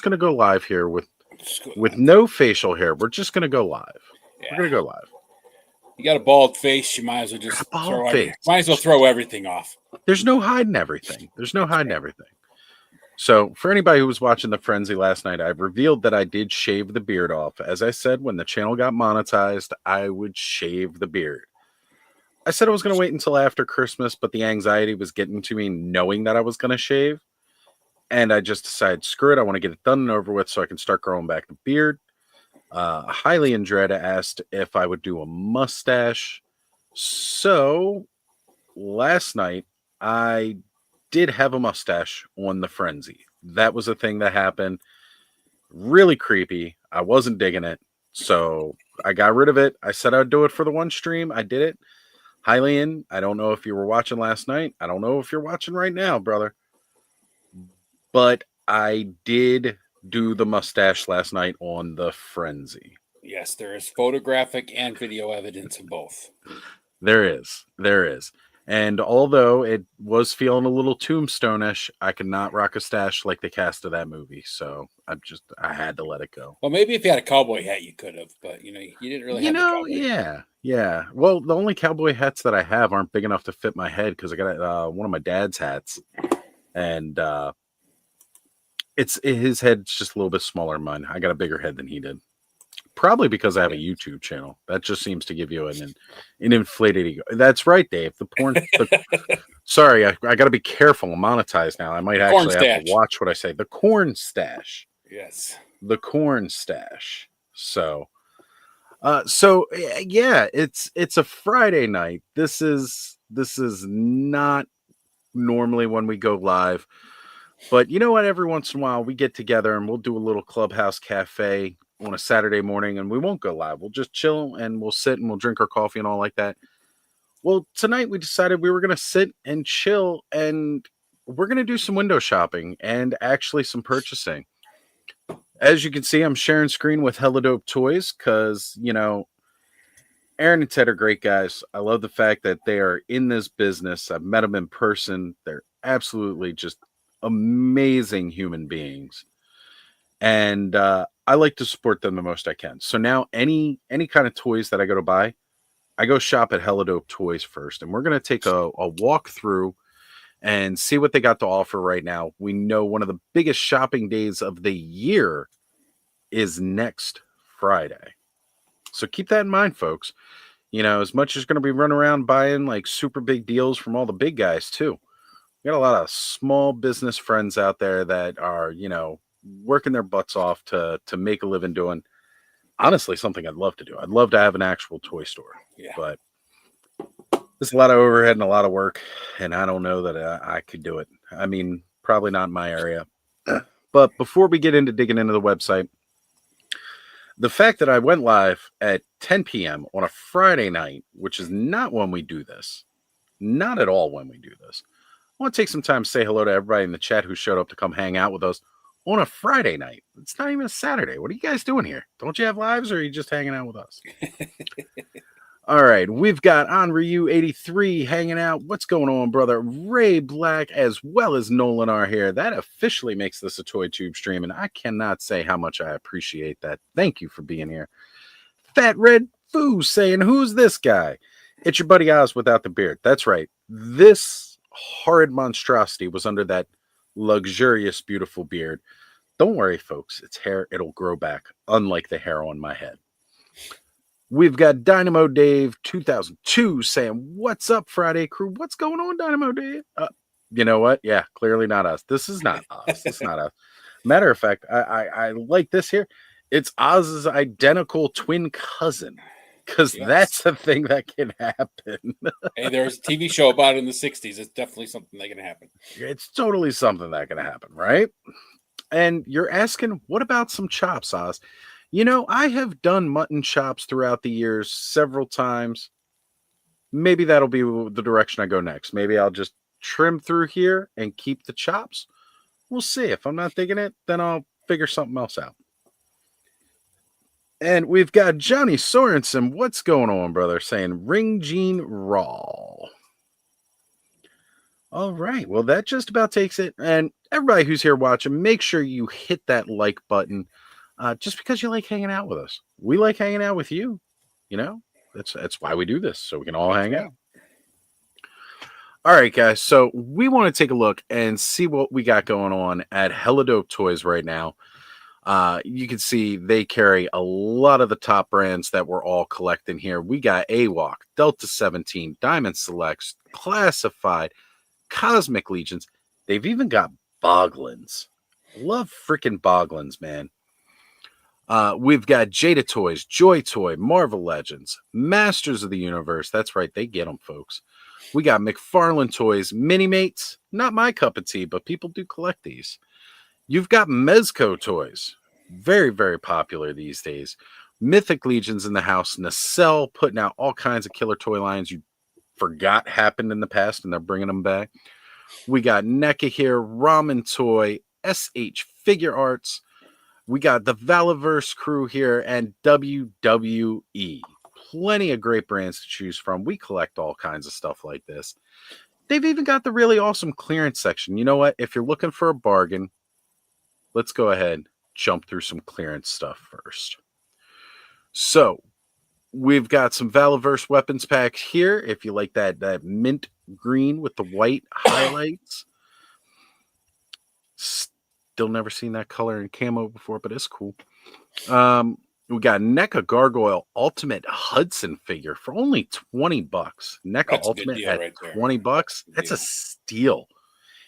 going to go live here Just go- with no facial hair. We're just going to go live. We're going Yeah. to go live. You got a bald face, you might as well Got just a bald face. throw everything off. There's no hiding everything. So, for anybody who was watching the Frenzy last night, I revealed that I did shave the beard off. As I said, when the channel got monetized, I would shave the beard. I said I was going to wait until after Christmas, but the anxiety was getting to me knowing that I was going to shave. And I just decided, screw it, I want to get it done and over with so I can start growing back the beard. Hailey and Dreda asked if I would do a mustache. So, last night, I did have a mustache on the Frenzy. That was a thing that happened. Really creepy. I wasn't digging it. So I got rid of it. I said I'd do it for the one stream. I did it. Hylian, I don't know if you were watching last night. I don't know if you're watching right now, brother. But I did do the mustache last night on the Frenzy. Yes, there is photographic and video evidence of both. There is. And although it was feeling a little tombstone-ish, I could not rock a stash like the cast of that movie. So I had to let it go. Well, maybe if you had a cowboy hat, you could have, but you didn't really have the cowboy. Yeah. Well, the only cowboy hats that I have aren't big enough to fit my head because I got one of my dad's hats, and his head's just a little bit smaller than mine. I got a bigger head than he did. Probably because I have a YouTube channel. That just seems to give you an inflated ego. That's right, Dave. Sorry, I got to be careful. I'm monetized now. I might actually have to watch what I say. The corn stash. Yes. The corn stash. So yeah, it's a Friday night. This is not normally when we go live. But you know what? Every once in a while, we get together and we'll do a little Clubhouse Cafe on a Saturday morning, and we won't go live. We'll just chill and we'll sit and we'll drink our coffee and all like that. Well, tonight we decided we were going to sit and chill, and we're going to do some window shopping and actually some purchasing. As you can see, I'm sharing screen with Hella Dope Toys because, Aaron and Ted are great guys. I love the fact that they are in this business. I've met them in person. They're absolutely just amazing human beings. And I like to support them the most I can. So now any kind of toys that I go to buy, I go shop at Hella Dope Toys first. And we're going to take a walk through and see what they got to offer right now. We know one of the biggest shopping days of the year is next Friday. So keep that in mind, folks. As much as going to be running around buying like super big deals from all the big guys too. We got a lot of small business friends out there that are, working their butts off to make a living doing honestly something I'd love to do. I'd love to have an actual toy store. Yeah. But there's a lot of overhead and a lot of work, and I don't know that I could do it. I mean, probably not in my area. But before we get into digging into the website, the fact that I went live at 10 p.m. on a Friday night, which is not when we do this, not at all when we do this. I want to take some time to say hello to everybody in the chat who showed up to come hang out with us on a Friday night. It's not even a Saturday. What are you guys doing here? Don't you have lives, or are you just hanging out with us? All right, we've got Onryu83 hanging out. What's going on, brother? Ray Black, as well as Nolan are here. That officially makes this a Toy Tube stream, and I cannot say how much I appreciate that. Thank you for being here. Fat Red Foo saying, who's this guy? It's your buddy Oz without the beard. That's right. This horrid monstrosity was under that luxurious, beautiful beard. Don't worry, folks. It's hair. It'll grow back, unlike the hair on my head. We've got Dynamo Dave 2002 saying, what's up, Friday crew? What's going on, Dynamo Dave? You know what? Yeah, clearly not us. This is not us. It's not us. Matter of fact, I like this here. It's Oz's identical twin cousin. Because that's the thing that can happen. Hey, there was a TV show about it in the 60s. It's definitely something that can happen. It's totally something that can happen, right? And you're asking, what about some chops, Oz? I have done mutton chops throughout the years several times. Maybe that'll be the direction I go next. Maybe I'll just trim through here and keep the chops. We'll see. If I'm not digging it, then I'll figure something else out. And we've got Johnny Sorensen. What's going on, brother? Saying Ring Gene Raw. All right. Well, that just about takes it. And everybody who's here watching, make sure you hit that like button just because you like hanging out with us. We like hanging out with you. You know, that's why we do this, so we can all That's hang right. out. All right, guys. So we want to take a look and see what we got going on at Hella Dope Toys right now. You can see they carry a lot of the top brands that we're all collecting here. We got AWOC, Delta 17, Diamond Selects, Classified, Cosmic Legions. They've even got Boglins. Love freaking Boglins, man. We've got Jada Toys, Joy Toy, Marvel Legends, Masters of the Universe. That's right, they get them, folks. We got McFarlane Toys, Mini Mates. Not my cup of tea, but people do collect these. You've got Mezco Toys. Very, very popular these days. Mythic Legions in the house. Nacelle putting out all kinds of killer toy lines you forgot happened in the past, and they're bringing them back. We got NECA here, Ramen Toy, SH Figure Arts. We got the Valaverse crew here and WWE. Plenty of great brands to choose from. We collect all kinds of stuff like this. They've even got the really awesome clearance section. You know what? If you're looking for a bargain, let's go ahead, jump through some clearance stuff first. So we've got some Valaverse weapons packs here. If you like that mint green with the white highlights. Still never seen that color in camo before, but it's cool. We got NECA Gargoyle Ultimate Hudson figure for only $20. NECA That's a good Ultimate deal at right there. $20. That's a Deal. steal.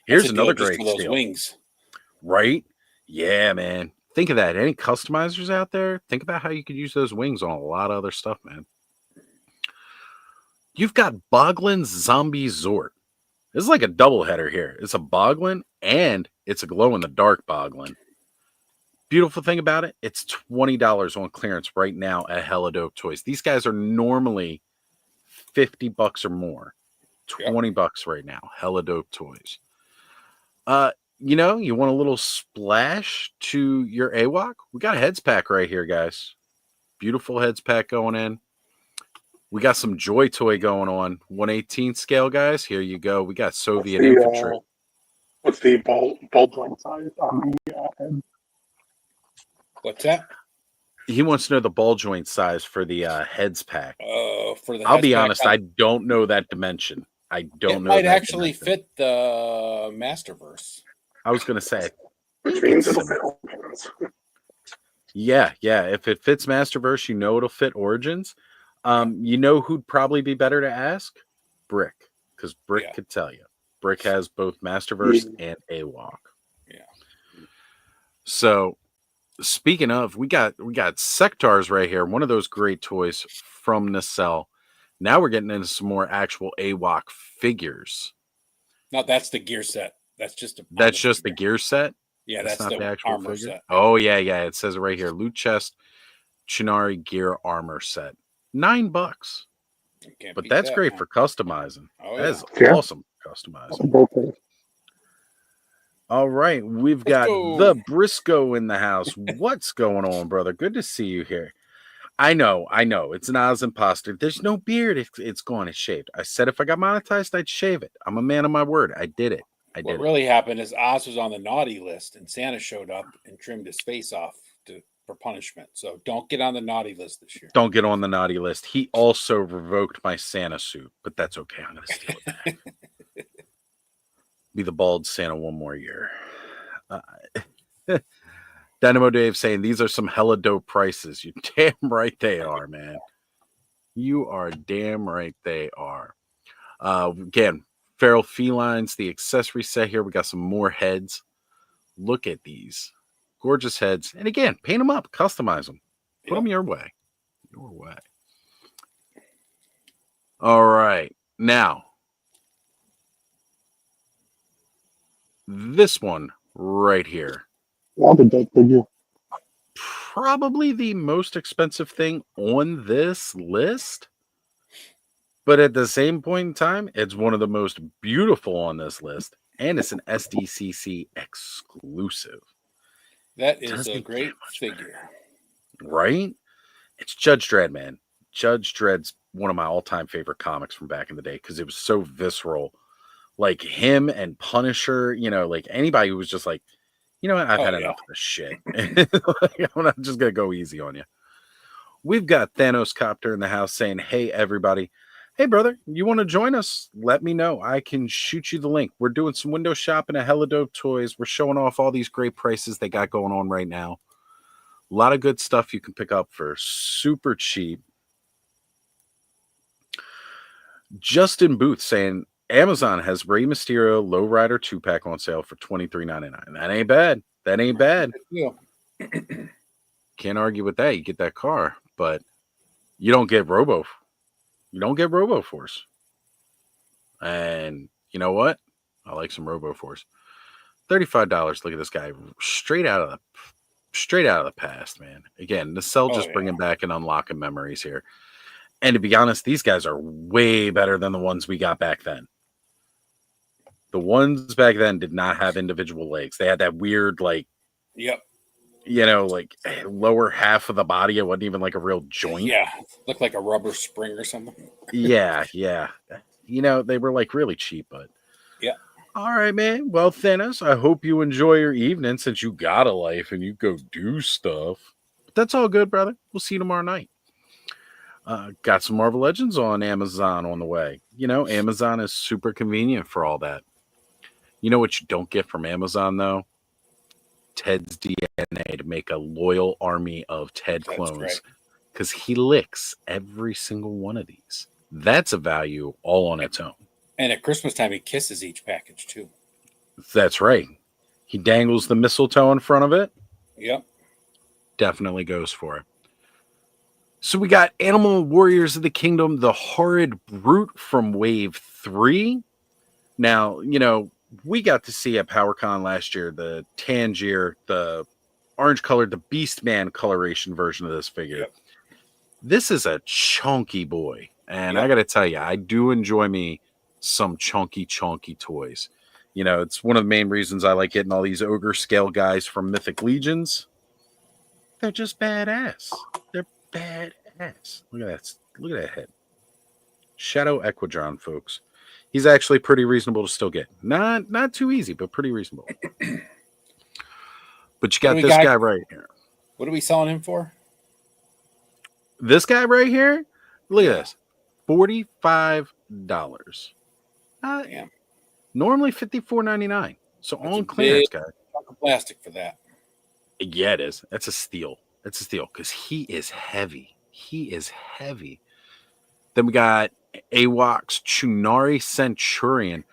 Here's That's a deal another just great for those steal. wings. Right? Yeah, man. Think of that. Any customizers out there? Think about how you could use those wings on a lot of other stuff, man. You've got Boglin's Zombie Zort. This is like a double header here. It's a Boglin and it's a glow in the dark Boglin. Beautiful thing about it, it's $20 on clearance right now at Hella Dope Toys. These guys are normally $50 or more. $20 right now. Hella Dope Toys. You know, you want a little splash to your AWOC? We got a heads pack right here, guys. Beautiful heads pack going in. We got some Joy Toy going on. 1/18 scale, guys. Here you go. We got Soviet infantry. What's the ball joint size on the head? What's that? He wants to know the ball joint size for the heads pack. For the I'll be heads honest, pack, I don't know that dimension. I don't it know. might that actually dimension. fit the Masterverse. I was going to say. Which means it'll fit Origins. Yeah. If it fits Masterverse, you know it'll fit Origins. You know who'd probably be better to ask? Brick, because Brick could tell you. Brick has both Masterverse and AWOC. Yeah. So, speaking of, we got Sectars right here. One of those great toys from Nacelle. Now we're getting into some more actual AWOC figures. No, that's the gear set. That's just the gear set. Yeah, that's not the actual armor figure. set. Oh yeah. It says it right here. Loot chest, Chinari gear armor set. $9. But that's great for customizing. Oh, that is awesome customizing. All right, we've got the Briscoe in the house. What's going on, brother? Good to see you here. I know. It's an Oz imposter. There's no beard. It's gone. It's shaved. I said if I got monetized, I'd shave it. I'm a man of my word. I did it. What really happened is Oz was on the naughty list, and Santa showed up and trimmed his face off for punishment. So don't get on the naughty list this year. Don't get on the naughty list. He also revoked my Santa suit, but that's okay. I'm going to steal it back. Be the bald Santa one more year. Dynamo Dave saying these are some hella dope prices. You're damn right they are, man. You are damn right they are. Again, Feral Felines, the accessory set here. We got some more heads. Look at these. Gorgeous heads. And again, paint them up, customize them. Put them your way. Your way. All right. Now, this one right here. Probably the most expensive thing on this list. But at the same point in time, it's one of the most beautiful on this list. And it's an SDCC exclusive. That is a great figure. Right? It's Judge Dredd, man. Judge Dredd's one of my all-time favorite comics from back in the day because it was so visceral like him and Punisher, like anybody who was just like, you know what, I've had enough of this shit. Like, I'm not just gonna go easy on you. We've got Thanos Copter in the house saying, "Hey everybody, hey brother, you want to join us? Let me know. I can shoot you the link. We're doing some window shopping at Hella Dope Toys. We're showing off all these great prices they got going on right now. A lot of good stuff you can pick up for super cheap." Justin Booth saying Amazon has Rey Mysterio Lowrider 2-pack on sale for $23.99. That ain't bad. That ain't bad. Yeah. Can't argue with that. You get that car, but you don't get Robo. You don't get Robo Force. And you know what? I like some Robo Force. $35. Look at this guy, straight out of the past, man. Again, the cell just bringing back and unlocking memories here. And to be honest, these guys are way better than the ones we got back then. The ones back then did not have individual legs. They had that weird, like, yep, like lower half of the body. It wasn't even like a real joint. Yeah, looked like a rubber spring or something. Yeah. They were like really cheap, but yeah. All right, man. Well, Thanos, I hope you enjoy your evening since you got a life and you go do stuff. But that's all good, brother. We'll see you tomorrow night. Got some Marvel Legends on Amazon on the way. Amazon is super convenient for all that. You know what you don't get from Amazon, though? Ted's DNA to make a loyal army of Ted clones. Because he licks every single one of these. That's a value all on its own. And at Christmas time, he kisses each package, too. That's right. He dangles the mistletoe in front of it. Yep. Definitely goes for it. So we got Animal Warriors of the Kingdom, the Horrid Brute from Wave 3. Now, we got to see at PowerCon last year the Tangier, the orange colored, the Beast Man coloration version of this figure. Yep. This is a chunky boy. And I got to tell you, I do enjoy me some chunky toys. It's one of the main reasons I like getting all these ogre scale guys from Mythic Legions. They're just badass. They're badass. Look at that. Look at that head. Shadow Equidron, folks. He's actually pretty reasonable to still get. Not too easy, but pretty reasonable. But you got this guy right here. What are we selling him for? This guy right here? Look at this. $45. Damn. Normally $54.99. So that's on clearance, guy. Plastic for that. Yeah, it is. That's a steal. It's a steal because he is heavy. Then we got Awok's Chunari Centurion.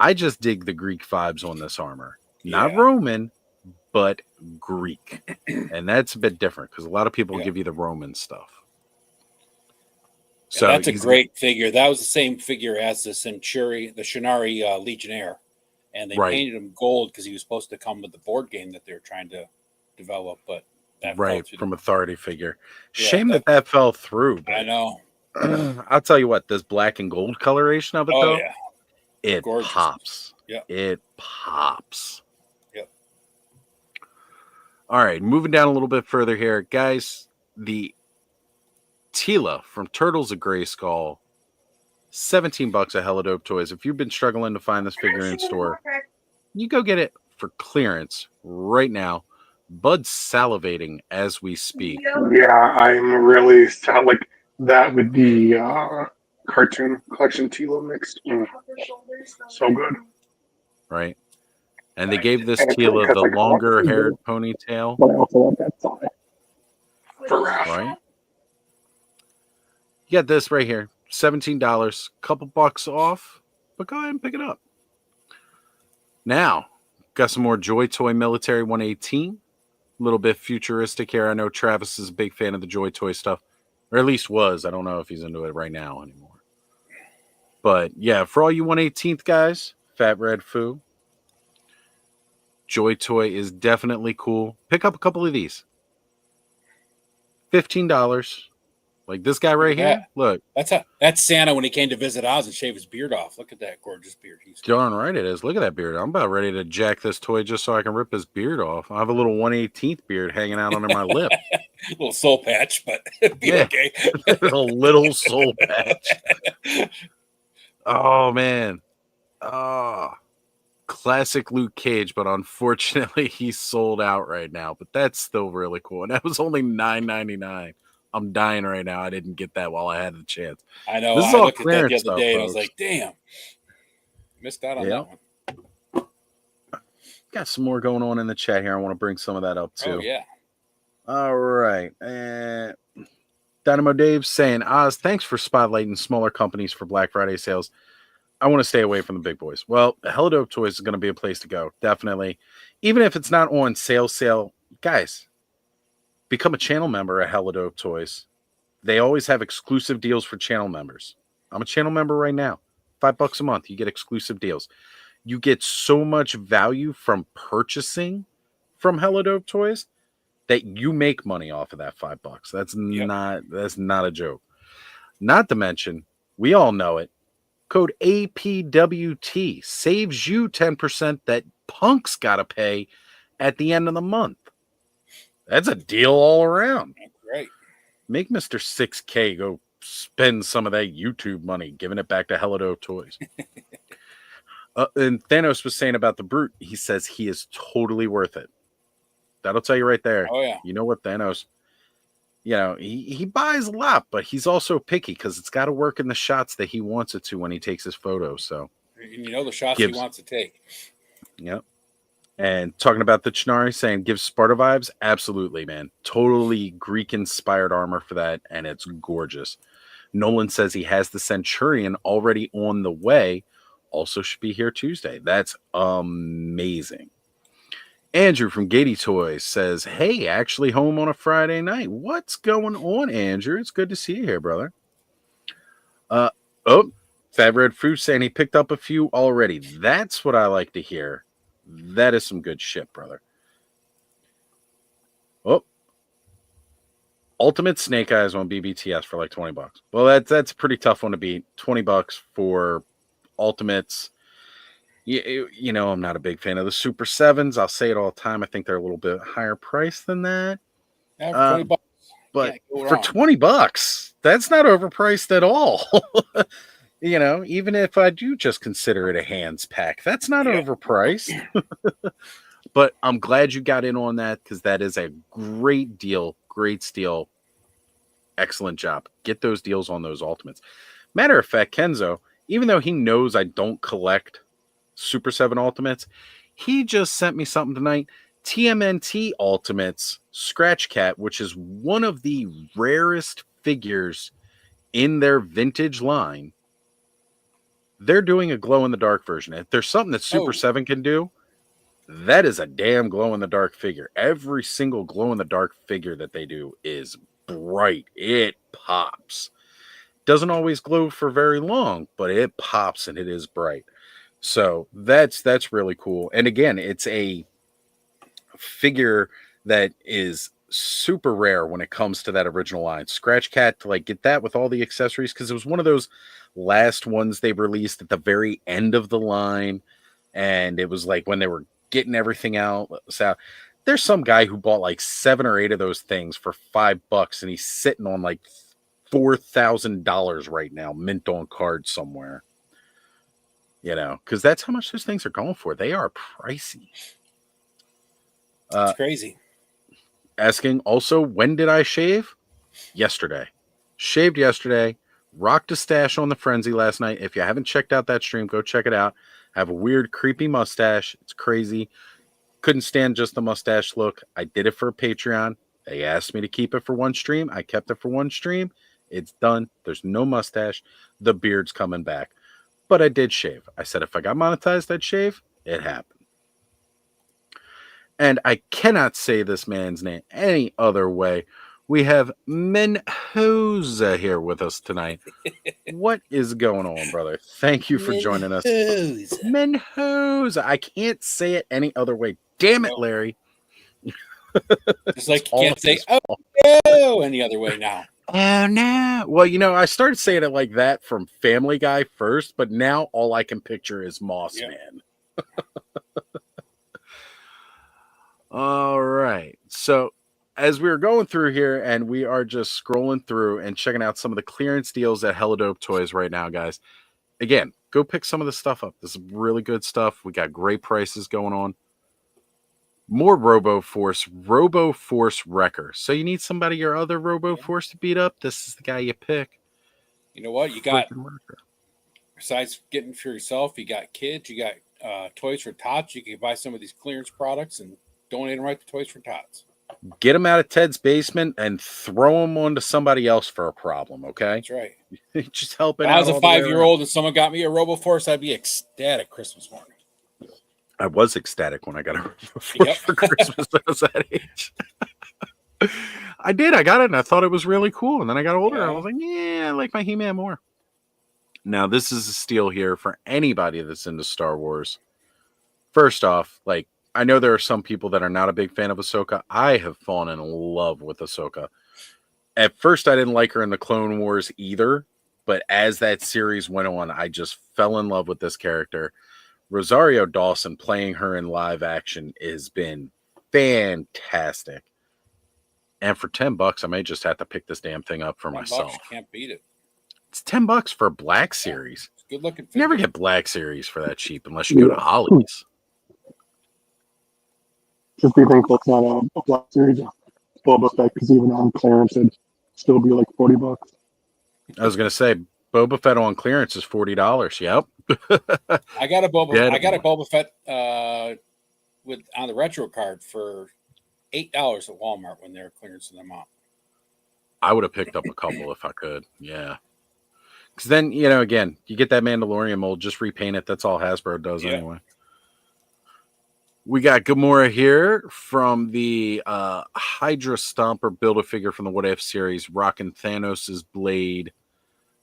I just dig the Greek vibes on this armor. Not Roman, but Greek. And that's a bit different because a lot of people give you the Roman stuff. So that's a great figure. That was the same figure as the Chunari Legionnaire. And they painted him gold because he was supposed to come with the board game that they're trying to develop, but that from Authority figure. Shame that fell through. I know. I'll tell you what, this black and gold coloration of it, though, it gorgeous. Pops. Yep. It pops. Yep. All right, moving down a little bit further here, guys. The Tila from Turtles of Grayskull, $17 at Hella Dope Toys. If you've been struggling to find this figure in store, you go get it for clearance right now. Bud's salivating as we speak. Yeah, I'm really sad. Like that with the cartoon collection Tila mixed. So good. Right. And they gave this Tila the longer haired ponytail. But I also love that side. Right. You got this right here. $17, couple bucks off, but go ahead and pick it up. Now, got some more Joy Toy Military 118. A little bit futuristic here. I know Travis is a big fan of the Joy Toy stuff, or at least was. I don't know if he's into it right now anymore. But yeah, for all you 118th guys, Fat Red Foo, Joy Toy is definitely cool. Pick up a couple of these. $15. Like this guy right here. Look. That's Santa when he came to visit Oz and shave his beard off. Look at that gorgeous beard. Darn right it is. Look at that beard. I'm about ready to jack this toy just so I can rip his beard off. I have a little 118th beard hanging out under my lip. A little soul patch, but it'd be okay. A little soul patch. Oh, man. classic Luke Cage, but unfortunately he's sold out right now. But that's still really cool. And that was only $9.99. I'm dying right now. I didn't get that while I had the chance. I know. This is I all looked at that the clearance other stuff, day and I was folks. like, damn. Missed out on Yeah. that one. Got some more going on in the chat here. I want to bring some of that up too. Oh, yeah. All right. Dynamo Dave saying, Oz, thanks for spotlighting smaller companies for Black Friday sales. I want to stay away from the big boys. Well, Hella Dope Toys is going to be a place to go. Definitely. Even if it's not on sale, guys, become a channel member at Hella Dope Toys. They always have exclusive deals for channel members. I'm a channel member right now. $5 a month. You get exclusive deals. You get so much value from purchasing from Hella Dope Toys that you make money off of that $5. That's not a joke. Not to mention, we all know it. Code APWT saves you 10% that Punk's got to pay at the end of the month. That's a deal all around. Great. Make Mr. 6K go spend some of that YouTube money, giving it back to Hella Dope Toys. And Thanos was saying about the Brute, he says he is totally worth it. That'll tell you right there. Oh, yeah. You know what, Thanos? You know, he buys a lot, but he's also picky because it's got to work in the shots that he wants it to when he takes his photos. So, and you know the shots he wants to take. Yep. And talking about the Chinari, saying gives Sparta vibes. Absolutely, man. Totally Greek-inspired armor for that, and it's gorgeous. Nolan says he has the Centurion already on the way. Also should be here Tuesday. That's amazing. Andrew from Gady Toys says, hey, actually home on a Friday night. What's going on, Andrew? It's good to see you here, brother. Fat Red Fruit saying he picked up a few already. That's what I like to hear. That is some good shit, brother. Ultimate Snake Eyes on BBTS for like $20. Well, that's a pretty tough one to beat. $20 for Ultimates. You know, I'm not a big fan of the Super 7s. I'll say it all the time. I think they're a little bit higher price than that. Yeah, for $20. But for $20, that's not overpriced at all. You know, even if I do just consider it a hands pack, that's not overpriced. But I'm glad you got in on that because that is a great deal, great steal. Excellent job. Get those deals on those Ultimates. Matter of fact, Kenzo, even though he knows I don't collect Super 7 Ultimates, he just sent me something tonight. TMNT Ultimates Scratch Cat, which is one of the rarest figures in their vintage line. They're doing a glow-in-the-dark version. If there's something that Super 7 can do, that is a damn glow-in-the-dark figure. Every single glow-in-the-dark figure that they do is bright. It pops. Doesn't always glow for very long, but it pops and it is bright. So that's really cool. And again, it's a figure that is super rare when it comes to that original line. Scratch Cat, to like get that with all the accessories, because it was one of those last ones they released at the very end of the line, and it was like when they were getting everything out. So there's some guy who bought like 7 or 8 of those things for $5, and he's sitting on like $4,000 right now, mint on card somewhere. You know, because that's how much those things are going for. They are pricey. It's crazy. Asking also, when did I shave? Yesterday. Shaved yesterday. Rocked a stash on the Frenzy last night. If you haven't checked out that stream, go check it out. I have a weird, creepy mustache. It's crazy. Couldn't stand just the mustache look. I did it for a Patreon. They asked me to keep it for one stream. I kept it for one stream. It's done. There's no mustache. The beard's coming back. But I did shave. I said if I got monetized, I'd shave. It happened. And I cannot say this man's name any other way. We have Menhoza here with us tonight. What is going on, brother? Thank you for joining us. Menhoza. I can't say it any other way. Damn it, Larry. It's like you can't say, oh, no, any other way now. Oh, no. Well, you know, I started saying it like that from Family Guy first, but now all I can picture is Moss Man. All right. So as we were going through here and we are just scrolling through and checking out some of the clearance deals at Hella Dope Toys right now, guys. Again, go pick some of the stuff up. This is really good stuff. We got great prices going on. More RoboForce Wrecker. So you need somebody your other RoboForce to beat up. This is the guy you pick. You know what? You got, Freaking Wrecker. besides getting for yourself, you got kids, you got Toys for Tots. You can buy some of these clearance products and donate them right to Toys for Tots. Get them out of Ted's basement and throw them onto somebody else for a problem, okay? That's right. Just helping If out. I was a all the way 5-year-old and someone got me a RoboForce, I'd be ecstatic Christmas morning. I was ecstatic when I got a RoboForce Yep. for Christmas. I was that age. I did. I got it, and I thought it was really cool. And then I got older. Yeah. I was like, yeah, I like my He-Man more. Now, this is a steal here for anybody that's into Star Wars. First off, like, I know there are some people that are not a big fan of Ahsoka. I have fallen in love with Ahsoka. At first, I didn't like her in the Clone Wars either, but as that series went on, I just fell in love with this character. Rosario Dawson playing her in live action has been fantastic. And for $10, I may just have to pick this damn thing up for $10, myself. you can't beat it. It's $10 for a Black Series. It's good looking. You never get Black Series for that cheap unless you go to Ollie's. Just be thankful it's not a Black Series of Boba Fett, because even on clearance it'd still be like $40. I was gonna say Boba Fett on clearance is $40. Yep. I got a Boba. Yeah, I got a Boba Fett with on the retro card for $8 at Walmart when they were clearancing them out. I would have picked up a couple if I could. Yeah. Because then, you know, again, you get that Mandalorian mold, just repaint it. That's all Hasbro does anyway. We got Gamora here from the Hydra Stomper Build-A-Figure from the What If series, rocking Thanos' blade.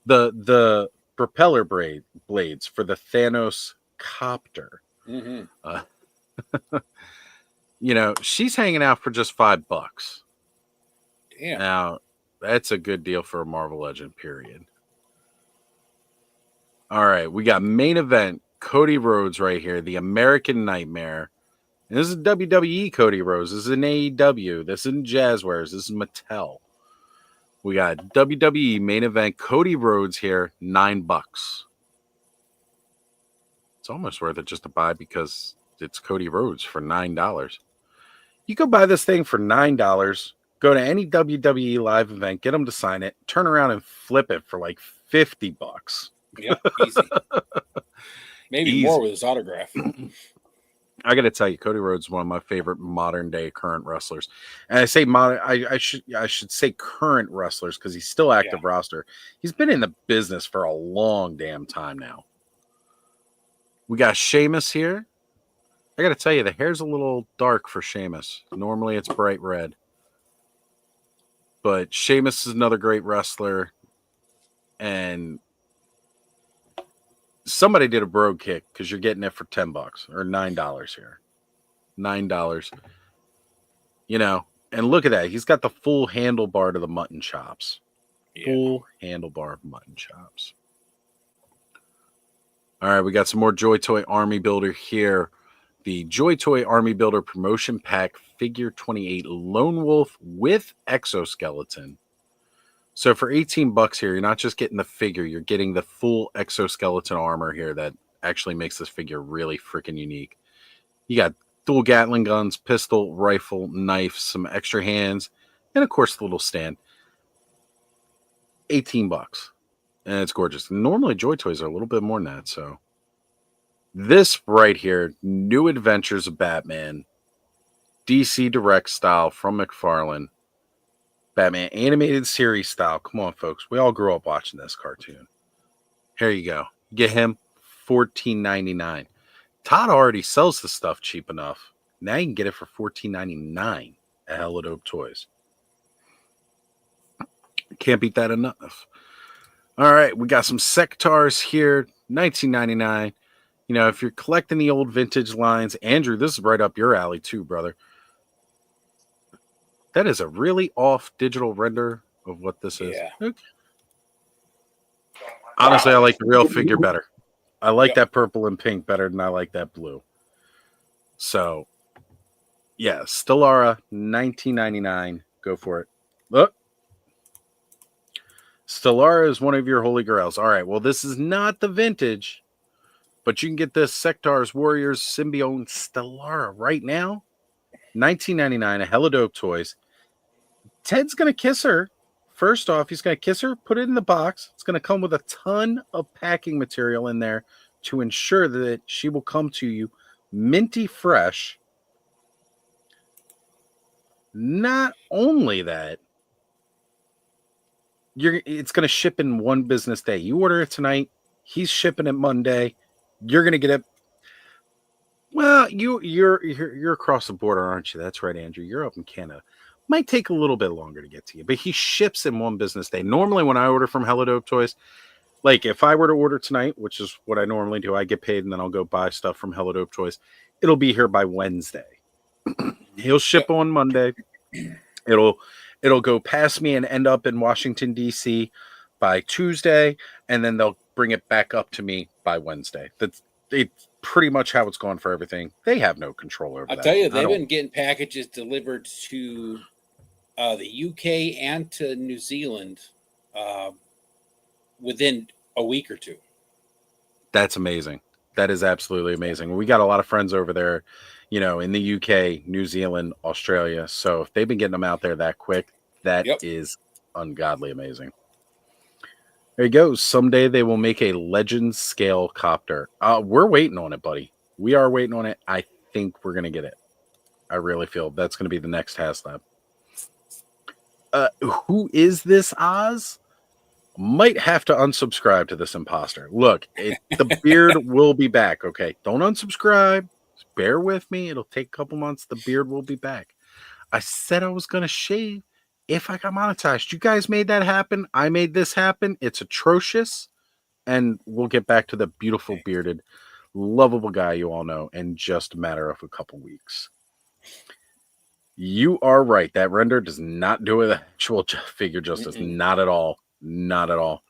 The propeller blades for the Thanos copter. Mm-hmm. You know, she's hanging out for just $5. Damn. Now, that's a good deal for a Marvel Legend, period. All right, we got main event Cody Rhodes right here, the American Nightmare. And this is WWE Cody Rhodes. This is an AEW. This isn't Jazzwares. This is Mattel. We got WWE main event Cody Rhodes here, $9. It's almost worth it just to buy because it's Cody Rhodes for $9. You go buy this thing for $9. Go to any WWE live event, get them to sign it, turn around and flip it for like $50. Yep, easy. Maybe Easy. more with his autograph. I got to tell you, Cody Rhodes is one of my favorite modern day current wrestlers. And I say modern, I should say current wrestlers because he's still active roster. He's been in the business for a long damn time now. We got Sheamus here. I got to tell you, the hair's a little dark for Sheamus. Normally it's bright red. But Sheamus is another great wrestler. And somebody did a brogue kick because you're getting it for $10 or $9 here. $9. You know, and look at that. He's got the full handlebar to the mutton chops. Yeah. Full handlebar of mutton chops. All right, we got some more Joy Toy Army Builder here. The Joy Toy Army Builder Promotion Pack Figure 28 Lone Wolf with Exoskeleton. So for $18 here, you're not just getting the figure, you're getting the full exoskeleton armor here that actually makes this figure really freaking unique. You got dual Gatling guns, pistol, rifle, knife, some extra hands, and of course the little stand. $18. And it's gorgeous. Normally Joy Toys are a little bit more than that, so. This right here, New Adventures of Batman, DC Direct style from McFarlane. Batman animated series style. Come on, folks. We all grew up watching this cartoon. Here you go. Get him $14.99. Todd already sells the stuff cheap enough. Now you can get it for $14.99 at Hella Dope Toys. Can't beat that enough. All right, we got some Sectars here, $19.99. You know, if you're collecting the old vintage lines, Andrew, this is right up your alley too, brother. That is a really off digital render of what this is. Yeah. Okay. Honestly, I like the real figure better. I like that purple and pink better than I like that blue. So, yeah, Stellara, $19.99. Go for it. Look. Stellara is one of your holy grails. All right, well, this is not the vintage. But you can get this Sectars Warriors Symbiont Stellara right now. $19.99 at Hello Dope Toys. Ted's going to kiss her. First off, he's going to kiss her, put it in the box. It's going to come with a ton of packing material in there to ensure that she will come to you minty fresh. Not only that, it's going to ship in one business day. You order it tonight, he's shipping it Monday. You're going to get it. Well, you're across the border, aren't you? That's right, Andrew. You're up in Canada. Might take a little bit longer to get to you, but he ships in one business day. Normally, when I order from Hello Dope Toys, like if I were to order tonight, which is what I normally do, I get paid and then I'll go buy stuff from Hello Dope Toys. It'll be here by Wednesday. He'll ship on Monday. It'll go past me and end up in Washington, D.C. by Tuesday, and then they'll bring it back up to me by Wednesday. That's pretty much how it's going for everything. They have no control over that. I'll tell you, they've been getting packages delivered to the UK and to New Zealand within a week or two. That's amazing. That is absolutely amazing. We got a lot of friends over there, in the UK, New Zealand, Australia. So if they've been getting them out there that quick, that is ungodly amazing. There you go. Someday they will make a legend scale copter. We're waiting on it, buddy. We are waiting on it. I think we're going to get it. I really feel that's going to be the next HasLab. Who is this Oz? Might have to unsubscribe to this imposter. Look, the beard will be back. Okay, don't unsubscribe. Just bear with me. It'll take a couple months. The beard will be back. I said I was going to shave if I got monetized. You guys made that happen. I made this happen. It's atrocious. And we'll get back to the beautiful bearded, lovable guy you all know in just a matter of a couple weeks. You are right. That render does not do the actual figure justice. Not at all. Not at all.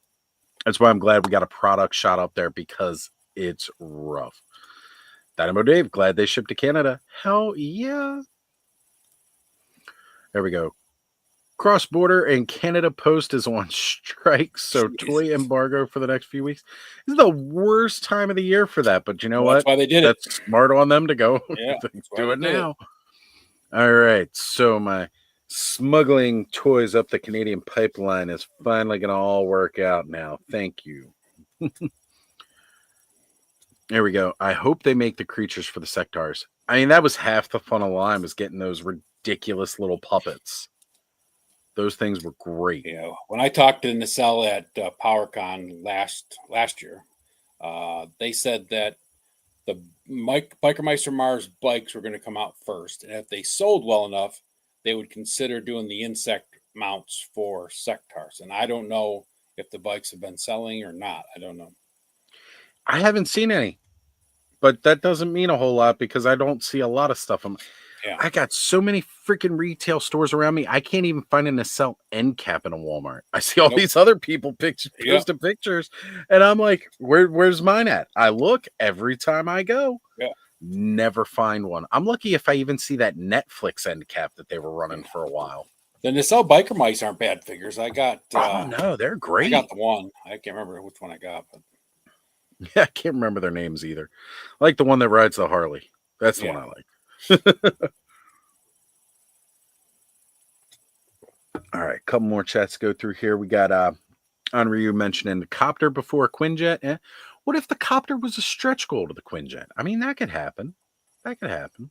That's why I'm glad we got a product shot up there, because it's rough. Dynamo Dave, glad they shipped to Canada. Hell yeah. There we go. Cross Border and Canada Post is on strike, so toy embargo for the next few weeks. This is the worst time of the year for that, but you know what? That's why they did That's smart on them to go. Yeah, do it now. All right, so my smuggling toys up the Canadian pipeline is finally going to all work out now. Thank you. There we go. I hope they make the creatures for the Sectars. I mean, that was half the fun of the line, was getting those ridiculous little puppets. Those things were great. Yeah. When I talked to Nacelle at PowerCon last year, they said that the Bikermeister Mars bikes were going to come out first, and if they sold well enough, they would consider doing the insect mounts for Sectars. And I don't know if the bikes have been selling or not. I don't know. I haven't seen any, but that doesn't mean a whole lot because I don't see a lot of stuff. I got so many freaking retail stores around me. I can't even find a Nacelle end cap in a Walmart. I see all these other people posting pictures, and I'm like, where's mine at? I look every time I go. Yeah. Never find one. I'm lucky if I even see that Netflix end cap that they were running for a while. The Nacelle Biker Mice aren't bad figures. I got. Oh no, they're great. I got the one. I can't remember which one I got, but yeah, I can't remember their names either. I like the one that rides the Harley. That's the one I like. All right, couple more chats to go through here. We got Onryu mentioning the copter before a Quinjet. What if the copter was a stretch goal to the Quinjet? I mean, that could happen. That could happen.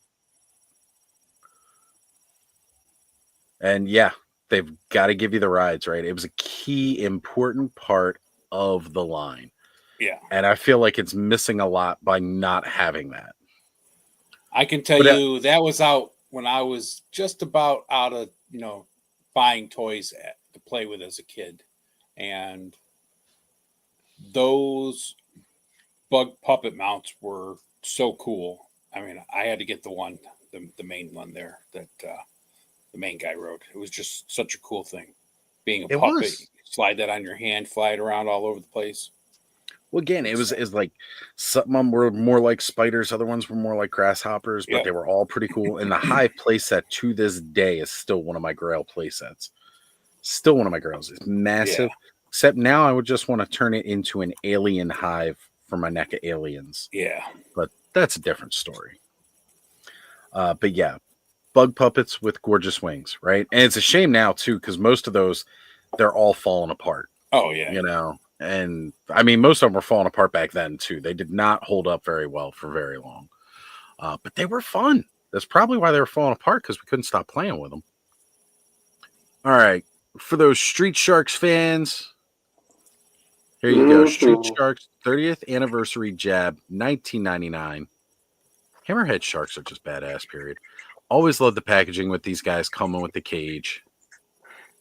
And yeah, they've got to give you the rides, right? It was a key, important part of the line. Yeah. And I feel like it's missing a lot by not having that. I can tell you that was out when I was just about out of, buying toys to play with as a kid. And those bug puppet mounts were so cool. I mean, I had to get the main one there that the main guy rode. It was just such a cool thing. Being a puppet, slide that on your hand, fly it around all over the place. Well, again, it was like some of them were more like spiders, other ones were more like grasshoppers, but they were all pretty cool. And the Hive playset to this day is still one of my Grail playsets. Still one of my Grails. It's massive. Except now I would just want to turn it into an alien Hive for my NECA aliens. Yeah. But that's a different story. But yeah, bug puppets with gorgeous wings, right? And it's a shame now too, because most of those, they're all falling apart. Oh yeah. You know, and I mean, most of them were falling apart back then too. They did not hold up very well for very long, but they were fun. That's probably why they were falling apart, because we couldn't stop playing with them. All right, for those Street Sharks fans, here you go. Street Sharks 30th anniversary jab, 1999. Hammerhead Sharks are just badass, period. Always love the packaging with these guys coming with the cage.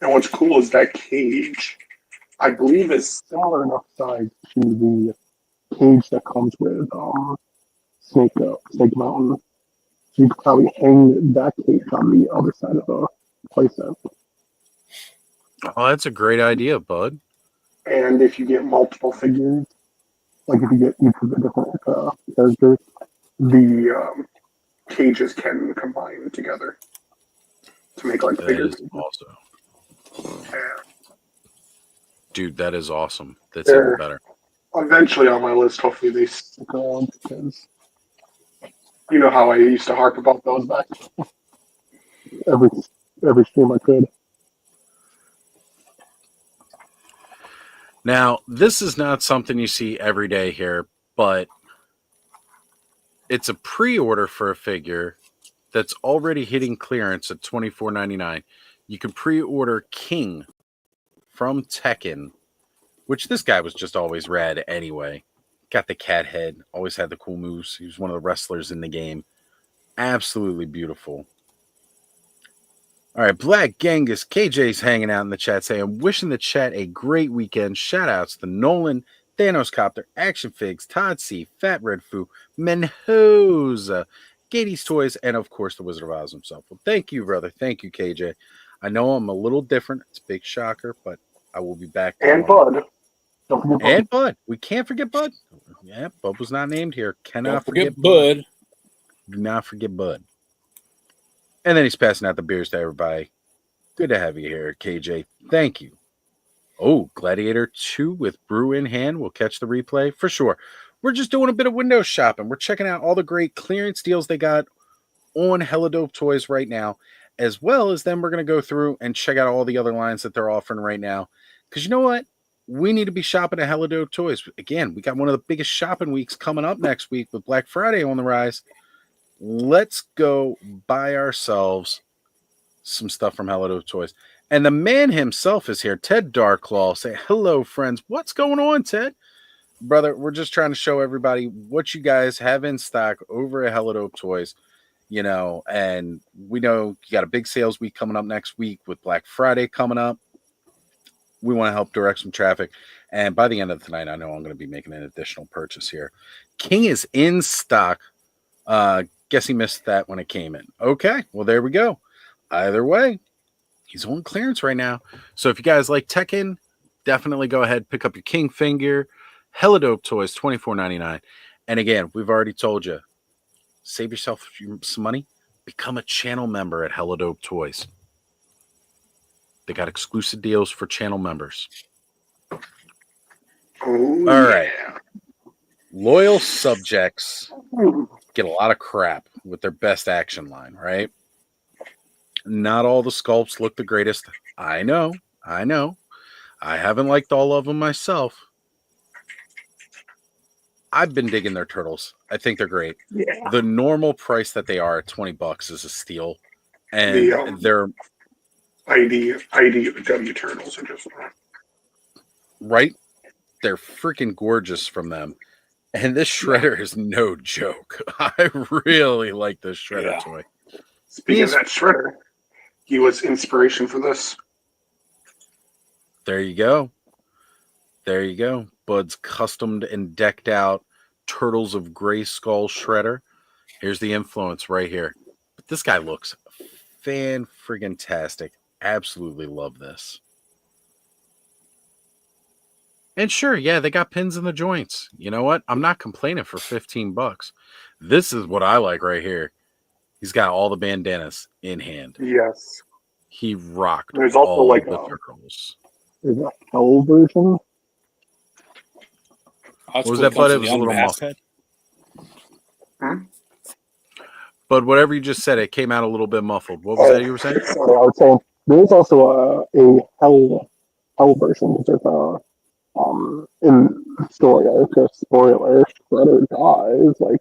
And what's cool is that cage, I believe, is similar enough size to the cage that comes with Snake Mountain. So you could probably hang that cage on the other side of the playset. Oh, that's a great idea, bud. And if you get multiple figures, like if you get each of the different characters, the cages can combine together to make like That figures. is awesome. Yeah. Dude, that is awesome. That's They're even better. eventually on my list. Hopefully they stick around, because you know how I used to harp about those back every stream I could. Now, this is not something you see every day here, but it's a pre-order for a figure that's already hitting clearance at $24.99. You can pre-order King from Tekken, which this guy was just always rad anyway. Got the cat head, always had the cool moves. He was one of the wrestlers in the game. Absolutely beautiful. All right, Black Genghis, KJ's hanging out in the chat saying, wishing the chat a great weekend. Shout outs to Nolan, Thanos Copter, Action Figs, Todd C, Fat Red Foo, Menhoza, Gatey's Toys, and of course the Wizard of Oz himself. Well, thank you, brother. Thank you, KJ. I know I'm a little different. It's a big shocker, but I will be back And tomorrow. Bud. Don't forget Bud. And Bud. We can't forget Bud. Yeah, Bud was not named here. Cannot Don't forget forget Bud. Do not forget Bud. And then he's passing out the beers to everybody. Good to have you here, KJ. Thank you. Oh, Gladiator 2 with brew in hand. We'll catch the replay for sure. We're just doing a bit of window shopping. We're checking out all the great clearance deals they got on Hella Dope Toys right now, as well as then we're going to go through and check out all the other lines that they're offering right now. Because you know what? We need to be shopping at Hella Dope Toys. Again, we got one of the biggest shopping weeks coming up next week with Black Friday on the rise. Let's go buy ourselves some stuff from Hella Dope Toys. And the man himself is here, Ted Darklaw. Say hello, friends. What's going on, Ted? Brother, we're just trying to show everybody what you guys have in stock over at Hella Dope Toys. You know, and we know you got a big sales week coming up next week with Black Friday coming up. We want to help direct some traffic. And by the end of the night, I know I'm going to be making an additional purchase here. King is in stock. Guess he missed that when it came in. Okay, well, there we go. Either way, he's on clearance right now. So if you guys like Tekken, definitely go ahead, pick up your King figure. Hella Dope Toys, $24.99. And again, we've already told you, save yourself some money. Become a channel member at Hella Dope Toys. They got exclusive deals for channel members. Oh, all right. Loyal subjects get a lot of crap with their best action line, right? Not all the sculpts look the greatest. I know. I haven't liked all of them myself. I've been digging their turtles. I think they're great. Yeah. The normal price that they are at $20 is a steal. And they're IDW turtles are just right. They're freaking gorgeous from them. And this shredder is no joke. I really like this shredder toy. Speaking of that shredder, he was inspiration for this. There you go. There you go. Bud's customed and decked out Turtles of Gray Skull shredder. Here's the influence right here. But this guy looks fan-friggin-tastic. Absolutely love this. And sure, yeah, they got pins in the joints. You know what? I'm not complaining for $15. This is what I like right here. He's got all the bandanas in hand. Yes. He rocked. There's also all like the turtles. There's a hell version. That's What was cool. that, It bud? comes It with was the a little unmasked muffled. head. But whatever you just said, it came out a little bit muffled. What was that you were saying? Sorry, I was saying there's also a hell version. There's in the story arc, a spoiler, Shredder dies. Like,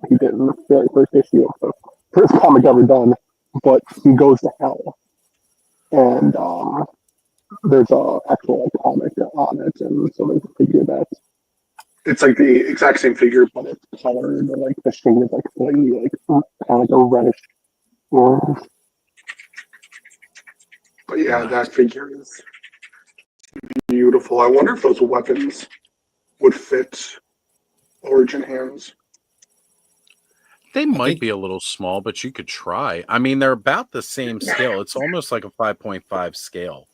he did in the very first issue of the first comic ever done, but he goes to hell. And there's a actual comic on it, and so there's a figure that it's like the exact same figure, but it's colored, like the shade is like slightly like kind of like a reddish orange. But yeah, that figure is beautiful. I wonder if those weapons would fit Origin hands. They might think- be a little small, but you could try. I mean, they're about the same scale. It's almost like a 5.5 scale.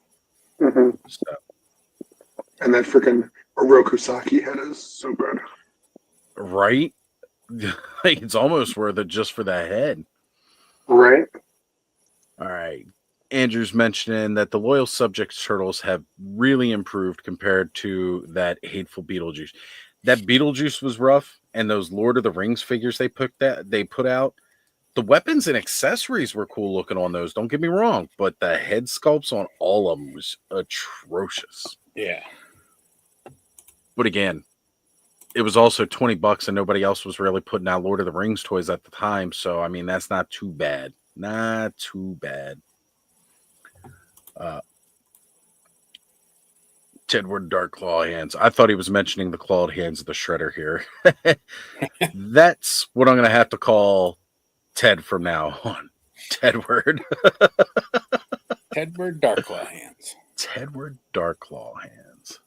Mm-hmm. So, And that freaking Orokusaki head is so good. right? Like, it's almost worth it just for that head. Right? All right. Andrew's mentioning that the Loyal Subjects turtles have really improved compared to that hateful Beetlejuice. That Beetlejuice was rough, and those Lord of the Rings figures they put out, the weapons and accessories were cool looking on those. Don't get me wrong, but the head sculpts on all of them was atrocious. Yeah. But again, it was also $20, and nobody else was really putting out Lord of the Rings toys at the time. So I mean, that's not too bad. Not too bad. Tedward Dark Claw hands. I thought he was mentioning the clawed hands of the Shredder here. That's what I'm going to have to call Ted from now on. Tedward. Tedward Darklaw hands. Tedward Dark Claw hands.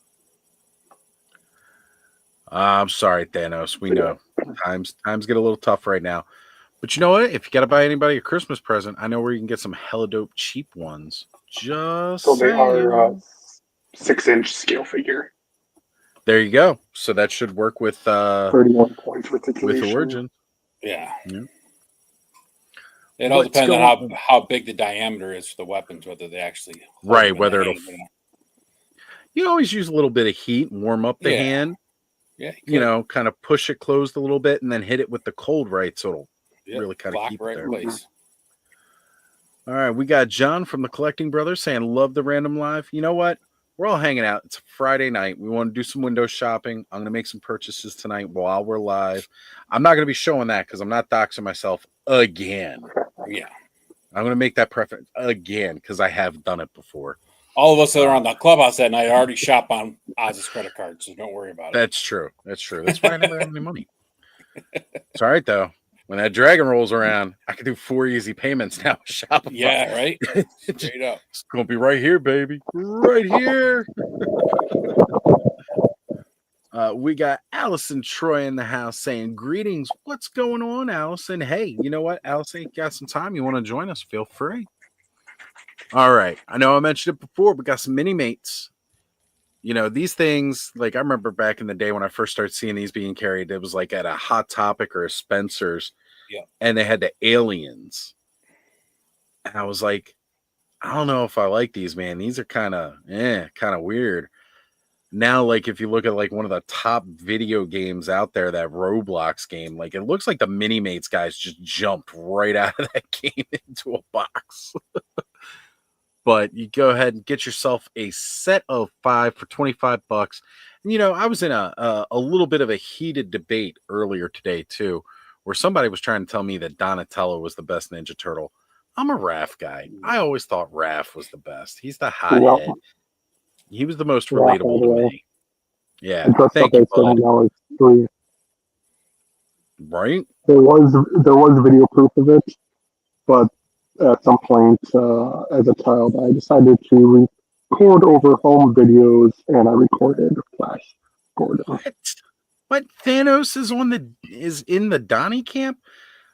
I'm sorry, Thanos. We know times get a little tough right now. But you know what? If you got to buy anybody a Christmas present, I know where you can get some hella dope cheap ones. Just So they are saying. 6-inch scale figure. There you go. So that should work with 31 points with Origin. Yeah. Yeah. It all What's depends on going- how big the diameter is for the weapons, whether they actually hold Right, them in whether the it'll- hand, You always use a little bit of heat, warm up the Yeah. hand, Yeah, you know, kind of push it closed a little bit and then hit it with the cold right so it'll really kind of lock keep right it in there. place. All right, we got John from the Collecting Brothers saying, love the random live. You know what? We're all hanging out. It's a Friday night. We want to do some window shopping. I'm going to make some purchases tonight while we're live. I'm not going to be showing that because I'm not doxing myself again. Yeah. I'm going to make that preference again because I have done it before. All of us that are on the clubhouse that night already shop on Oz's credit card, so don't worry about it. That's true. That's true. That's why I never have any money. It's all right, though. When that dragon rolls around, I can do 4 easy payments now. Shopify. Yeah, right? Straight up. It's going to be right here, baby. Right here. We got Allison Troy in the house saying, greetings. What's going on, Allison? Hey, you know what, Allison? You got some time? You want to join us? Feel free. All right. I know I mentioned it before. We got some mini mates. You know, these things, like I remember back in the day when I first started seeing these being carried, it was like at a Hot Topic or a Spencer's. Yeah. And they had the aliens. And I was like, I don't know if I like these, man. These are kind of weird. Now, like if you look at like one of the top video games out there, that Roblox game, like it looks like the Minimates guys just jumped right out of that game into a box. But you go ahead and get yourself a set of 5 for $25. And, you know, I was in a little bit of a heated debate earlier today too, where somebody was trying to tell me that Donatello was the best Ninja Turtle. I'm a Raph guy. I always thought Raph was the best. He's the hothead. Yep. He was the most Raph relatable all the to way. me. Yeah, I dressed thank up you, as bud. $7 3. Right? There was video proof of it, but at some point as a child, I decided to record over home videos, and I recorded Flash Gordon. What? Thanos is in the Donnie camp?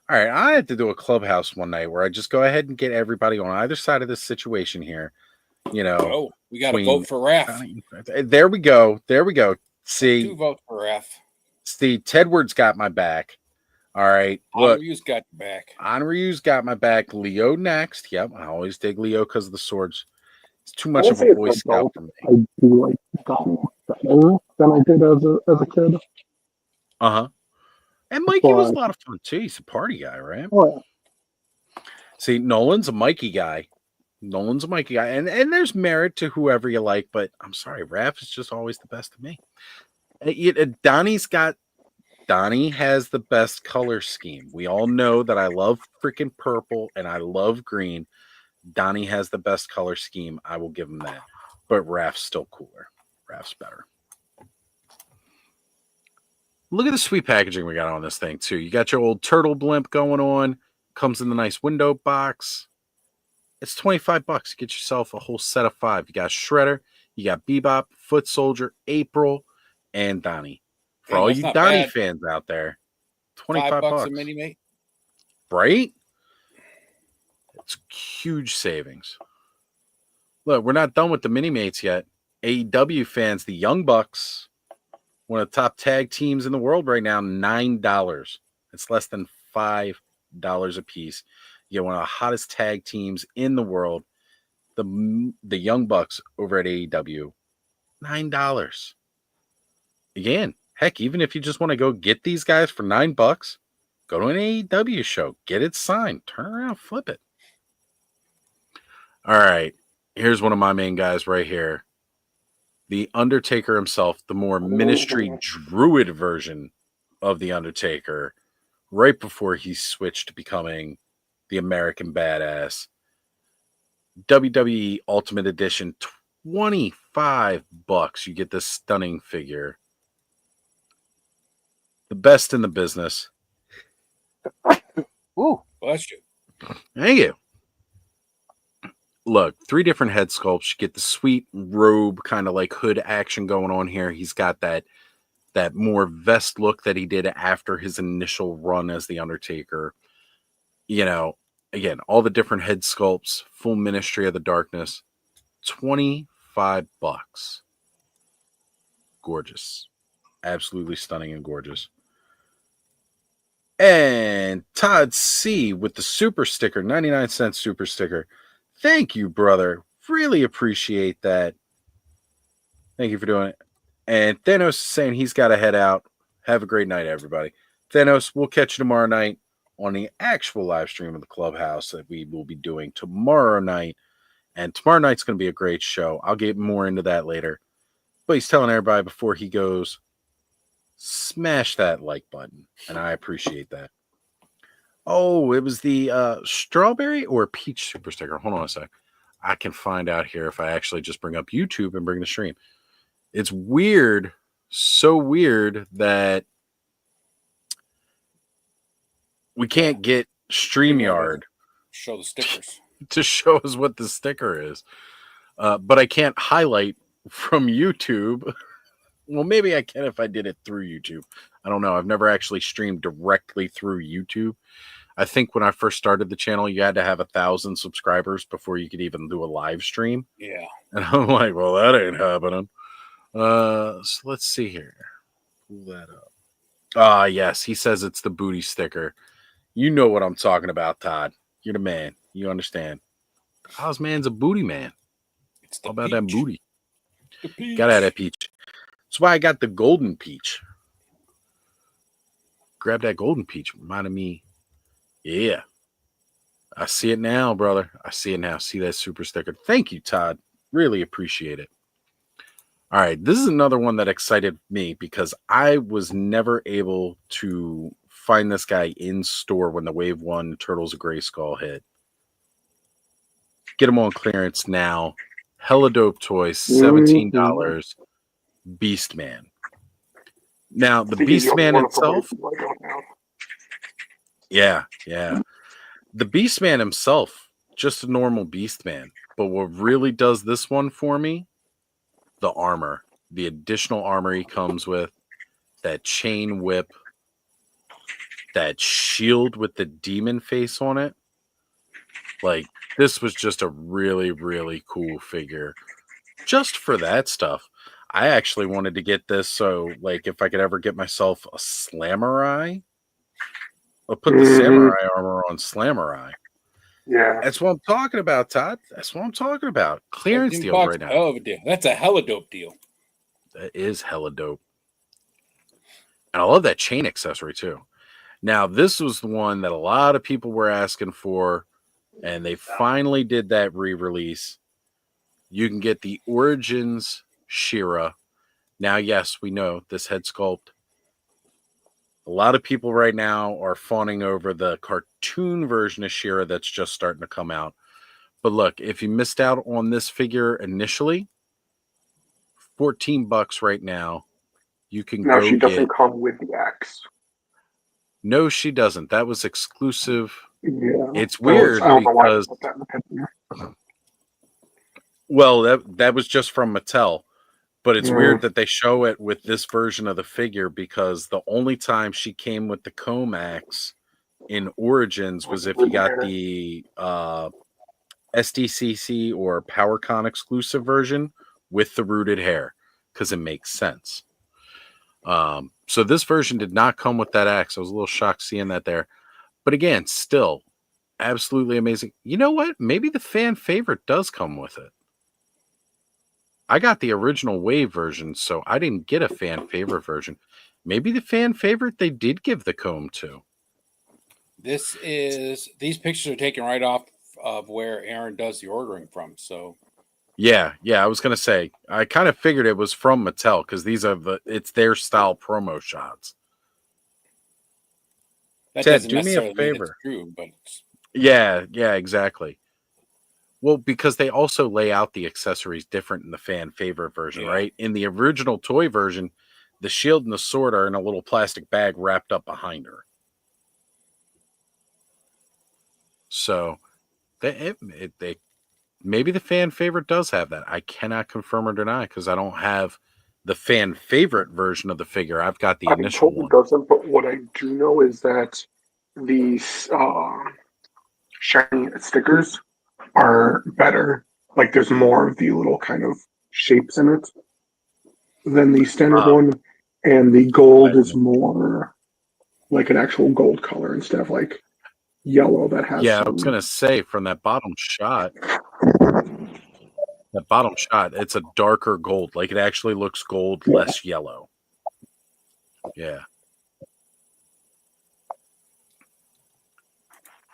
All right, I had to do a clubhouse one night where I just go ahead and get everybody on either side of this situation here. You know, Oh, we got to Queen. vote for Raph. There we go. There we go. 2 See, votes for Raph. Tedward's got my back. All right. Look, Honoru's got your back. Honoru's got my back. Leo next. Yep. I always dig Leo because of the swords. It's too much I of would say a it's Boy like Scout both. for me. I do like Donnie better than I did as a kid. Uh-huh. And Mikey was a lot of fun too. He's a party guy, right? Oh, See, Nolan's a Mikey guy. Nolan's a Mikey guy. And there's merit to whoever you like, but I'm sorry, Raph is just always the best to me. Donnie has the best color scheme. We all know that I love freaking purple and I love green. Donnie has the best color scheme. I will give him that. But Raph's still cooler. Raph's better. Look at the sweet packaging we got on this thing, too. You got your old turtle blimp going on. Comes in the nice window box. It's $25. Get yourself a whole set of 5. You got Shredder, you got Bebop, Foot Soldier, April, and Donnie. For all you Donnie fans out there, $25 a mini mate. Right? It's huge savings. Look, we're not done with the mini mates yet. AEW fans, the Young Bucks, one of the top tag teams in the world right now, $9. It's less than $5 a piece. You get one of the hottest tag teams in the world, the Young Bucks over at AEW, $9. Again, heck, even if you just want to go get these guys for $9, go to an AEW show, get it signed, turn around, flip it. All right, here's one of my main guys right here. The Undertaker himself, the more ministry druid version of the Undertaker, right before he switched to becoming the American Badass. WWE Ultimate Edition, $25. You get this stunning figure. The best in the business. Ooh, bless you. Thank you. Look, 3 different head sculpts. You get the sweet robe, kind of like hood action going on here. He's got that more vest look that he did after his initial run as the Undertaker. You know, again, all the different head sculpts, full Ministry of the Darkness, $25. Gorgeous. Absolutely stunning and gorgeous. And Todd C with the super sticker, 99-cent super sticker. Thank you, brother. Really appreciate that. Thank you for doing it. And Thanos is saying he's got to head out. Have a great night, everybody. Thanos, we'll catch you tomorrow night on the actual live stream of the Clubhouse that we will be doing tomorrow night. And tomorrow night's going to be a great show. I'll get more into that later. But he's telling everybody before he goes, smash that like button. And I appreciate that. Oh, it was the strawberry or peach super sticker. Hold on a sec. I can find out here if I actually just bring up YouTube and bring the stream. It's weird, so weird that we can't get StreamYard show the stickers to show us what the sticker is. But I can't highlight from YouTube. Well, maybe I can if I did it through YouTube. I don't know. I've never actually streamed directly through YouTube. I think when I first started the channel, you had to have 1,000 subscribers before you could even do a live stream. Yeah. And I'm like, well, that ain't happening. So let's see here. Pull that up. Ah, yes. He says it's the booty sticker. You know what I'm talking about, Todd. You're the man. You understand. Ozman's a booty man. It's all about that booty. Gotta have that peach. That's why I got the golden peach. Grab that golden peach. Reminded me. Yeah. I see it now, brother. I see it now. See that super sticker. Thank you, Todd. Really appreciate it. All right. This is another one that excited me because I was never able to find this guy in store when the Wave 1 Turtles of Grayskull hit. Get him on clearance now. Hella dope toys, $17. Beast Man. Now, the Beast Man itself. Yeah. The Beast Man himself, just a normal Beast Man. But what really does this one for me, the armor. The additional armor he comes with, that chain whip, that shield with the demon face on it. Like, this was just a really, really cool figure. Just for that stuff. I actually wanted to get this so, like, if I could ever get myself a Slamurai, I'll put the Samurai armor on Slamurai. Yeah. That's what I'm talking about, Todd. That's what I'm talking about. Clearance deal right now. Hell of a deal. That's a hella dope deal. That is hella dope. And I love that chain accessory too. Now, this was the one that a lot of people were asking for, and they finally did that re-release. You can get the Origins She-Ra. Now, yes, we know this head sculpt. A lot of people right now are fawning over the cartoon version of She-Ra that's just starting to come out. But look, if you missed out on this figure initially, $14 right now. You can Now go she get. doesn't come with the axe. No, she doesn't. That was exclusive. Yeah. It's I weird don't know why they because, put that in the picture. well, that was just from Mattel. But it's Yeah. weird that they show it with this version of the figure because the only time she came with the Comax in Origins was if you got the SDCC or PowerCon exclusive version with the rooted hair because it makes sense. So this version did not come with that axe. I was a little shocked seeing that there. But again, still absolutely amazing. You know what? Maybe the fan favorite does come with it. I got the original Wave version, so I didn't get a fan favorite version. Maybe the fan favorite they did give the comb to. These pictures are taken right off of where Aaron does the ordering from. So Yeah, I was gonna say I kind of figured it was from Mattel because it's their style promo shots. that Ted, doesn't do me a necessarily mean it's favor. true, but Yeah, exactly. Well, because they also lay out the accessories different in the fan favorite version, Yeah. right? In the original toy version, the shield and the sword are in a little plastic bag wrapped up behind her. So they maybe the fan favorite does have that. I cannot confirm or deny because I don't have the fan favorite version of the figure. I've got the initial Totally one. doesn't, but what I do know is that these shiny stickers are better. Like there's more of the little kind of shapes in it than the standard one, and the gold is more like an actual gold color instead of like yellow that has Yeah, some... I was gonna say from that bottom shot, it's a darker gold. Like it actually looks gold, less yellow. Yeah.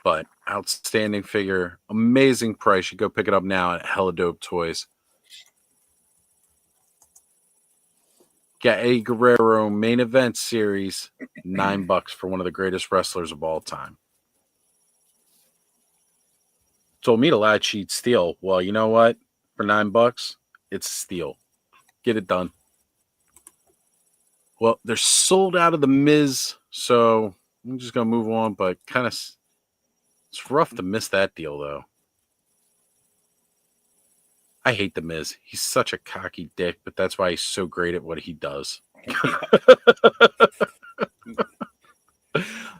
But outstanding figure, amazing price. You go pick it up now at Hella Dope Toys. Got Eddie Guerrero main event series, $9 for one of the greatest wrestlers of all time. Told me to latch sheet steal. Well, you know what? For $9, it's a steal. Get it done. Well, they're sold out of the Miz, so I'm just gonna move on. But kind of, it's rough to miss that deal, though. I hate the Miz. He's such a cocky dick, but that's why he's so great at what he does.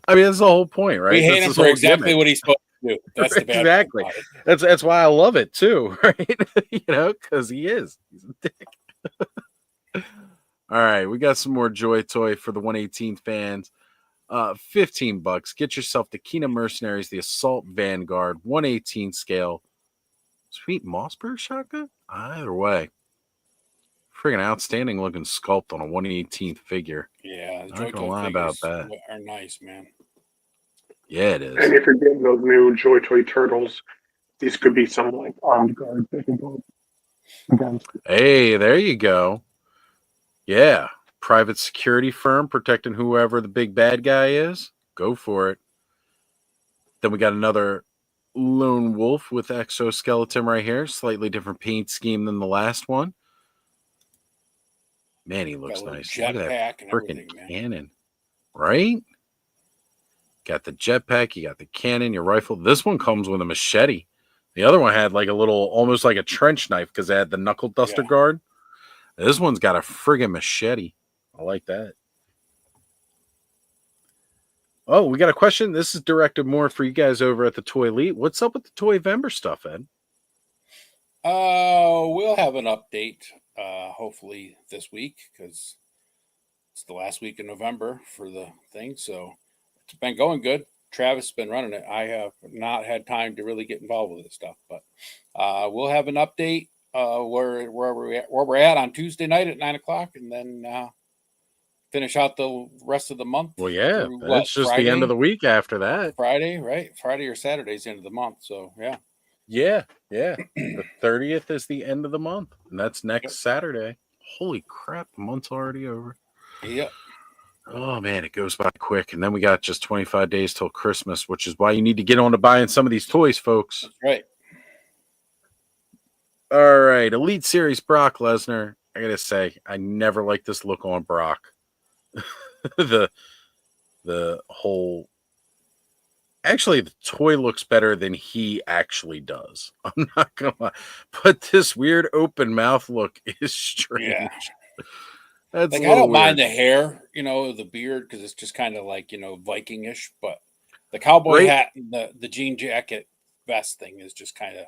I mean, that's the whole point, right? we hate That's him his for whole exactly gimmick. what he's supposed to do. That's the bad Exactly. part about it. That's why I love it too, right? You know, because he's a dick. All right, we got some more Joy Toy for the 118th fans. $15. Get yourself the Kina Mercenaries, the Assault Vanguard, 118 scale. Sweet Mossberg shotgun? Either way. Friggin' outstanding looking sculpt on a 118th figure. Yeah, the Not Joy gonna Toy lie about figures that. are nice, man. Yeah, it is. And if you're getting those new Joy Toy turtles, these could be some like armed guards they can go against. Hey, there you go. Yeah. Private security firm protecting whoever the big bad guy is. Go for it. Then we got another Lone Wolf with exoskeleton right here. Slightly different paint scheme than the last one. Man, he looks nice. Look at that Jetpack and freaking everything, man. cannon. Right? Got the jetpack, you got the cannon, your rifle. This one comes with a machete. The other one had like a little, almost like a trench knife because it had the knuckle duster guard. This one's got a friggin' machete. I like that. Oh, we got a question. This is directed more for you guys over at the Toy Elite. What's up with the Toy Vember stuff, Ed? We'll have an update hopefully this week because it's the last week in November for the thing. So it's been going good. Travis has been running it. I have not had time to really get involved with this stuff, but we'll have an update where we're at on Tuesday night at 9:00, and then finish out the rest of the month. Well, yeah, through, that's just the end of the week after that. Friday, right? Friday or Saturday's the end of the month. So yeah. Yeah. The 30th is the end of the month, and that's next Saturday. Holy crap, the month's already over. Yep. Oh man, it goes by quick. And then we got just 25 days till Christmas, which is why you need to get on to buying some of these toys, folks. That's right. All right, Elite Series Brock Lesnar. I gotta say, I never liked this look on Brock. the whole. Actually, the toy looks better than he actually does. I'm not gonna lie, but this weird open mouth look is strange. Yeah. That's Like a I little don't mind weird. the hair, the beard, because it's just kind of like Viking-ish. But the cowboy Right? hat and the jean jacket vest thing is just kind of.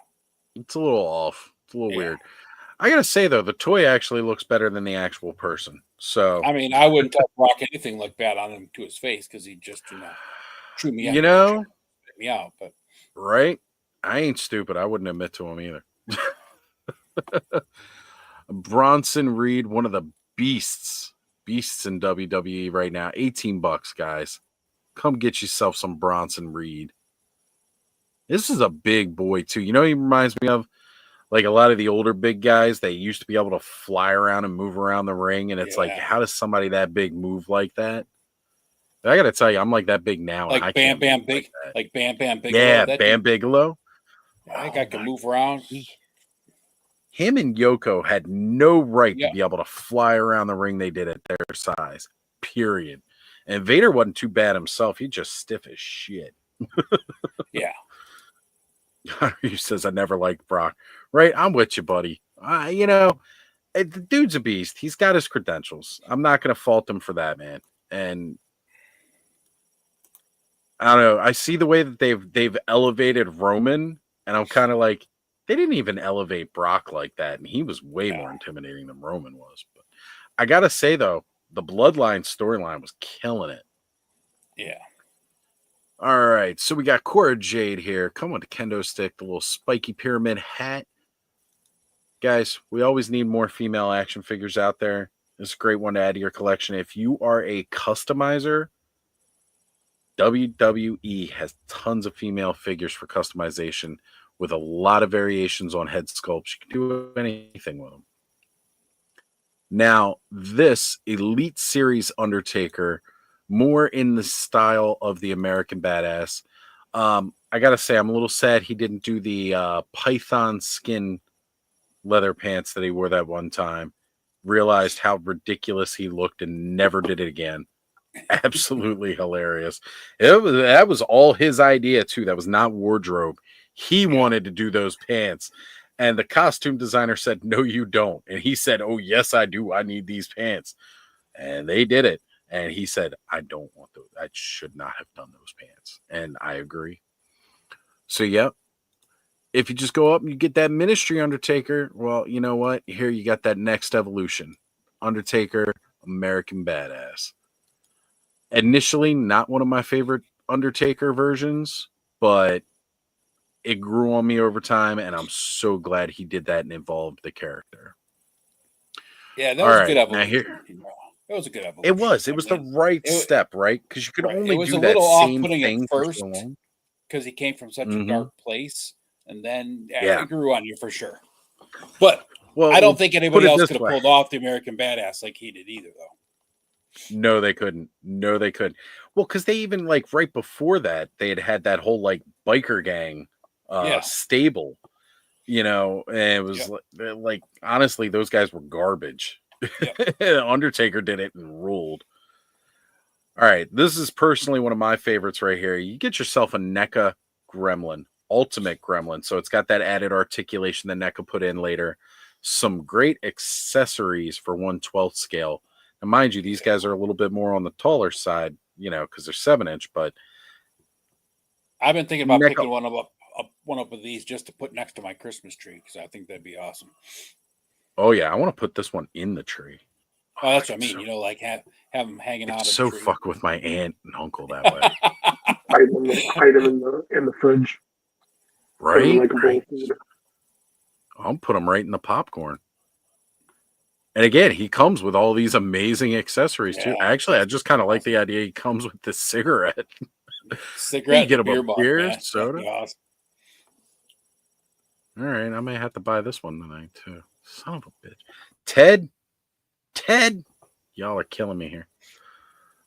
It's a little off. It's a little Yeah. weird. I gotta say though, the toy actually looks better than the actual person. So I mean, I wouldn't tell Brock anything like that on him to his face because he just chew me out. you know, Spit me out. But right? I ain't stupid. I wouldn't admit to him either. Bronson Reed, one of the beasts in WWE right now. $18, guys. Come get yourself some Bronson Reed. This is a big boy too. You know, he reminds me of like a lot of the older big guys. They used to be able to fly around and move around the ring, and it's like, Yeah. how does somebody that big move like that? I got to tell you, I'm like that big now. and I like Bam can't Bam move Big, that. like Bam Bam Bigelow. Yeah, that Bam dude, Bigelow. that guy can move around. Him and Yoko had no right Yeah. to be able to fly around the ring they did at their size, period. And Vader wasn't too bad himself. He just stiff as shit. Yeah. He says, I never liked Brock. Right? I'm with you, buddy. The dude's a beast. He's got his credentials. I'm not going to fault him for that, man. And I don't know. I see the way that they've elevated Roman, and I'm kind of like, they didn't even elevate Brock like that, and he was way more intimidating than Roman was. But I gotta say though, the Bloodline storyline was killing it. Yeah. All right, so we got Cora Jade here. Come with the kendo stick, the little spiky pyramid hat. Guys, we always need more female action figures out there. This is a great one to add to your collection. If you are a customizer, WWE has tons of female figures for customization with a lot of variations on head sculpts. You can do anything with them. Now, this Elite Series Undertaker, more in the style of the American Badass. I got to say, I'm a little sad he didn't do the python skin leather pants that he wore that one time. Realized how ridiculous he looked and never did it again. Absolutely hilarious. That was all his idea too. That was not wardrobe. He wanted to do those pants, and the costume designer said, "No, you don't." And he said, "Oh, yes, I do. I need these pants." And they did it. And he said, "I don't want those. I should not have done those pants." And I agree. So, yep. If you just go up and you get that Ministry Undertaker, well, you know what? Here you got that next evolution. Undertaker, American Badass. Initially, not one of my favorite Undertaker versions, but it grew on me over time, and I'm so glad he did that and evolved the character. Yeah, that was a good evolution. It was a good evolution. It was. It was the right step, right? Because you could only do that same thing for so long. Because he came from such a dark place, and then it grew on you for sure. But I don't think anybody else could have pulled off the American Badass like he did either, though. No, they couldn't. No, they couldn't. Well, because they even right before that, they had that whole biker gang stable, and it was like honestly, those guys were garbage. Undertaker did it and ruled. All right, this is personally one of my favorites right here. You get yourself a NECA Gremlin, Ultimate Gremlin. So it's got that added articulation that NECA put in later. Some great accessories for 1/12 scale. Now, mind you, these guys are a little bit more on the taller side, because they're 7-inch. But I've been thinking about picking one up of these just to put next to my Christmas tree because I think that'd be awesome. Oh yeah, I want to put this one in the tree. Oh, that's what I mean. Have them hanging out. So fuck with my aunt and uncle that way. hide them in the fridge. Right. I'll put him right in the popcorn. And again, he comes with all these amazing accessories too. Yeah, Actually, I that's just kind of like the idea he comes with this cigarette. cigarette, get and him a beer mug, beer, man. soda. That'd be awesome. All right, I may have to buy this one tonight too. Son of a bitch. Ted, y'all are killing me here.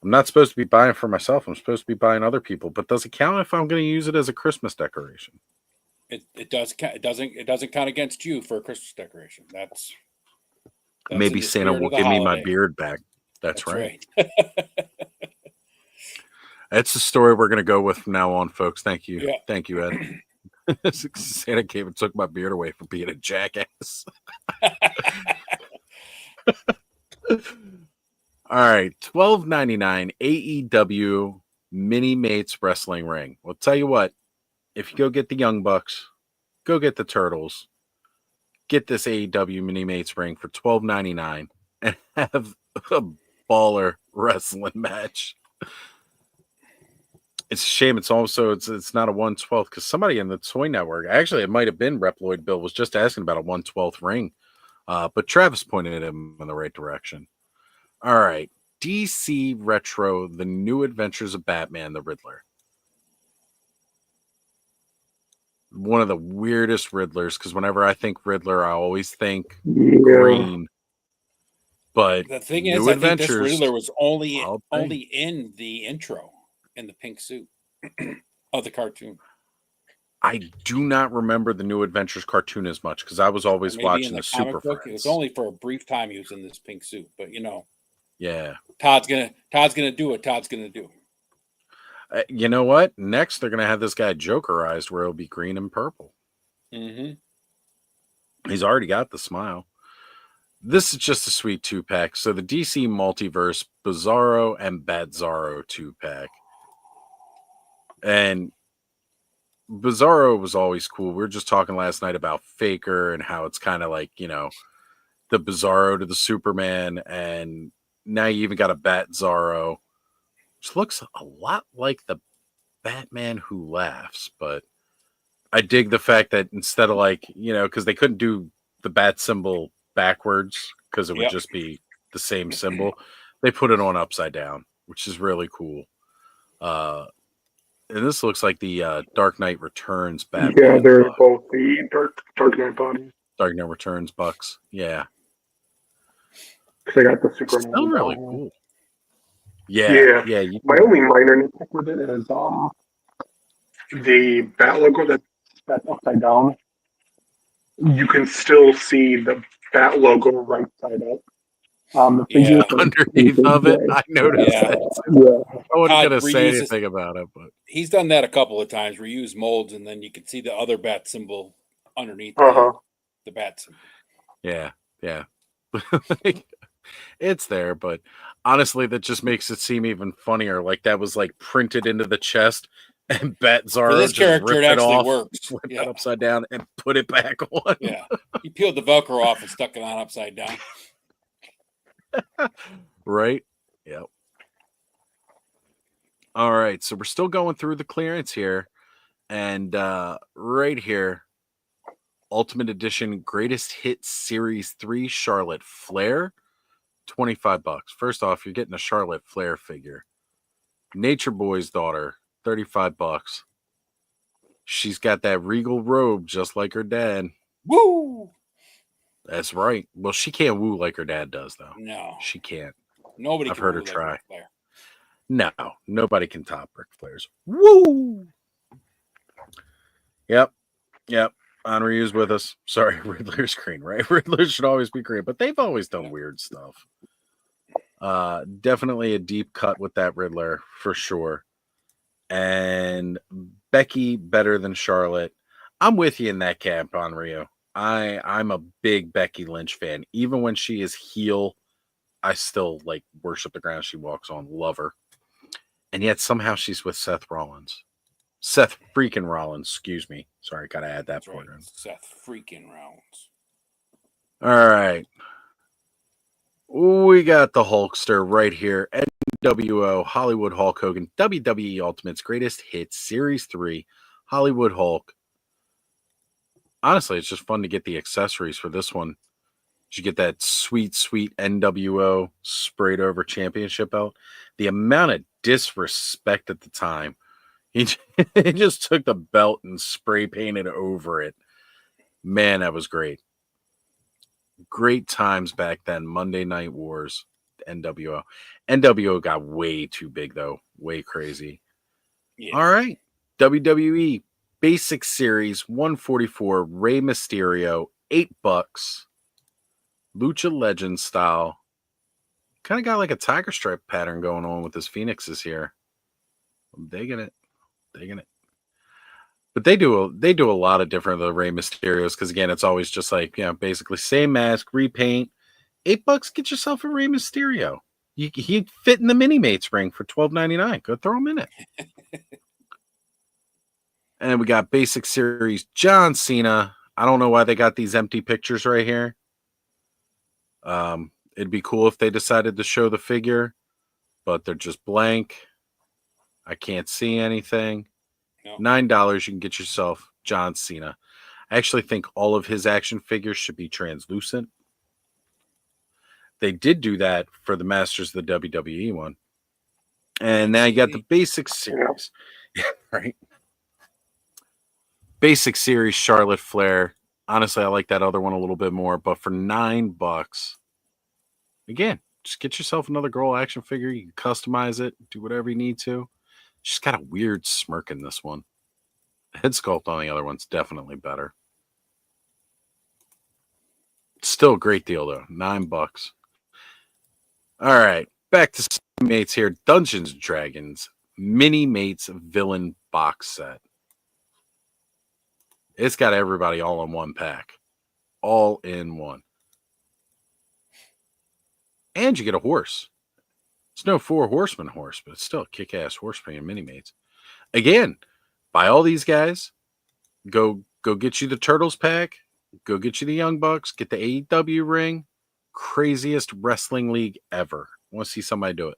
I'm not supposed to be buying for myself. I'm supposed to be buying other people. But does it count if I'm going to use it as a Christmas decoration? It does. It doesn't count against you for a Christmas decoration. That's Maybe in the Santa spirit will of the give me my holiday. beard back. That's right. right. That's the story we're going to go with from now on, folks. Thank you. Yeah. Thank you, Ed. Santa came and took my beard away for being a jackass. All right, $12.99 AEW Mini Mates Wrestling Ring. Well, tell you what, if you go get the Young Bucks, go get the Turtles, get this AEW Mini Mates ring for $12.99 and have a baller wrestling match. It's a shame it's not a 1/12 because somebody in the Toy Network, actually it might have been Reploid Bill, was just asking about a 1/12 ring. But Travis pointed him in the right direction. All right. DC Retro, The New Adventures of Batman, the Riddler. One of the weirdest Riddlers, because whenever I think Riddler, I always think green. But the thing New is, I think Adventures, this Riddler was only wild thing. in the intro in the pink suit of the cartoon. I do not remember the New Adventures cartoon as much because I was always Maybe watching in the comic Super book, Friends. it was only for a brief time he was in this pink suit, but yeah. Todd's gonna do what Todd's gonna do. You know what? Next, they're gonna have this guy Jokerized, where it'll be green and purple. Mm-hmm. He's already got the smile. This is just a sweet 2-pack. So the DC Multiverse Bizarro and Batzarro 2-pack, and Bizarro was always cool. We were just talking last night about Faker and how it's kind of like, the Bizarro to the Superman, and now you even got a Batzarro, which looks a lot like the Batman Who Laughs, but I dig the fact that instead of because they couldn't do the bat symbol backwards because it would just be the same symbol, they put it on upside down, which is really cool. And this looks like the Dark Knight Returns Batman. Yeah, they're both the Dark Knight bodies. Dark Knight Returns Bucks. Yeah. Because I got the Superman. Still really cool. Yeah. My only minor nitpick with it is the bat logo that's upside down. You can still see the bat logo right side up. The figure underneath of it, I noticed that. Yeah. I wasn't going to say anything about it, but he's done that a couple of times. Reuse molds, and then you can see the other bat symbol underneath the bat symbol. Yeah. It's there, but honestly, that just makes it seem even funnier. Like that was like printed into the chest, and Batzarro this character it actually works. Flip it upside down and put it back on. Yeah, he peeled the Velcro off and stuck it on upside down. Right? Yep. All right, so we're still going through the clearance here, and right here, Ultimate Edition Greatest Hits Series 3 Charlotte Flair, $25. First off, you're getting a Charlotte Flair figure. Nature Boy's daughter, $35. She's got that regal robe just like her dad. Woo! That's right. Well, she can't woo like her dad does, though. No, she can't. Nobody. I've can heard her like try. Flair. No, nobody can top Ric Flair's woo. Yep. Henri's with us. Sorry, Riddler's green, right? Riddler should always be green, but they've always done weird stuff. Definitely a deep cut with that Riddler for sure. And Becky better than Charlotte. I'm with you in that camp, Henri. I'm a big Becky Lynch fan. Even when she is heel, I still worship the ground she walks on. Love her. And yet somehow she's with Seth Rollins. Seth freaking Rollins, excuse me. Sorry, gotta add that part in. Seth freaking Rollins. All right. We got the Hulkster right here. NWO Hollywood Hulk Hogan, WWE Ultimates Greatest Hits Series 3 Hollywood Hulk. honestly, it's just fun to get the accessories for this one. You get that sweet NWO sprayed over championship belt. The amount of disrespect at the time. He just took the belt and spray painted over it. Man, that was great. Great times back then. Monday Night Wars, NWO. NWO got way too big, though. Way crazy. Yeah. All right. WWE Basic Series 144, Rey Mysterio, $8. Lucha Legend style. Kind of got like a tiger stripe pattern going on with his Phoenixes here. I'm digging it. But they do a lot of different of the Rey Mysterios because again, it's always just like, basically same mask, repaint. $8, get yourself a Rey Mysterio. He'd fit in the mini mates ring for $12.99. Go throw him in it. And we got Basic Series John Cena. I don't know why they got these empty pictures right here. It'd be cool if they decided to show the figure, but they're just blank. I can't see anything. No. $9, you can get yourself John Cena. I actually think all of his action figures should be translucent. They did do that for the Masters of the WWE one. And now you got the Basic Series. Yeah, right. Basic Series Charlotte Flair. Honestly, I like that other one a little bit more, but for $9, again, just get yourself another girl action figure. You can customize it, do whatever you need to. She's got a weird smirk in this one. Head sculpt on the other one's definitely better. Still a great deal, though. $9. All right, back to mates here. Dungeons & Dragons Mini Mates Villain Box Set. It's got everybody all in one pack. All in one. And you get a horse. It's no 4 Horsemen horse, but it's still a kick-ass horse for your mini-mates. Again, buy all these guys. Go get you the Turtles pack. Go get you the Young Bucks. Get the AEW ring. Craziest wrestling league ever. I want to see somebody do it.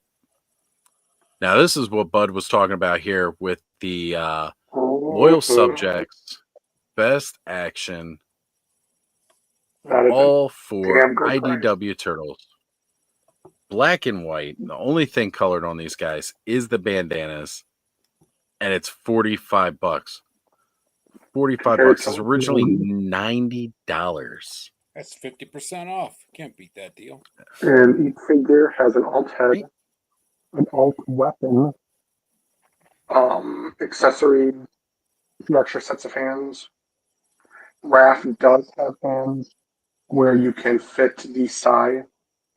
Now, this is what Bud was talking about here with the Loyal Subjects. Best action. All for IDW Turtles. Black and white. The only thing colored on these guys is the bandanas. And it's $45. $45 is originally $90. That's 50% off. Can't beat that deal. And each figure has an alt head, an alt weapon, accessories, 2 extra sets of hands. Raph does have hands where you can fit the Sai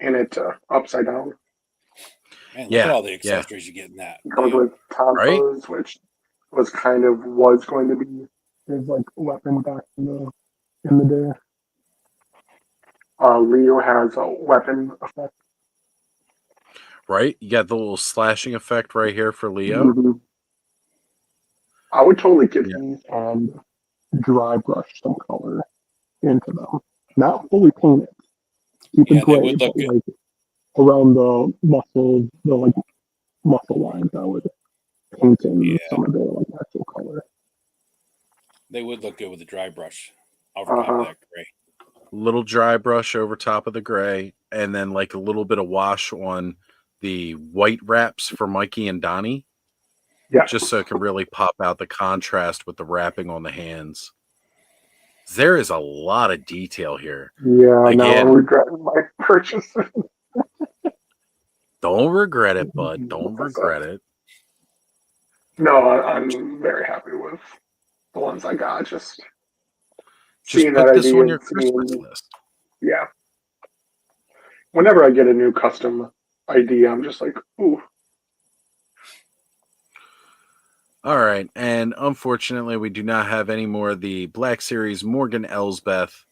in it upside down. Man, look at all the accessories you get in that. It comes with Tompos, which was going to be his like weapon back in the day. Leo has a weapon effect. Right? You got the little slashing effect right here for Leo. Mm-hmm. I would totally get these and dry brush some color into them. Not fully painted. Keep it gray, but like around the muscles, the like muscle lines, I would paint in some of the like actual color. They would look good with a dry brush over top of that gray. Little dry brush over top of the gray, and then like a little bit of wash on the white wraps for Mikey and Donnie. Yeah. Just so it can really pop out the contrast with the wrapping on the hands. There is a lot of detail here. Yeah, again, now I'm regretting my purchase. Don't regret it, bud. Don't regret it. No, I'm very happy with the ones I got. Just put this on your Christmas list. Yeah. Whenever I get a new custom ID, I'm just like, ooh. All right, and unfortunately, we do not have any more of the Black Series Morgan Elsbeth.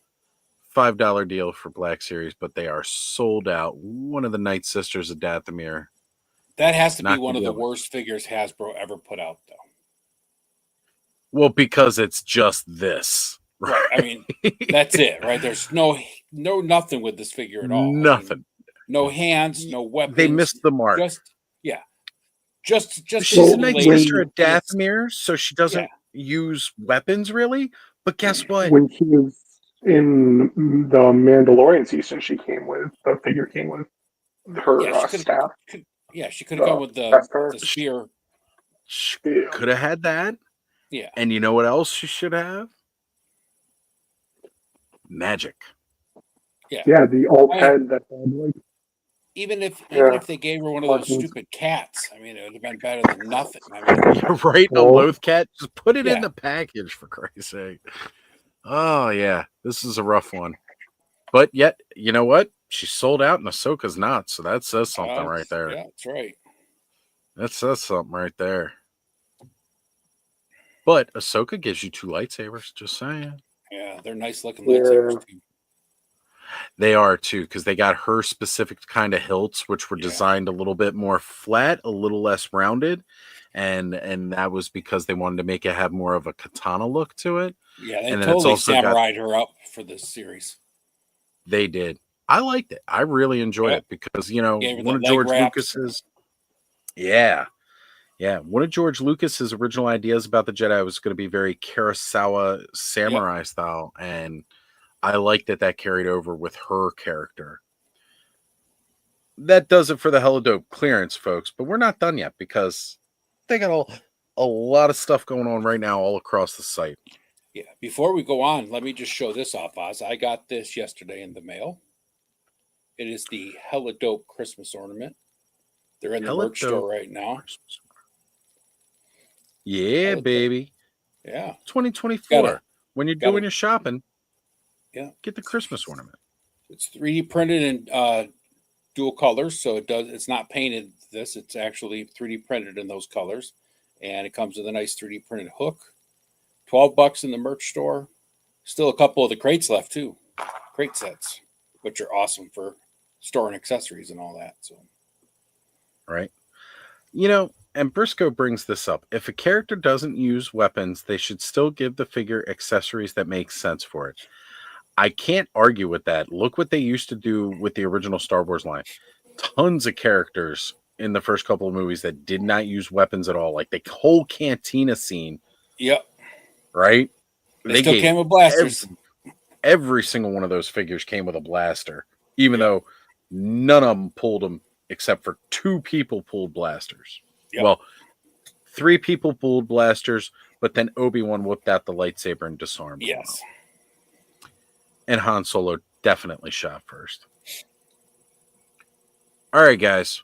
$5 deal for Black Series, but they are sold out. One of the Night Sisters of Dathomir. That has to be one of the worst figures Hasbro ever put out, though. Well, because it's just this. Right. I mean, that's it, right? There's no nothing with this figure at all. Nothing. I mean, no hands, no weapons. They missed the mark. Just she's a Night Sister of Dathomir, so she doesn't use weapons really, But guess what? When she was in the Mandalorian season, she came with the figure came with her Yeah, she could staff, have. Yeah, she could have gone the with the Beskar. spear. Yeah. Could have had that. Yeah, And you know what else she should have? Magic. yeah. Yeah, the old I mean, head that had like even Yeah. if they gave her one of those Markings. stupid cats, I mean, it would have been better than nothing. I mean, You're right. A Well- loath cat. Just put it in Yeah. the package, for Christ's sake. Oh yeah, this is a rough one. But yet, you know what? She sold out, and Ahsoka's not. So that says something right there. Yeah, that's right. That says something right there. But Ahsoka gives you 2 lightsabers. Just saying. Yeah, they're nice looking Yeah. lightsabers too. They are too, because they got her specific kind of hilts, which were Yeah. designed a little bit more flat, a little less rounded, and that was because they wanted to make it have more of a katana look to it. Yeah, they And then it's totally also got- samurai'd her up for this series. They did. I liked it. I really enjoyed Yeah. it because you know Gave her one the of leg George wraps. Lucas's. Yeah. One of George Lucas's original ideas about the Jedi was going to be very Kurosawa samurai style, and I like that carried over with her character. That does it for the Hella Dope clearance, folks. But we're not done yet because they got a lot of stuff going on right now all across the site. Yeah. Before we go on, let me just show this off, Oz. I got this yesterday in the mail. It is the Hella Dope Christmas ornament. They're in the Hella merch Dope. store right now. Yeah, Hella Dope. baby. Yeah. 2024. Gotta- When you're gotta- doing your shopping, Yeah. get the Christmas ornament. It's 3D printed in dual colors, so it's not painted. It's actually 3D printed in those colors, and it comes with a nice 3D printed hook. $12 in the merch store. Still a couple of the crates left too, crate sets, which are awesome for storing accessories and all that. So Right? You know, and Briscoe brings this up. If a character doesn't use weapons, they should still give the figure accessories that make sense for it. I can't argue with that. Look what they used to do with the original Star Wars line. Tons of characters in the first couple of movies that did not use weapons at all. Like the whole cantina scene, yep, right? they still gave came with blasters. every single one of those figures came with a blaster, even though none of them pulled them except for 2 people pulled blasters. Yep. Well, 3 people pulled blasters, but then Obi-Wan whipped out the lightsaber and disarmed one of Yes. them. And Han Solo definitely shot first. All right, guys.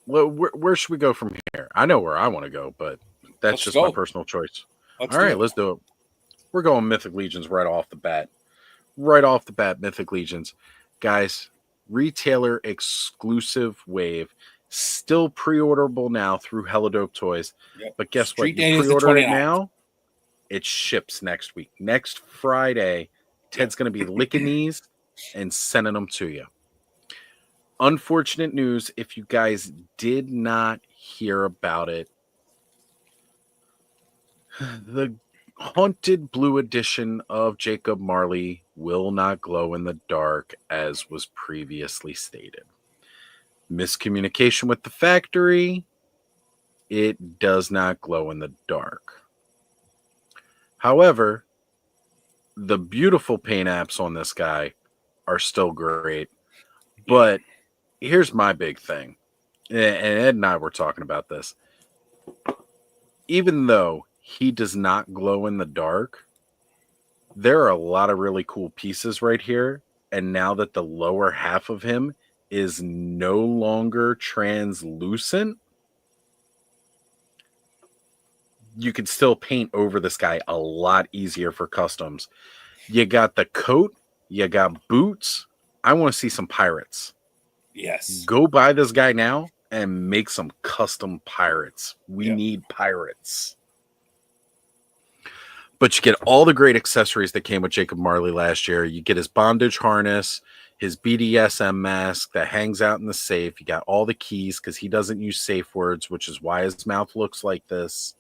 Where should we go from here? I know where I want to go, but that's Let's just go. my personal choice. Let's All do right, it. let's do it. We're going Mythic Legions right off the bat. Right off the bat, Mythic Legions. Guys, retailer exclusive wave. Still pre-orderable now through Hella Dope Toys. Yep. But guess Street what? date You is the pre-order it 29th. now, it ships next week. Next Friday, Ted's going to be licking these and sending them to you. Unfortunate news, if you guys did not hear about it, the Haunted Blue edition of Jacob Marley will not glow in the dark as was previously stated. Miscommunication with the factory, it does not glow in the dark. However, the beautiful paint apps on this guy are still great. But here's my big thing. And Ed and I were talking about this. Even though he does not glow in the dark, there are a lot of really cool pieces right here. And now that the lower half of him is no longer translucent, you could still paint over this guy a lot easier for customs. You got the coat, you got boots. I want to see some pirates. Yes. Go buy this guy now and make some custom pirates. We Yeah. need pirates. But you get all the great accessories that came with Jacob Marley last year. You get his bondage harness, his BDSM mask that hangs out in the safe. You got all the keys because he doesn't use safe words, which is why his mouth looks like this.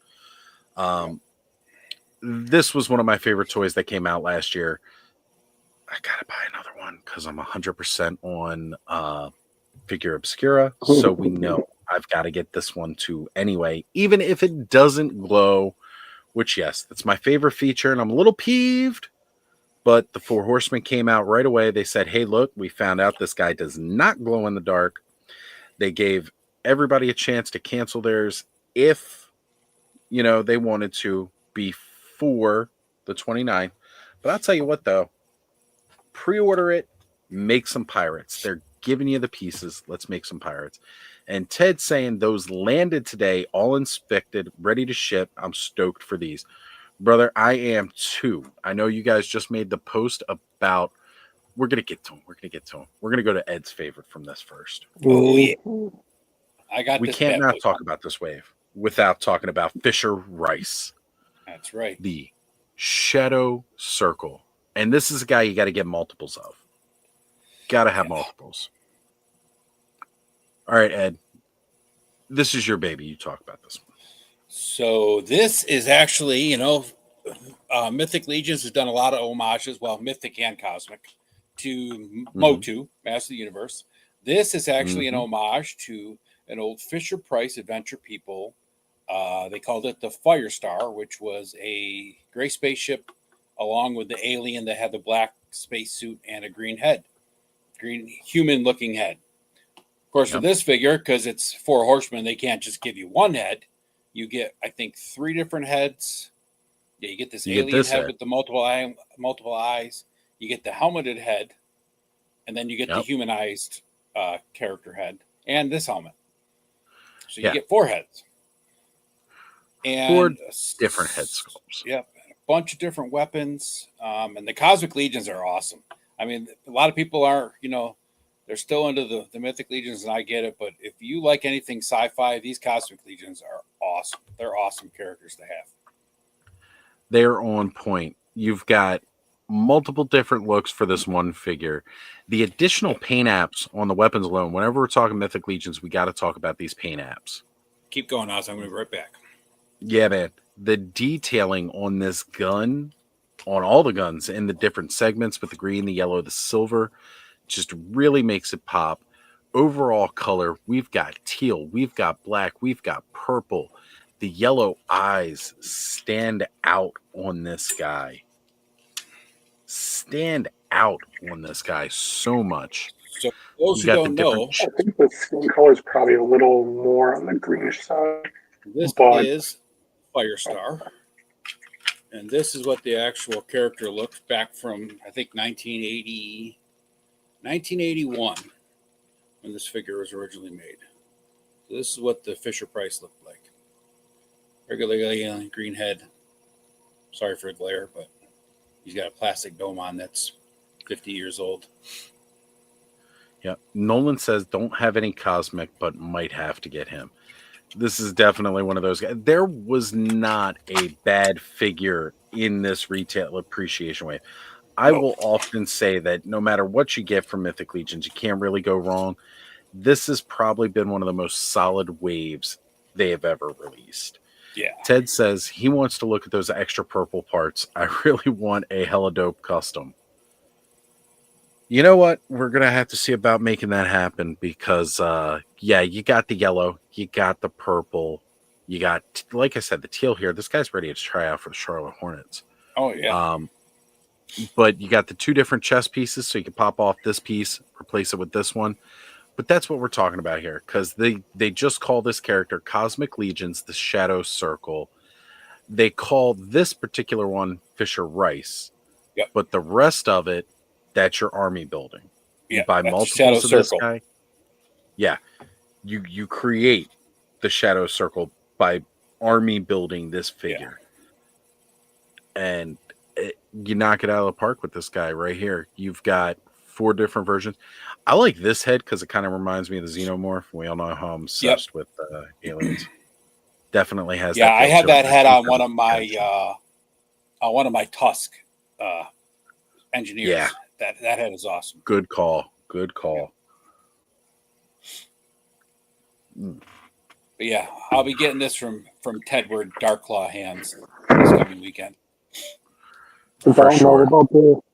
This was one of my favorite toys that came out last year. I gotta buy another one because I'm 100% on Figure Obscura, so we know I've got to get this one too anyway, even if it doesn't glow which, yes, that's my favorite feature, and I'm a little peeved. But the Four Horsemen came out right away. They said, hey, look, we found out this guy does not glow in the dark. They gave everybody a chance to cancel theirs if, they wanted to before the 29th. But I'll tell you what, though, pre-order it, make some pirates. They're giving you the pieces. Let's make some pirates. And Ted's saying those landed today, all inspected, ready to ship. I'm stoked for these. Brother, I am too. I know you guys just made the post about, we're going to get to them. We're going to go to Ed's favorite from this first. Oh, yeah. I got We this can't bad not boy. talk about this wave without talking about Fisher Rice, That's right. the Shadow Circle. And this is a guy you got to get multiples of. Got to have multiples. All right, Ed. This is your baby. You talk about this one. So this is actually, Mythic Legions has done a lot of homages, well, Mythic and Cosmic, to Motu, Master of the Universe. This is actually an homage to an old Fisher Price adventure people. They called it the Firestar, which was a gray spaceship along with the alien that had the black spacesuit and a green human-looking head. Of course, with this figure, because it's Four Horsemen, they can't just give you one head. You get, I think, 3 different heads. Yeah, you get this alien head with the multiple eyes. You get the helmeted head, and then you get the humanized character head and this helmet. So you get 4 heads. And 4 different head sculpts. Yep, a bunch of different weapons. And the Cosmic Legions are awesome. I mean, a lot of people are, they're still into the Mythic Legions, and I get it. But if you like anything sci-fi, these Cosmic Legions are awesome. They're awesome characters to have. They're on point. You've got multiple different looks for this one figure. The additional paint apps on the weapons alone, whenever we're talking Mythic Legions, we got to talk about these paint apps. Keep going, Oz. I'm going to be right back. Yeah, man. The detailing on this gun, on all the guns in the different segments with the green, the yellow, the silver, just really makes it pop. Overall color, we've got teal, we've got black, we've got purple. The yellow eyes stand out on this guy. So much. So those who don't know, I think the skin color is probably a little more on the greenish side. This is Firestar. And this is what the actual character looks back from, I think, 1981, when this figure was originally made. So this is what the Fisher Price looked like. Regular green head. Sorry for the glare, but he's got a plastic dome on that's 50 years old. Yeah. Nolan says don't have any Cosmic, but might have to get him. This is definitely one of those guys. There was not a bad figure in this retail appreciation wave. I will often say that no matter what you get from Mythic Legions, you can't really go wrong. This has probably been one of the most solid waves they have ever released. Yeah. Ted says he wants to look at those extra purple parts. I really want a hella dope custom. You know what? We're going to have to see about making that happen because, you got the yellow, you got the purple, you got, like I said, the teal here. This guy's ready to try out for the Charlotte Hornets. Oh, yeah. But you got the 2 different chest pieces, so you can pop off this piece, replace it with this one. But that's what we're talking about here, because they just call this character Cosmic Legions, the Shadow Circle. They call this particular one Fisher Rice. Yep. But the rest of it, that's your army building. Yeah, you buy multiples of this guy. Yeah. You create the Shadow Circle by army building this figure. Yeah. And you knock it out of the park with this guy right here. You've got 4 different versions. I like this head because it kind of reminds me of the Xenomorph. We all know how I'm obsessed with aliens. Definitely has. Yeah, I have that head on one of my Tusk engineers. Yeah, that head is awesome. Good call. But yeah, I'll be getting this from Tedward Darklaw hands this coming weekend. Since I don't know about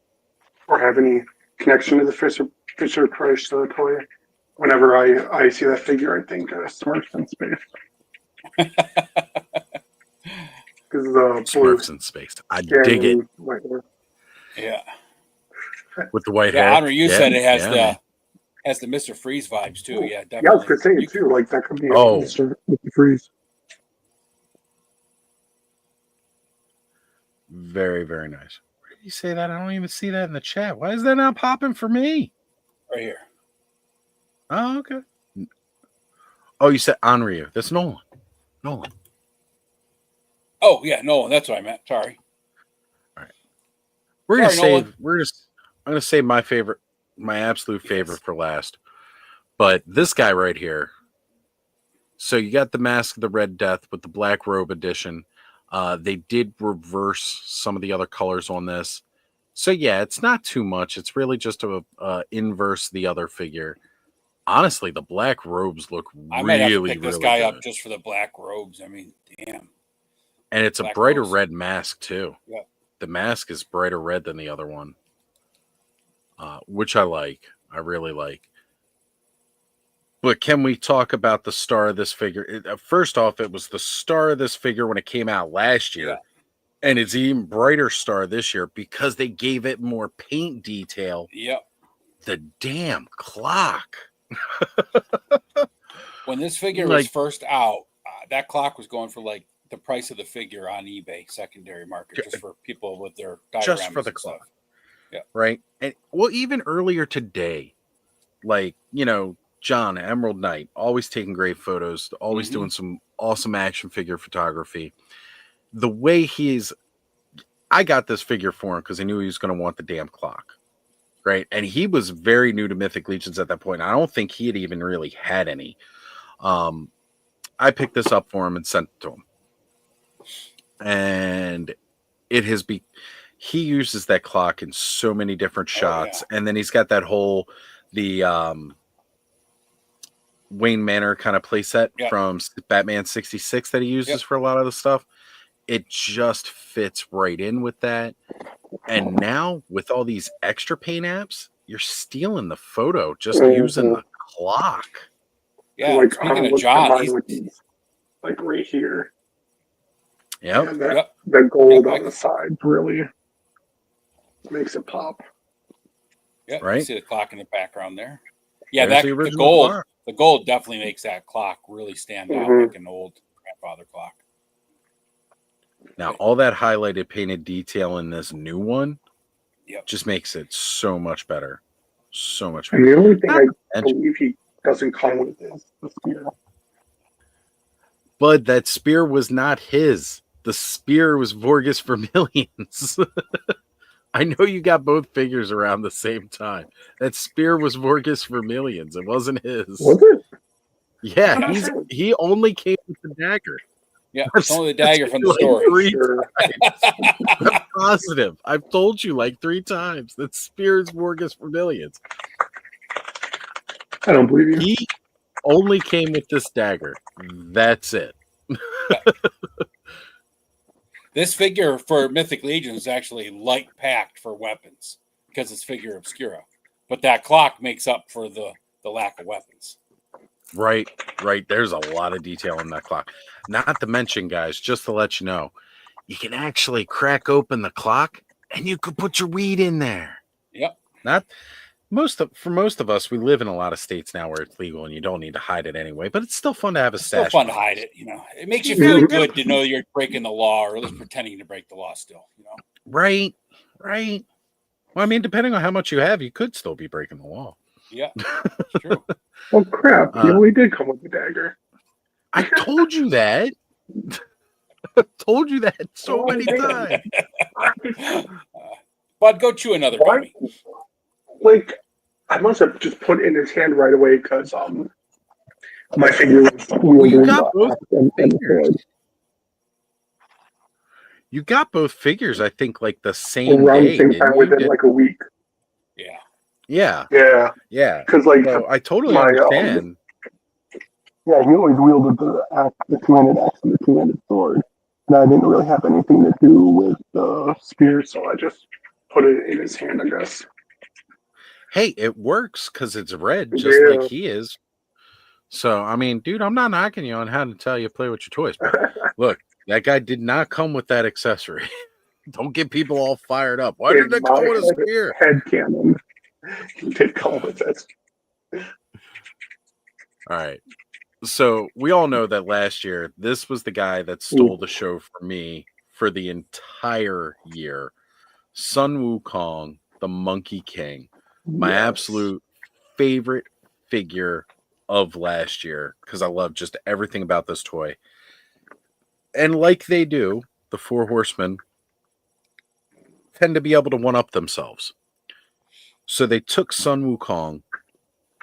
or have any connection to the Fisher Price toy, whenever I see that figure, I think Smurfs in space. This is blue. Smurfs in space. I Yeah, dig it and white hair. Yeah. with the white Yeah, hair. Honor, you said it has man. the Mr. Freeze vibes too. Yeah, definitely. Yeah, I was gonna say You it too. Like that could be Oh. Mr. Freeze. Very, very nice. Where did you say that? I don't even see that in the chat. Why is that not popping for me? right here. Oh, okay. Oh, you said Onryu. That's Nolan. Nolan. Oh yeah, no, that's what I meant. Sorry. We're gonna Sorry, save. Nolan. I'm gonna save my favorite, my absolute favorite for last. But this guy right here. So you got the Mask of the Red Death with the Black Robe edition. They did reverse some of the other colors on this. So yeah, it's not too much. It's really just a inverse the other figure. Honestly, the black robes look I might have to really, pick this really guy good. up just for the black robes. I mean, damn. And it's a Black brighter robes. red mask too. Yeah. The mask is brighter red than the other one, which I like. I really like. But can we talk about the star of this figure? First off, it was the star of this figure when it came out last year. Yeah. And it's even brighter star this year because they gave it more paint detail. Yep. The damn clock. When this figure Like- was first out, that clock was going for like the price of the figure on eBay secondary market, just for people with their dioramas Just for the and stuff. clock. Yeah. Right. And well, even earlier today, like, John, Emerald Knight, always taking great photos, always Mhm. doing some awesome action figure photography. The way I got this figure for him because I knew he was going to want the damn clock. Right. And he was very new to Mythic Legions at that point. I don't think he had even really had any. I picked this up for him and sent it to him. And it has he uses that clock in so many different shots. And then he's got that the Wayne Manor kind of playset from Batman 66 that he uses for a lot of the stuff. It just fits right in with that. And now with all these extra paint apps, you're stealing the photo just using the clock. Yeah. Like, Speaking of what's John, combined he's, with these, like right here. Yep. And that, Yep. that gold Yep. on the side really makes it pop. yeah, Right. you see the clock in the background there. Yeah, There's the original gold. clock. The gold definitely makes that clock really stand out Mhm. like an old grandfather clock. Now, all that highlighted painted detail in this new one just makes it so much better. So much better. And the only thing I And- believe he doesn't come with is the spear. Bud, that spear was not his. The spear was Vorgus Vermilion's. I know you got both figures around the same time. That spear was Vorgus Vermilion's. It wasn't his. Was it? Yeah, I'm not sure. he only came with the dagger. Yeah, it's only the dagger from the Like story. three Sure. I'm positive. I've told you like 3 times that spear is Vorgus Vermilion's. I don't believe you. He only came with this dagger. That's it. This figure for Mythic Legion is actually light packed for weapons because it's figure obscura, but that clock makes up for the lack of weapons. Right. There's a lot of detail in that clock. Not to mention, guys, just to let you know, you can actually crack open the clock and you could put your weed in there. Yep. For most of us, we live in a lot of states now where it's legal and you don't need to hide it anyway. But it's still fun to have a It's still stash. fun to hide it, It makes you You gotta feel go. good to know you're breaking the law, or at least pretending to break the law still, Right. Well, I mean, depending on how much you have, you could still be breaking the law. Yeah, it's true. Well, crap. He only did come with the dagger. I told you that. I told you that so many times. Bud, go chew another Why? gummy. Like, I must have just put it in his hand right away because my figure was you wielding got the both axe and the fingers. sword. You got both figures, I think, like the same Around day. the same didn't time you? within like a week. Yeah. Yeah. Yeah, because like So I totally my, understand. yeah, he always wielded the axe, the two-handed axe, and the two-handed sword. And I didn't really have anything to do with the spear, so I just put it in his hand, I guess. Hey, it works because it's red, just Yeah. like he is. So, I mean, dude, I'm not knocking you on how to tell you play with your toys. But look, That guy did not come with that accessory. Don't get people all fired up. Why did In they come my with a spear? head canon, he did come with it. All right. So we all know that last year, this was the guy that stole the show for me for the entire year. Sun Wukong, the Monkey King. My Yes. absolute favorite figure of last year because I love just everything about this toy. And like they do, the Four Horsemen tend to be able to one-up themselves. So they took Sun Wukong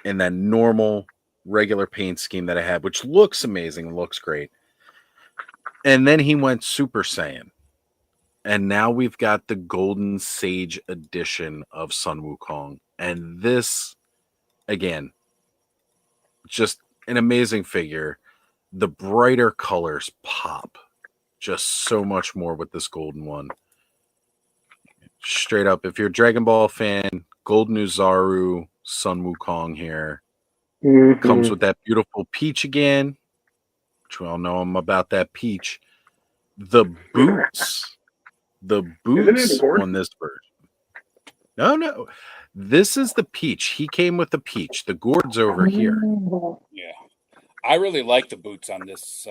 in that normal, regular paint scheme that I had, which looks amazing and looks great. And then he went Super Saiyan. And now we've got the Golden Sage edition of Sun Wukong. And this, again, just an amazing figure. The brighter colors pop just so much more with this golden one. Straight up, if you're a Dragon Ball fan, Golden Uzaru Sun Wukong here. Mhm. Comes with that beautiful peach again, which we all know I'm about that peach. The boots. The boots Gord? on this version. No. This is the peach. He came with the peach. The gourd's over here. Yeah, I really like the boots on this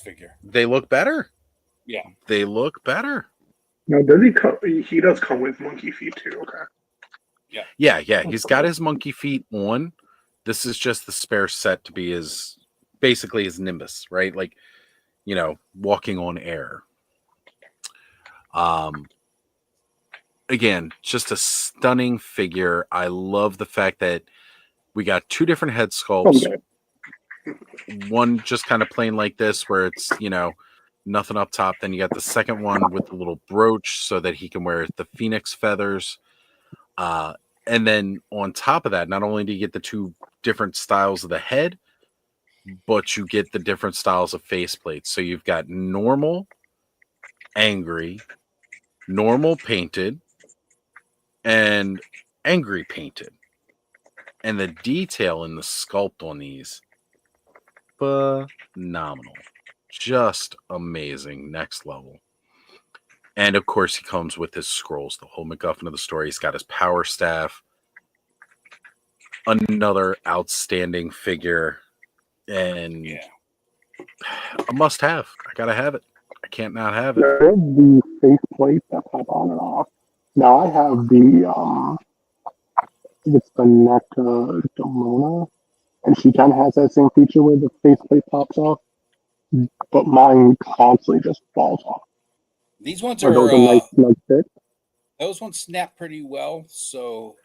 figure. They look better. Yeah, They look better. Now, does he come? He does come with monkey feet too. Okay. Yeah. He's got his monkey feet on. This is just the spare set to be basically his Nimbus, right? Like, walking on air. Again, just a stunning figure. I love the fact that we got two different head sculpts. Okay. One just kind of plain like this, where it's, nothing up top. Then you got the second one with the little brooch so that he can wear the phoenix feathers. And then on top of that, not only do you get the two different styles of the head, but you get the different styles of faceplates. So you've got normal, angry, normal painted, and angry painted. And the detail in the sculpt on these, phenomenal. Just amazing. Next level. And of course, he comes with his scrolls, the whole MacGuffin of the story. He's got his power staff. Another outstanding figure. And a must have. I gotta have it. I can't not have it. There's the faceplate that pop on and off. Now I have the I think it's the NECA Demona, and she kind of has that same feature where the faceplate pops off, but mine constantly just falls off. these ones Are those a are nice fit? those ones snap pretty well. So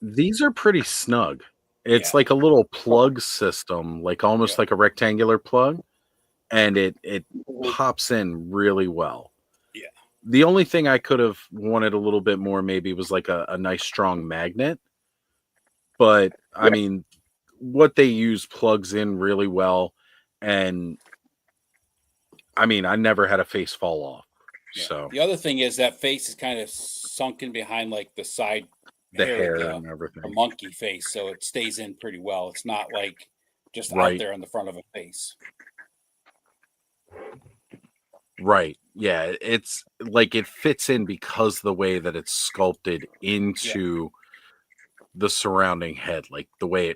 These are pretty snug. It's Yeah. like a little plug system, like almost like a rectangular plug, and it pops in really well. Yeah. The only thing I could have wanted a little bit more maybe was like a nice strong magnet. But I mean, what they use plugs in really well. And I mean, I never had a face fall off. Yeah. So The other thing is that face is kind of sunken behind like the side the hair of and everything. the monkey face, so it stays in pretty well. It's not like just Right. out there in the front of a face. Right. Yeah. It's like it fits in because the way that it's sculpted into the surrounding head, like the way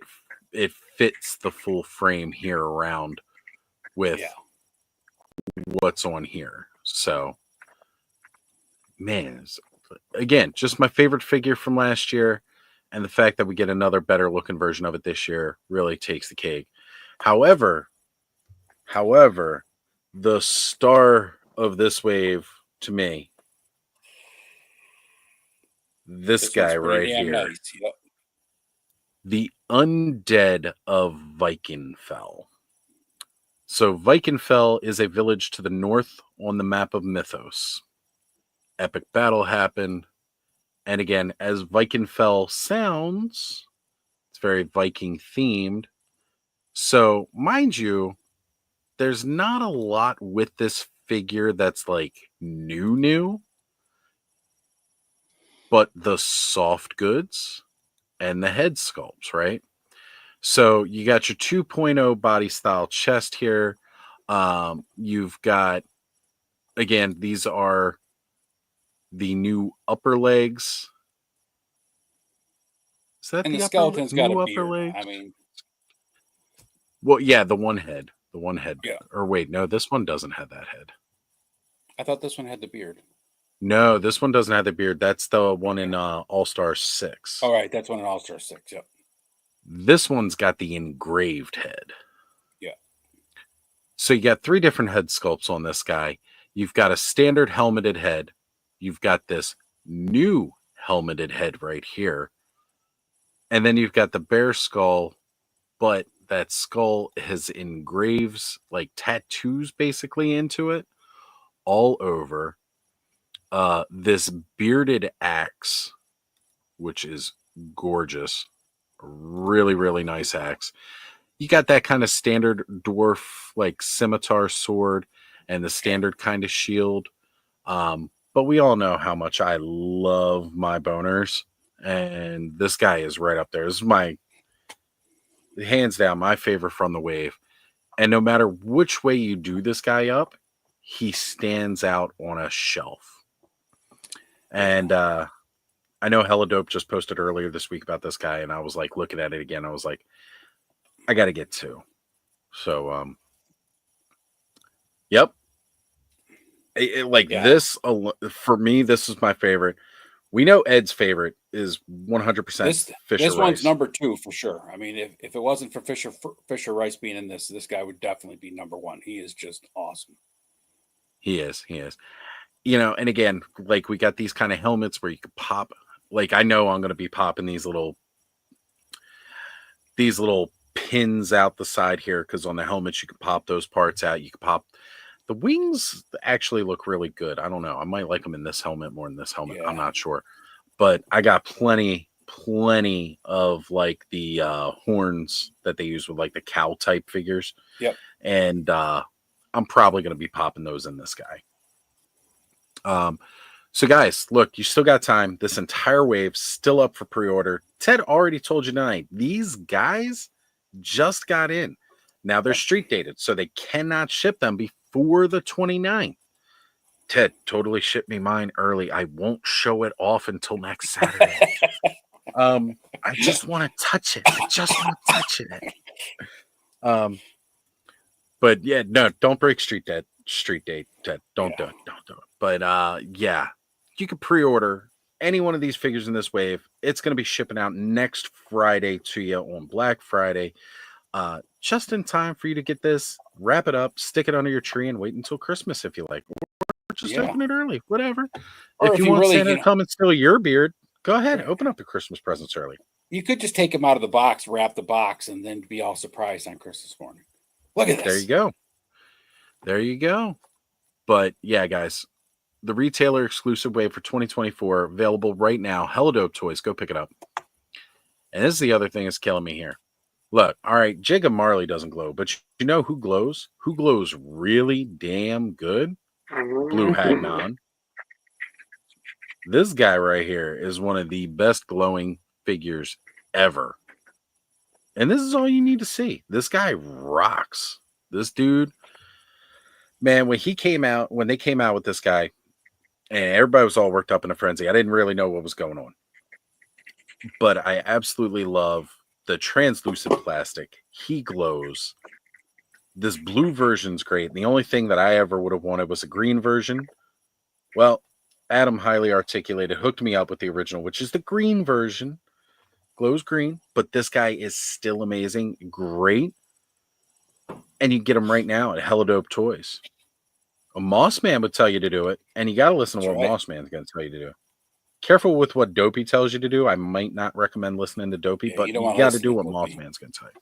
it fits the full frame here around with what's on here. So, man, again, just my favorite figure from last year, and the fact that we get another better looking version of it this year really takes the cake. However, the star of this wave to me, this guy one's pretty right damn here, nice. Yep. the Undead of Vikingfell. So Vikingfell is a village to the north on the map of Mythos. Epic battle happened. And again, as Vikingfell sounds, it's very Viking themed. So, mind you, there's not a lot with this figure that's like new, but the soft goods and the head sculpts, right? So you got your 2.0 body style chest here. You've got, again, these are the new upper legs. Is that And the the skeleton's got new a upper beard. legs? I mean, Well, yeah, the one head. The one head. yeah. Or wait, no, this one doesn't have that head. I thought this one had the beard. No, this one doesn't have the beard. That's the one in All-Star 6. All right, that's one in All-Star 6. Yep. This one's got the engraved head. Yeah. So you got 3 different head sculpts on this guy. You've got a standard helmeted head. You've got this new helmeted head right here. And then you've got the bear skull, but that skull has engraves, like tattoos basically into it all over. This bearded axe, which is gorgeous. Really, really nice axe. You got that kind of standard dwarf, like scimitar sword and the standard kind of shield. But we all know how much I love my boners. And this guy is right up there. This is my, hands down, my favorite from the wave. And no matter which way you do this guy up, he stands out on a shelf. And I know Hella Dope just posted earlier this week about this guy, and I was like looking at it again. I was like, I got to get 2. So, yep. This, for me, this is my favorite. We know Ed's favorite is 100% Fisher This one's Rice. number 2 for sure. I mean, if it wasn't for Fisher Rice being in this guy would definitely be number 1. He is just awesome. He is. You know, and again, like we got these kind of helmets where you could pop. Like I know I'm going to be popping these little pins out the side here because on the helmets you can pop those parts out. You can pop the wings. Actually look really good. I don't know. I might like them in this helmet more than this helmet. Yeah. I'm not sure, but I got plenty of like the horns that they use with like the cow type figures. Yep. And I'm probably going to be popping those in this guy. So guys, look, you still got time. This entire wave's still up for pre-order. Ted already told you tonight, these guys just got in. Now they're street dated, so they cannot ship them before the 29th. Ted totally shipped me mine early. I won't show it off until next Saturday. I just want to touch it. But yeah, no, don't break street date, Ted. Don't do it. But yeah, you can pre-order any one of these figures in this wave. It's going to be shipping out next Friday to you on Black Friday. Just in time for you to get this, wrap it up, stick it under your tree, and wait until Christmas if you like. Or just open it early, whatever. Or if you want Santa to come and steal your beard, go ahead, open up the Christmas presents early. You could just take them out of the box, wrap the box, and then be all surprised on Christmas morning. Look at this. There you go. But yeah, guys, the retailer exclusive wave for 2024 available right now. Hella Dope Toys. Go pick it up. And this is the other thing that's killing me here. Look, all right, Jacob Marley doesn't glow, but you know who glows? Who glows really damn good? Blue Hagnon. This guy right here is one of the best glowing figures ever. And this is all you need to see. This guy rocks. This dude, man, when they came out with this guy, and everybody was all worked up in a frenzy. I didn't really know what was going on. But I absolutely love the translucent plastic. He glows. This blue version's great. The only thing that I ever would have wanted was a green version. Well, Adam highly articulated, hooked me up with the original, which is the green version. Glows green, but this guy is still amazing. Great. And you get him right now at Hella Dope Toys. A Moss Man would tell you to do it, and you got to listen to what Moss Man's going to tell you to do. Careful with what Dopey tells you to do. I might not recommend listening to Dopey, but you got to do what Moss Man's going to tell you.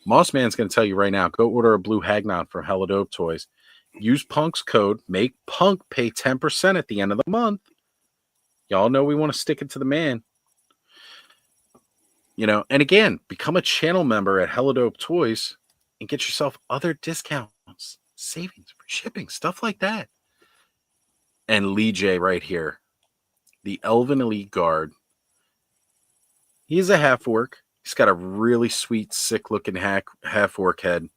Moss Man's going to tell you right now, go order a Blue Hagnon from Hella Dope Toys. Use Punk's code, make Punk pay 10% at the end of the month. Y'all know we want to stick it to the man. You know, and again, become a channel member at Hella Dope Toys and get yourself other discounts, savings, for shipping, stuff like that. And Lee J right here, the Elven Elite Guard. He's a half-orc. He's got a really sweet, sick-looking half-orc head.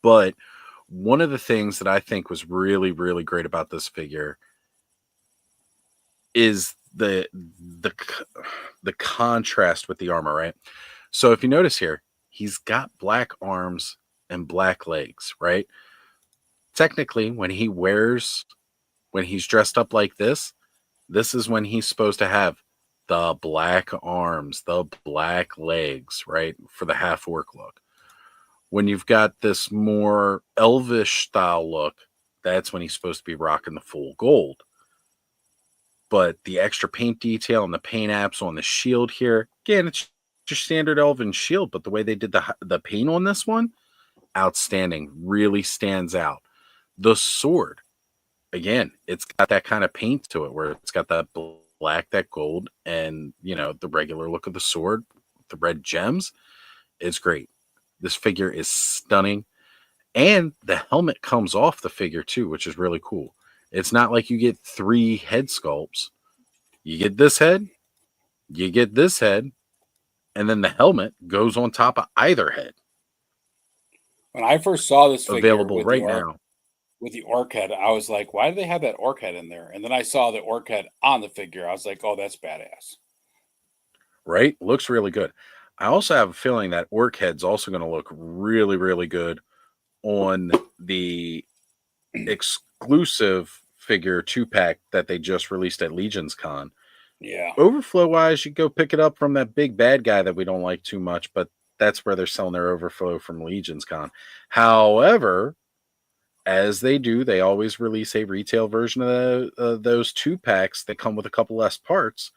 But one of the things that I think was really, really great about this figure is the contrast with the armor, right? So if you notice here, he's got black arms and black legs, right? Technically, when he's dressed up like this is when he's supposed to have the black arms, the black legs, right? For the half orc look. When you've got this more elvish style look, that's when he's supposed to be rocking the full gold. But the extra paint detail and the paint apps on the shield here, again, it's just standard elven shield, but the way they did the paint on this one, outstanding, really stands out. The sword, again, it's got that kind of paint to it where it's got that black, that gold, and the regular look of the sword, the red gems. It's great. This figure is stunning. And the helmet comes off the figure too, which is really cool. It's not like you get 3 head sculpts. You get this head, you get this head, and then the helmet goes on top of either head. When I first saw this figure Available right now. With the orc head, I was like, why do they have that orc head in there? And then I saw the orc head on the figure. I was like, oh, that's badass. Right? Looks really good. I also have a feeling that orc head's also going to look really, really good on the exclusive figure 2-pack that they just released at Legion's Con. Yeah. Overflow wise, you go pick it up from that big bad guy that we don't like too much, but that's where they're selling their overflow from Legion's Con. However, as they do, they always release a retail version of those 2-packs that come with a couple less parts,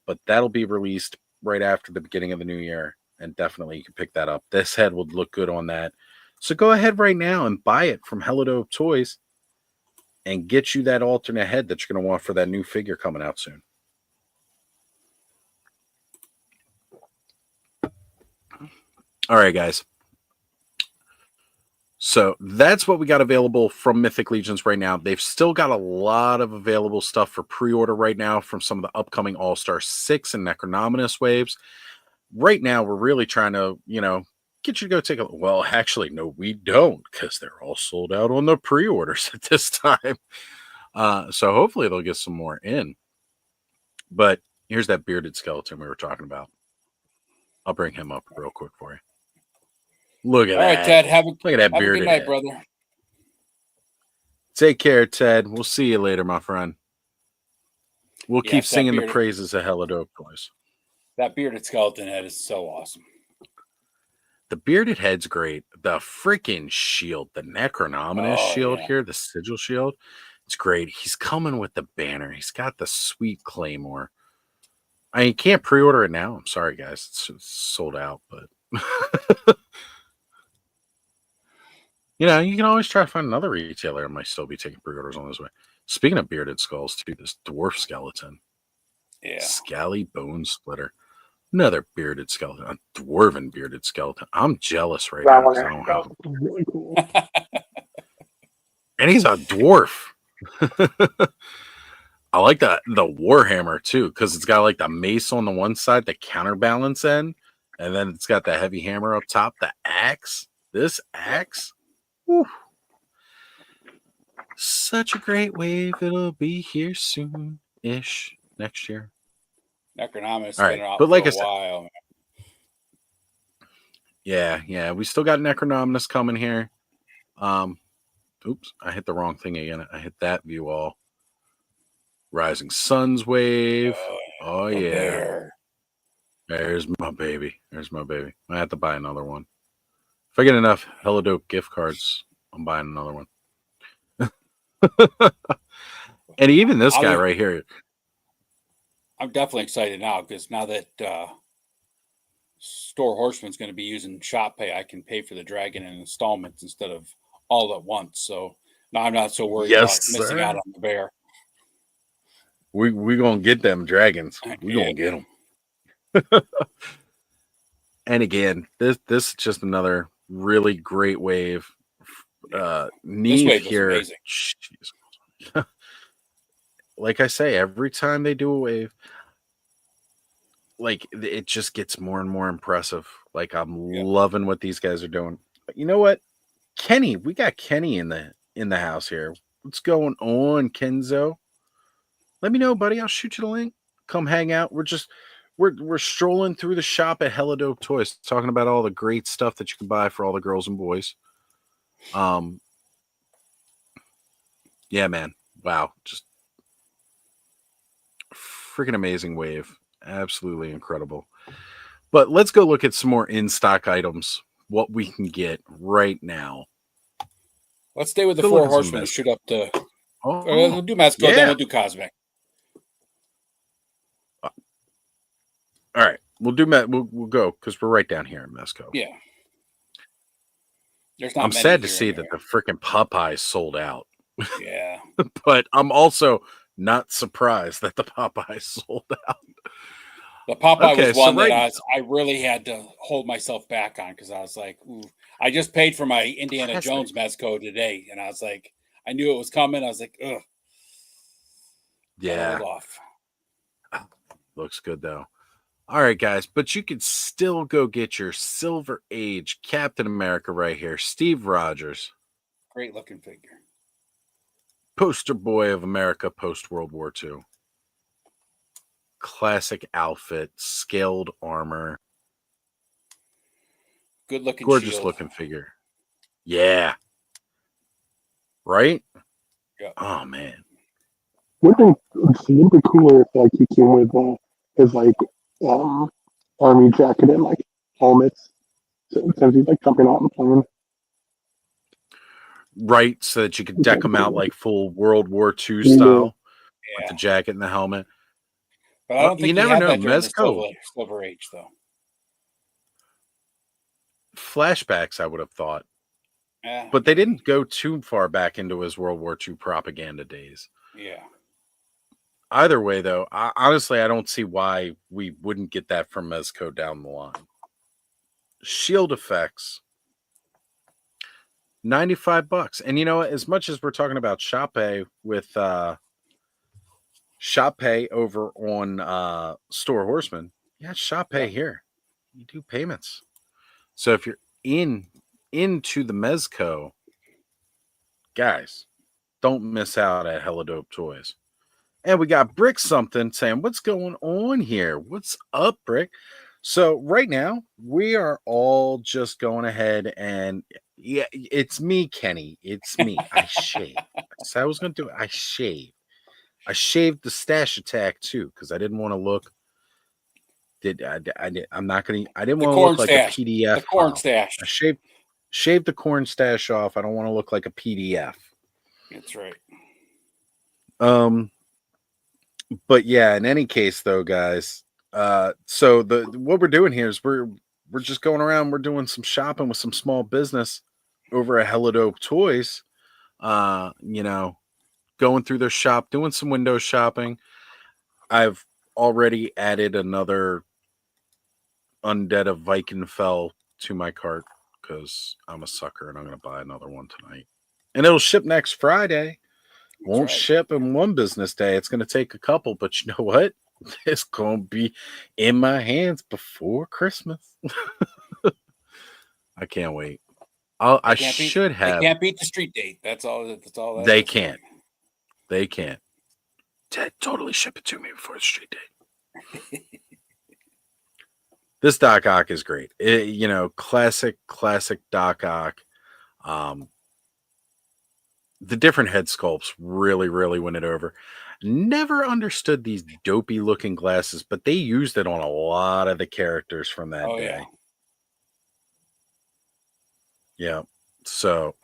but that'll be released right after the beginning of the new year, and definitely you can pick that up. This head would look good on that. So go ahead right now and buy it from Helidope Toys and get you that alternate head that you're going to want for that new figure coming out soon. All right, guys. So that's what we got available from Mythic Legions right now. They've still got a lot of available stuff for pre-order right now from some of the upcoming All-Star 6 and Necronominus waves. Right now, we're really trying to, get you to go take a look. Well, actually, no, we don't, because they're all sold out on the pre-orders at this time. So hopefully they'll get some more in. But here's that bearded skeleton we were talking about. I'll bring him up real quick for you. Look at that. All right, Ted. Look at that bearded good night, head. brother. Take care, Ted. We'll see you later, my friend. We'll keep Yes, singing the praises of Helidope Toys. That bearded skeleton head is so awesome. The bearded head's great. The freaking shield, the Necronominus shield here, the sigil shield, it's great. He's coming with the banner. He's got the sweet claymore. I mean, you can't pre-order it now. I'm sorry, guys. It's sold out, but you can always try to find another retailer that might still be taking pre-orders on this way. Speaking of bearded skulls, too, this dwarf skeleton. Yeah. Scally Bone Splitter. Another bearded skeleton. A dwarven bearded skeleton. I'm jealous right now. That was really cool. And he's a dwarf. I like the Warhammer, too, because it's got like the mace on the one side, the counterbalance end, and then it's got the heavy hammer up top, the axe. This axe. Whew. Such a great wave. It'll be here soon-ish next year. Necronominus All been right, out but like for I a said, while. yeah, we still got Necronominus coming here. Oops, I hit the wrong thing again. I hit that view all. Rising Suns wave. Oh yeah. Bear. There's my baby. I have to buy another one. If I get enough Helidope gift cards, I'm buying another one. And even this guy right here. I'm definitely excited now because now that Store Horseman's going to be using Shop Pay, I can pay for the dragon in installments instead of all at once. So now I'm not so worried about missing out on the bear. We gonna get them dragons. We gonna get them. And again, this is just another really great wave. Neat here. Like I say, every time they do a wave, like it just gets more and more impressive. Like I'm loving what these guys are doing. But you know what? Kenny, we got Kenny in the house here. What's going on, Kenzo? Let me know, buddy. I'll shoot you the link. Come hang out. We're strolling through the shop at Hella Dope Toys, talking about all the great stuff that you can buy for all the girls and boys. Yeah, man. Wow. Just freaking amazing wave. Absolutely incredible. But let's go look at some more in-stock items, what we can get right now. Let's stay with the Go Four look at some Horsemen and Mezco. shoot up to. Oh, We'll do Mezco, yeah. then we'll do Cosmic. All right. We'll go because we're right down here in Mezco. Yeah. There's not I'm many sad to here see and that the freaking Popeyes sold out. there. Yeah. But I'm also not surprised that the Popeyes sold out. The Popeye Okay, was so one right- that I really had to hold myself back on because I was like, ooh. I just paid for my Indiana Classic. Jones Mezco today, and I was like, I knew it was coming. I was like, ugh. Yeah. Hold off. Looks good though. All right, guys, but you can still go get your Silver Age Captain America right here. Steve Rogers, Great looking figure. poster boy of America post World War II. Classic outfit, scaled armor, Good looking gorgeous shield. looking figure. Yeah. Right? Yeah. Oh man. Wouldn't it be cooler if like he came with his like army jacket and like helmets since he's like jumping out and playing. Right, so that you could deck them out like full World War II Yeah. style with Yeah. the jacket and the helmet. But I don't think you he never had know. that during the Mezco. Silver Age, though. Flashbacks, I would have thought. Yeah. But they didn't go too far back into his World War II propaganda days. Yeah. Either way, though, honestly, I don't see why we wouldn't get that from Mezco down the line. Shield effects, $95. And you know what? As much as we're talking about Shop Pay with Shop Pay over on Store Horseman, yeah, Shop Pay here. You do payments. So if you're into the Mezco, guys, don't miss out at Hella Dope Toys. And we got Brick something saying, what's going on here? What's up, Brick? So right now, we are all just going ahead and yeah, it's me, Kenny. It's me. I shave. So I was going to do it. I shave. I shaved the stash attack too because I didn't want to look. I'm not going to. I didn't The want to corn look like stash. a PDF. The corn file. stash. I shaved the corn stash off. I don't want to look like a PDF. That's right. But yeah, in any case though, guys, so what we're doing here is we're just going around, we're doing some shopping with some small business over at Hella Dope Toys. You know, going through their shop, doing some window shopping. I've already added another Undead of Vikingfell to my cart because I'm a sucker and I'm gonna buy another one tonight. And it'll ship next Friday. Won't right. ship in one business day. It's going to take a couple, but you know what? It's going to be in my hands before Christmas. I can't wait. I should have. They can't beat the street date. That's all. That's all. They can't. They can't. Totally ship it to me before the street date. This Doc Ock is great. You know, classic Doc Ock. The different head sculpts really, really win it over. Never understood these dopey looking glasses, but they used it on a lot of the characters from that day. Yeah. So,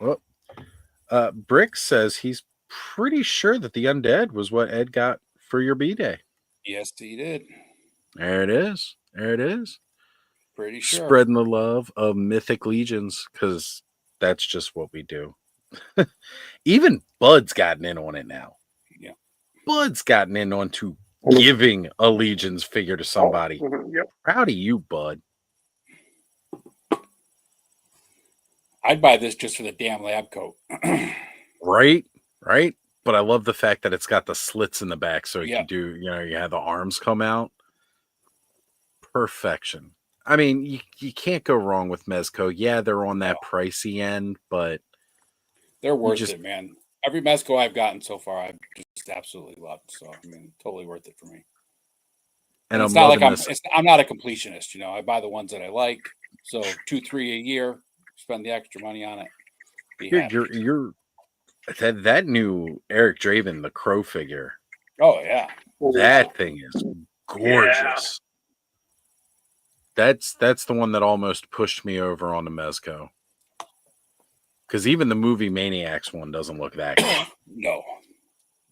Brick says he's pretty sure that the Undead was what Ed got for your B-Day. Yes, he did. There it is. There it is. Pretty sure. Spreading the love of Mythic Legions because that's just what we do. Even Bud's gotten in on it now. Yeah. Bud's gotten in on to giving a Legions figure to somebody. Yep. Proud of you, Bud. I'd buy this just for the damn lab coat. Right? But I love the fact that it's got the slits in the back so you Yeah. can do, you have the arms come out. Perfection. I mean, you can't go wrong with Mezco. Yeah, they're on that pricey end, but They're worth just it, man. Every Mezco I've gotten so far, I've just absolutely loved. So I mean, totally worth it for me. and And it's I'm not like loving this. I'm not a completionist. I buy the ones that I like. So 2, 3 a year, spend the extra money on it. Be happy. You're that new Eric Draven, the Crow figure. Oh yeah. That thing is Yeah. gorgeous. That's the one that almost pushed me over on the Mezco. Because even the movie Maniacs one doesn't look that good. No.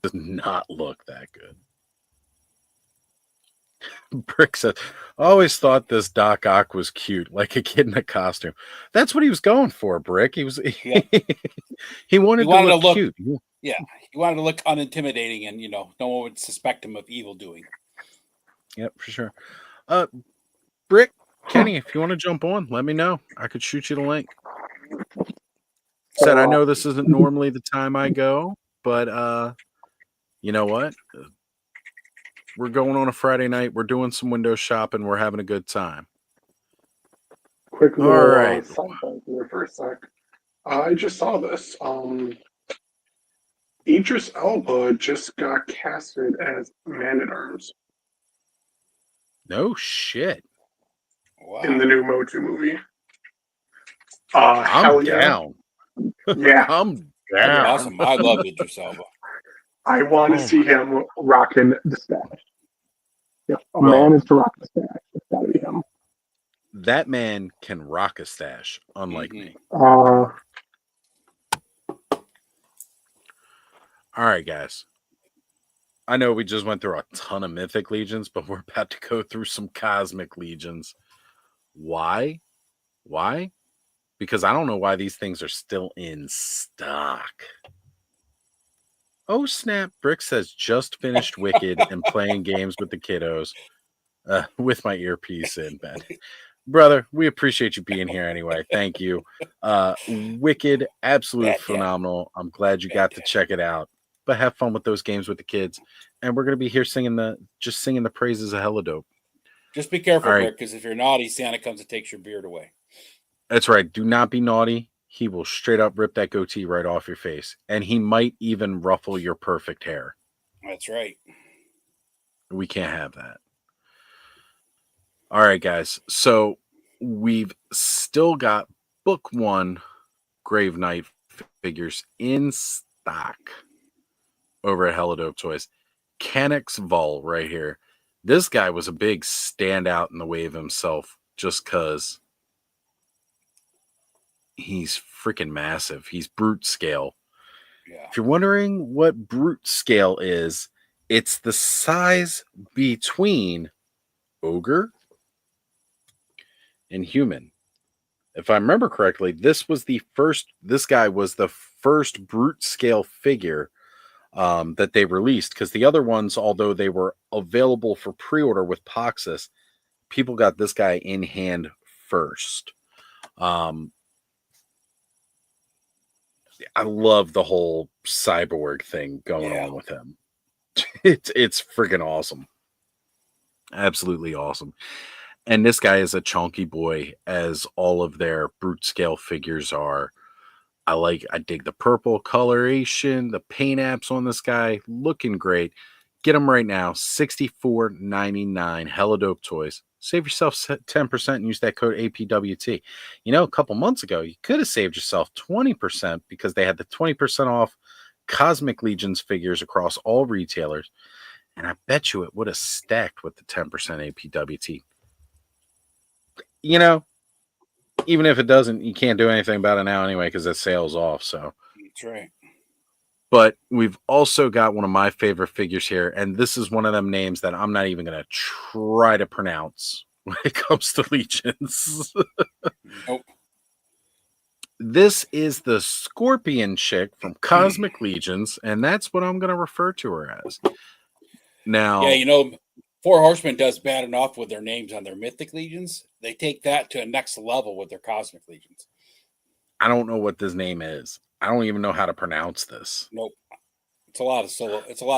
Does not look that good. Brick says, I always thought this Doc Ock was cute, like a kid in a costume. That's what he was going for, Brick. He was Yeah. he wanted to look cute. Yeah. He wanted to look unintimidating and no one would suspect him of evil doing. Yep, for sure. Brick, Kenny, if you want to jump on, let me know. I could shoot you the link. Said I know this isn't normally the time I go, but you know what? We're going on a Friday night. We're doing some window shopping. We're having a good time. Quick little All right. sidebar here for a sec. I just saw this. Idris Elba just got casted as Man-at-Arms No shit. Wow. in the new Motu movie. I'm hell yeah. down. Yeah, I'm That'd down. be awesome. I love Idris Elba. I want to Oh see my him rocking the stash. If a Well- man is to rock the stash, it's got to be him. That man can rock a stash, unlike Mhm. me. Uh, All right, guys. I know we just went through a ton of Mythic Legions, but we're about to go through some Cosmic Legions. Why? Why? Because I don't know why these things are still in stock. Oh, snap. Brick says, just finished Wicked and playing games with the kiddos with my earpiece in bed. Brother, we appreciate you being here anyway. Thank you. Wicked, absolute Bad dad. phenomenal. I'm glad you got to check it out. But have fun with those games with the kids. And we're going to be here singing the praises of Helidope. Just be careful, All right. Rick, because if you're naughty, Santa comes and takes your beard away. That's right. Do not be naughty. He will straight up rip that goatee right off your face. And he might even ruffle your perfect hair. That's right. We can't have that. All right, guys. So we've still got book 1 Grave Knight figures in stock over at Helidope Toys. Canucks Vol right here. This guy was a big standout in the wave himself just because he's freaking massive. He's brute scale. Yeah. If you're wondering what brute scale is, it's the size between ogre and human. If I remember correctly, this guy was the first brute scale figure that they released, because the other ones, although they were available for pre-order with Poxus, people got this guy in hand first. I love the whole cyborg thing going on with him. It's freaking awesome. Absolutely awesome. And this guy is a chunky boy, as all of their brute scale figures are. I dig the purple coloration, the paint apps on this guy, looking great. Get them right now, $64.99, Helidope Toys. Save yourself 10% and use that code APWT. A couple months ago, you could have saved yourself 20% because they had the 20% off Cosmic Legions figures across all retailers. And I bet you it would have stacked with the 10% APWT. Even if it doesn't, you can't do anything about it now anyway because that sale's off. So That's right. But we've also got one of my favorite figures here, and this is one of them names that I'm not even going to try to pronounce when it comes to Legions. Nope. This is the Scorpion chick from Cosmic Legions, and that's what I'm going to refer to her as. Now, Yeah, Four Horsemen does bad enough with their names on their Mythic Legions. They take that to a next level with their Cosmic Legions. I don't know what this name is. I don't even know how to pronounce this. Nope. It's a lot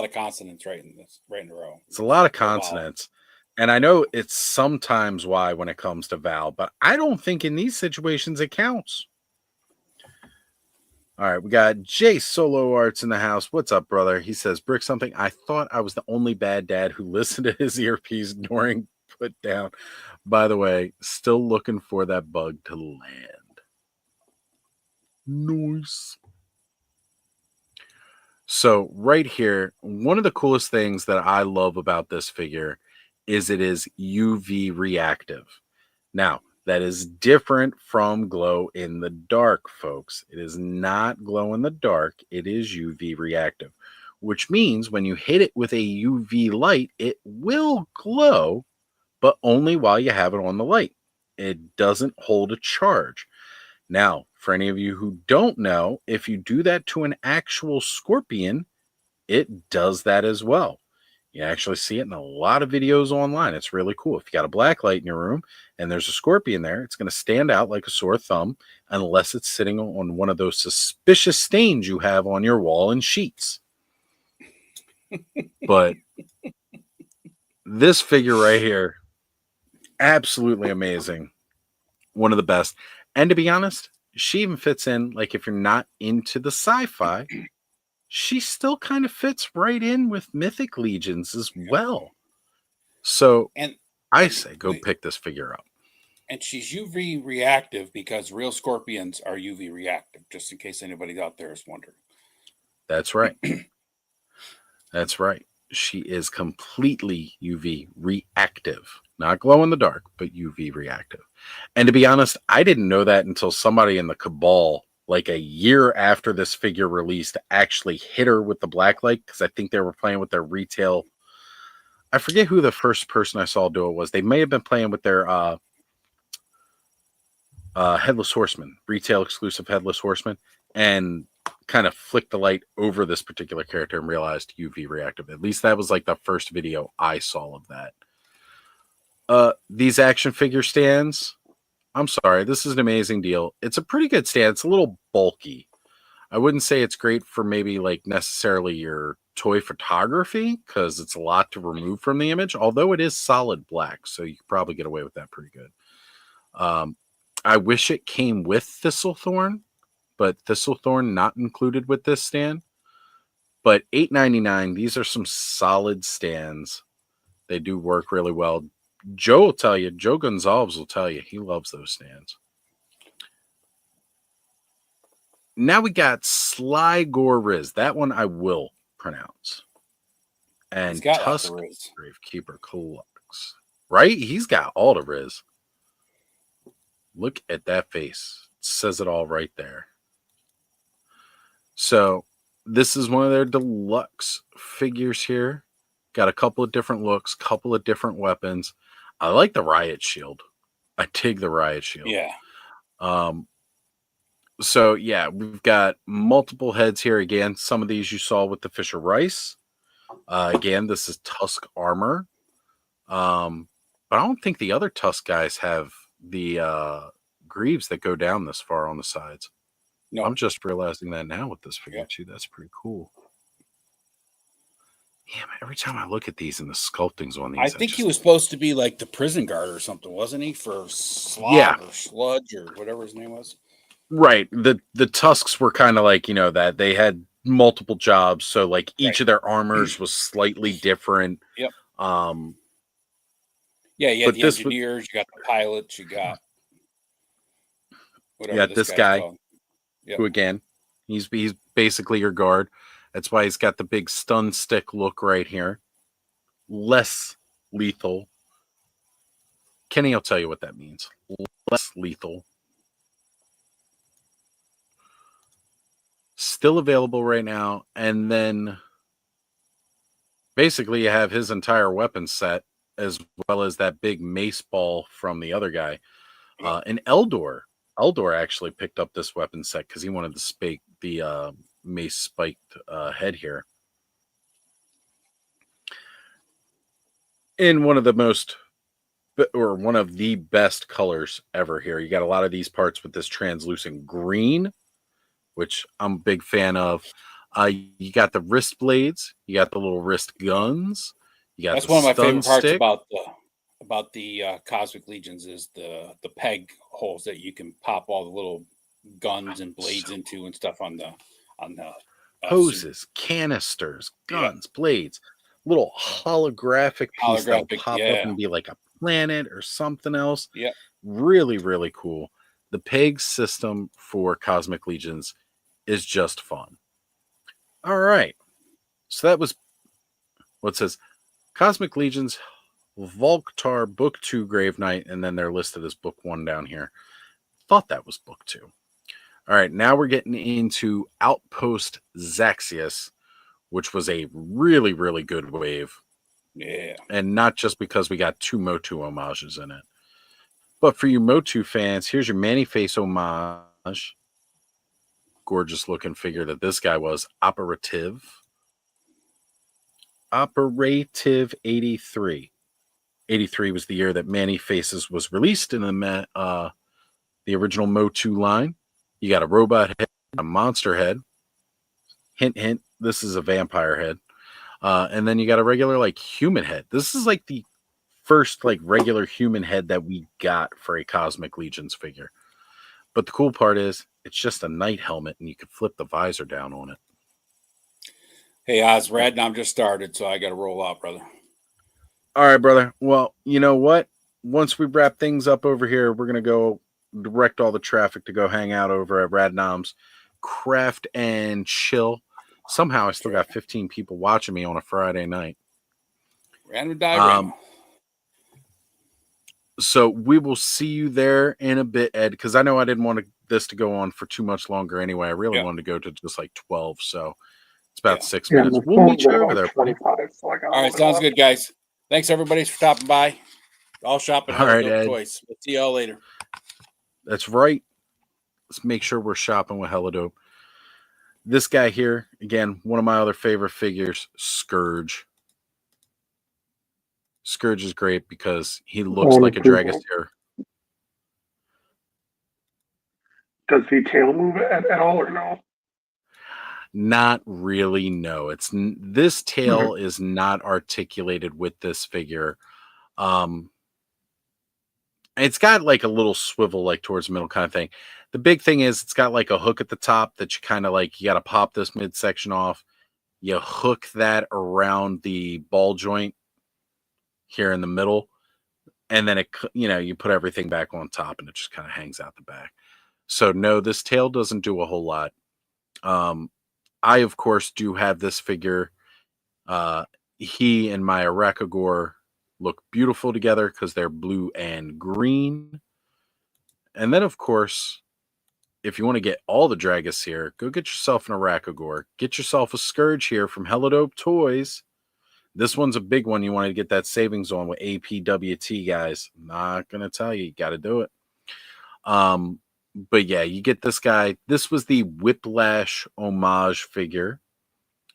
of consonants right in a row. It's a lot of consonants. And I know it's sometimes why when it comes to Val, but I don't think in these situations it counts. All right, we got Jay Solo Arts in the house. What's up, brother? He says, Brick something. I thought I was the only bad dad who listened to his earpiece during put down. By the way, still looking for that bug to land. Nice. So right here, one of the coolest things that I love about this figure is it is UV reactive. Now, that is different from glow in the dark, folks. It is not glow in the dark. It is UV reactive, which means when you hit it with a UV light, it will glow, but only while you have it on the light. It doesn't hold a charge. Now, for any of you who don't know, if you do that to an actual scorpion, it does that as well. You actually see it in a lot of videos online. It's really cool. If you got a black light in your room and there's a scorpion there, it's going to stand out like a sore thumb unless it's sitting on one of those suspicious stains you have on your wall and sheets. But this figure right here, absolutely amazing. One of the best. And to be honest, she even fits in, like if you're not into the sci-fi, she still kind of fits right in with Mythic Legions as well. So I say go pick this figure up. And she's UV reactive because real scorpions are UV reactive, just in case anybody out there is wondering. That's right. That's right. She is completely UV reactive. Not glow in the dark, but UV reactive. And to be honest, I didn't know that until somebody in the Cabal, like a year after this figure released, actually hit her with the blacklight, because I think they were playing with their retail. I forget who the first person I saw do it was. They may have been playing with their Headless Horseman, retail exclusive Headless Horseman, and kind of flicked the light over this particular character and realized UV reactive. At least that was like the first video I saw of that. These action figure stands, I'm sorry, this is an amazing deal. It's a pretty good stand. It's a little bulky. I wouldn't say it's great for maybe like necessarily your toy photography, because it's a lot to remove from the image, although it is solid black, so you could probably get away with that pretty good. I wish it came with Thistlethorn, but Thistlethorn not included with this stand. But $8.99, these are some solid stands. They do work really well. Joe will tell you, Joe Gonzalez will tell you, he loves those stands. Now we got Sligor Riz. That one I will pronounce. And Tusk Gravekeeper Colux. Right? He's got all the Riz. Look at that face. It says it all right there. So this is one of their deluxe figures here. Got a couple of different looks, couple of different weapons. I like the Riot Shield. I dig the Riot Shield. Yeah. So yeah, we've got multiple heads here. Again, some of these you saw with the Fisher Rice. Again, this is Tusk armor. But I don't think the other Tusk guys have the greaves that go down this far on the sides. No. I'm just realizing that now with this figure too. That's pretty cool. Yeah, every time I look at these and the sculptings on these, I think he was supposed to be like the prison guard or something, wasn't he? For Slog or Sludge or whatever his name was. Right. The Tusks were kind of like, you know, that they had multiple jobs, so like each of their armors was slightly different. Yep. Yeah, you had the engineers, you got the pilots, you got whatever. You got this guy, who again, he's basically your guard. That's why he's got the big stun stick look right here. Less lethal. Kenny will tell you what that means. Less lethal. Still available right now. And then basically you have his entire weapon set, as well as that big mace ball from the other guy. And Eldor actually picked up this weapon set because he wanted the mace spiked head here. In one of the best colors ever here. You got a lot of these parts with this translucent green, which I'm a big fan of. You got the wrist blades, you got the little wrist guns, you got that's one of my favorite parts about about the Cosmic Legions is the peg holes that you can pop all the little guns and blades into and stuff on the suit. Hoses, canisters, guns, blades, little holographic piece that'll Holographic, pop up yeah. and be like a planet or something else. Yeah. Really, really cool. The peg system for Cosmic Legions is just fun. All right. So that was what says Cosmic Legions, Volktar, Book 2, Grave Knight, and then they're listed as Book 1 down here. Thought that was Book 2. All right, now we're getting into Outpost Zaxius, which was a really, really good wave. Yeah. And not just because we got 2 Motu homages in it. But for you Motu fans, here's your Many-Face homage. Gorgeous looking figure that this guy was. Operative 83. 83 was the year that Many-Faces was released in the original Motu line. You got a robot head, a monster head. Hint, hint, this is a vampire head. And then you got a regular, like, human head. This is, like, the first, like, regular human head that we got for a Cosmic Legions figure. But the cool part is, it's just a knight helmet, and you can flip the visor down on it. Hey, Oz, Radnom just started, so I got to roll out, brother. All right, brother. Well, you know what? Once we wrap things up over here, we're going to go direct all the traffic to go hang out over at Radnom's Craft and Chill. Somehow I still got 15 people watching me on a Friday night. Random diagram. So we will see you there in a bit, Ed, because I know I didn't want this to go on for too much longer anyway. I really wanted to go to just like 12, so it's about 6 minutes. We'll meet you over there. 25, so all right, sounds good, guys. Thanks, everybody, for stopping by. All shopping all right, Hello Dope Toys. We'll see y'all later. That's right. Let's make sure we're shopping with Hello Dope. This guy here, again, one of my other favorite figures, Scourge. Scourge is great because he looks like a Dragaster. Does the tail move at all or no? Not really, no. This tail is not articulated with this figure. It's got like a little swivel like towards the middle kind of thing. The big thing is it's got like a hook at the top that you kind of like, you got to pop this midsection off. You hook that around the ball joint here in the middle. And then you put everything back on top and it just kind of hangs out the back. So no, this tail doesn't do a whole lot. I, of course, do have this figure. He and my Arakagor look beautiful together because they're blue and green. And then, of course, if you want to get all the Dragas here, go get yourself an Arakagor. Get yourself a Scourge here from Hello Dope Toys. This one's a big one. You want to get that savings on with APWT, guys. Not going to tell you. You got to do it. But yeah, you get this guy. This was the Whiplash homage figure.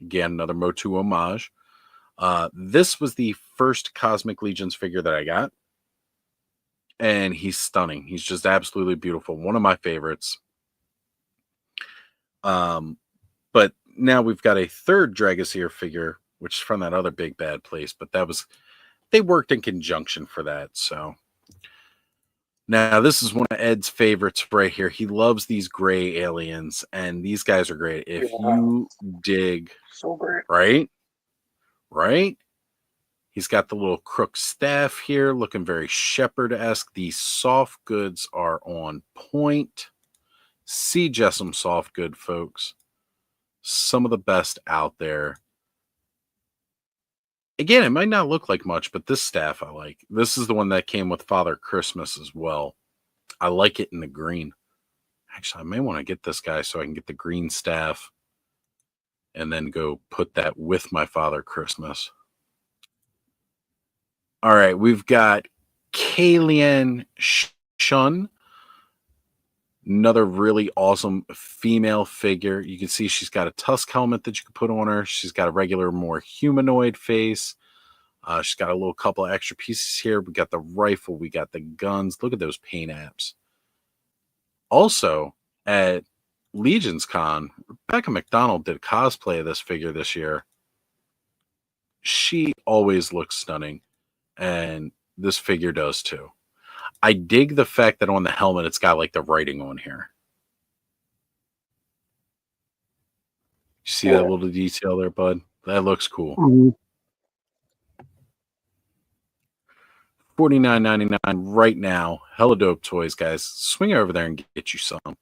Again, another Motu homage. This was the first Cosmic Legions figure that I got. And he's stunning. He's just absolutely beautiful. One of my favorites. But now we've got a third Dragaseer figure, which is from that other big bad place. But they worked in conjunction for that. So now this is one of Ed's favorites right here. He loves these gray aliens, and these guys are great. If you dig, so great, right? He's got the little crook staff here, looking very Shepherd-esque. These soft goods are on point. See Jessam soft good, folks. Some of the best out there. Again, it might not look like much, but this staff I like. This is the one that came with Father Christmas as well. I like it in the green. Actually, I may want to get this guy so I can get the green staff and then go put that with my Father Christmas. All right, we've got Kalian Shun. Another really awesome female figure. You can see she's got a tusk helmet that you can put on her. She's got a regular, more humanoid face. She's got a little couple of extra pieces here. We got the rifle. We got the guns. Look at those paint apps. Also, at Legions Con, Rebecca McDonald did cosplay of this figure this year. She always looks stunning. And this figure does too. I dig the fact that on the helmet it's got like the writing on here. You see that little detail there, bud? That looks cool. Mhm. $49.99 right now. Hella dope toys, guys. Swing over there and get you some.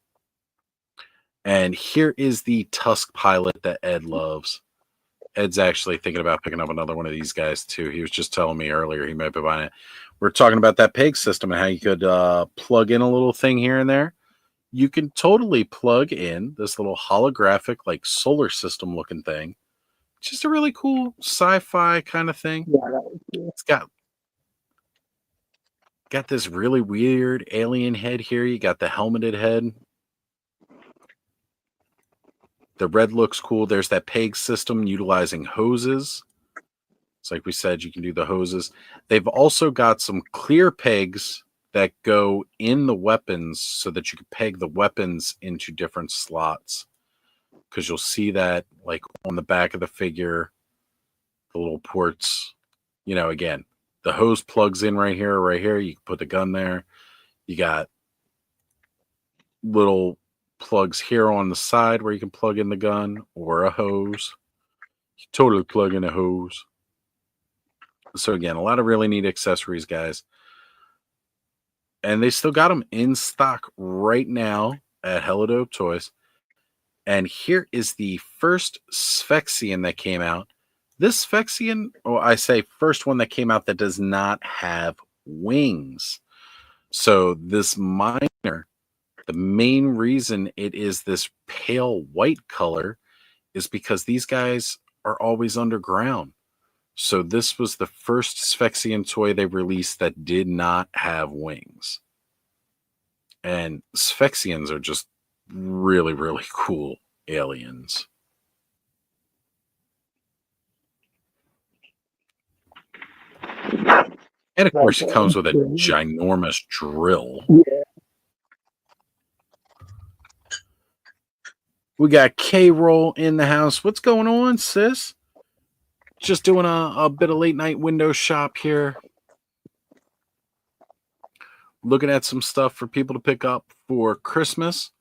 And here is the Tusk Pilot that Ed loves. Ed's actually thinking about picking up another one of these guys too. He was just telling me earlier he might be buying it. We're talking about that peg system and how you could plug in a little thing here and there. You can totally plug in this little holographic, like solar system looking thing. Just a really cool sci-fi kind of thing. Yeah, that was cool. It's got this really weird alien head here. You got the helmeted head. The red looks cool. There's that peg system utilizing hoses. It's like we said, you can do the hoses. They've also got some clear pegs that go in the weapons so that you can peg the weapons into different slots. Because you'll see that like on the back of the figure, the little ports, again, the hose plugs in right here. You can put the gun there. You got little plugs here on the side where you can plug in the gun or a hose. You totally plug in a hose. So again, a lot of really neat accessories, guys. And they still got them in stock right now at Hella Dope Toys. And here is the first Sphexian that came out. This Sphexian, I say first one that came out that does not have wings. So this Miner, the main reason it is this pale white color is because these guys are always underground. So this was the first Sphexian toy they released that did not have wings. And Sphexians are just really, really cool aliens. And of course, it comes with a ginormous drill. Yeah. We got K-Roll in the house. What's going on, sis? Just doing a bit of late night window shop here. Looking at some stuff for people to pick up for Christmas.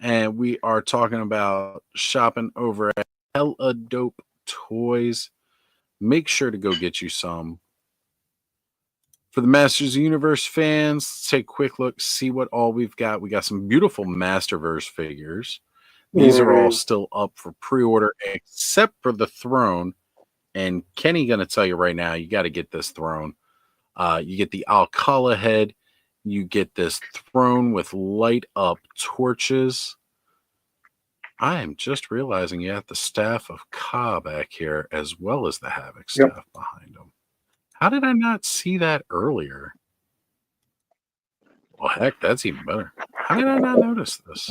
And we are talking about shopping over at Hella Dope Toys. Make sure to go get you some. For the Masters of the Universe fans, let's take a quick look, see what all we've got. We got some beautiful Masterverse figures. These are all still up for pre-order, except for the throne. And Kenny going to tell you right now, you got to get this throne. You get the Alcala head. You get this throne with light up torches. I am just realizing you have the Staff of Ka back here, as well as the Havoc staff behind them. How did I not see that earlier? Well, heck, that's even better. How did I not notice this?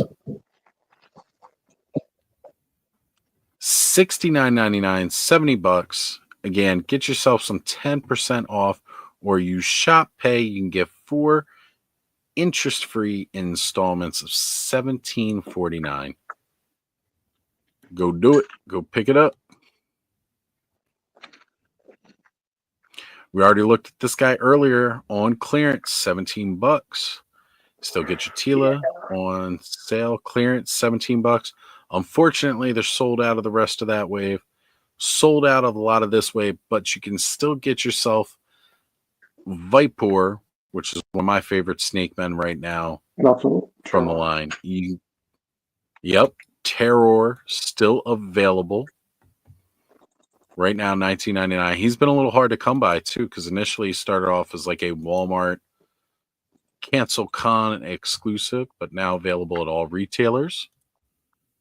$69.99, $70. Again, get yourself some 10% off or use Shop Pay. You can get 4 interest-free installments of $17.49. Go do it. Go pick it up. We already looked at this guy earlier on clearance, $17. Still get your Tila on sale, clearance, $17. Unfortunately, they're sold out of the rest of that wave, sold out of a lot of this wave, but you can still get yourself Viper, which is one of my favorite snake men right now from the line. Terror still available. Right now, $19.99. He's been a little hard to come by, too, because initially he started off as like a Walmart Cancel Con exclusive, but now available at all retailers.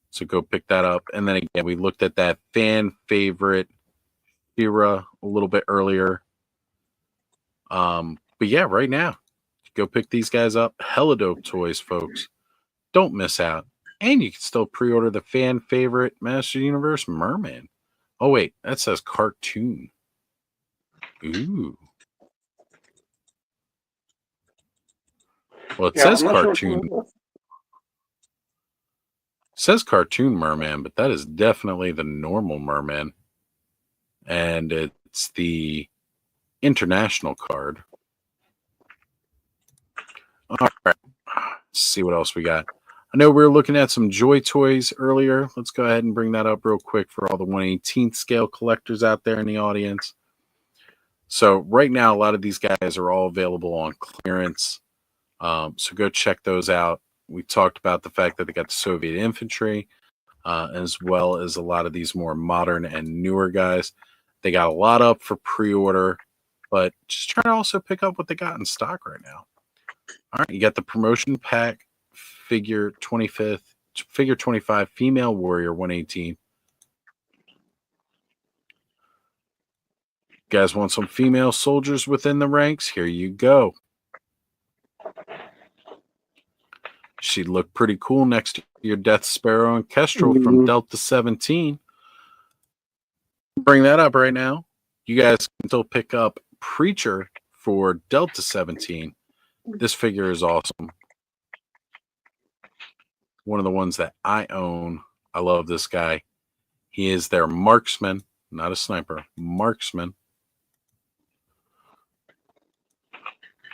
So go pick that up. And then again, we looked at that fan favorite Shira a little bit earlier. But yeah, right now, go pick these guys up. Hella dope toys, folks. Don't miss out. And you can still pre-order the fan favorite Master Universe Merman. Oh, wait, that says cartoon. Ooh. Well, it says cartoon. It says cartoon merman, but that is definitely the normal merman. And it's the international card. All right. Let's see what else we got. I know we were looking at some Joy Toys earlier. Let's go ahead and bring that up real quick for all the 1/18th scale collectors out there in the audience. So right now, a lot of these guys are all available on clearance. So go check those out. We talked about the fact that they got the Soviet infantry, as well as a lot of these more modern and newer guys. They got a lot up for pre-order, but just try to also pick up what they got in stock right now. All right, you got the promotion pack figure 25 female warrior 118. Guys want some female soldiers within the ranks? Here you go. She'd look pretty cool next to your Death Sparrow and Kestrel from Delta 17. Bring that up right now. You guys can still pick up Preacher for Delta 17. This figure is awesome. One of the ones that I own. I love this guy. He is their marksman, not a sniper, marksman.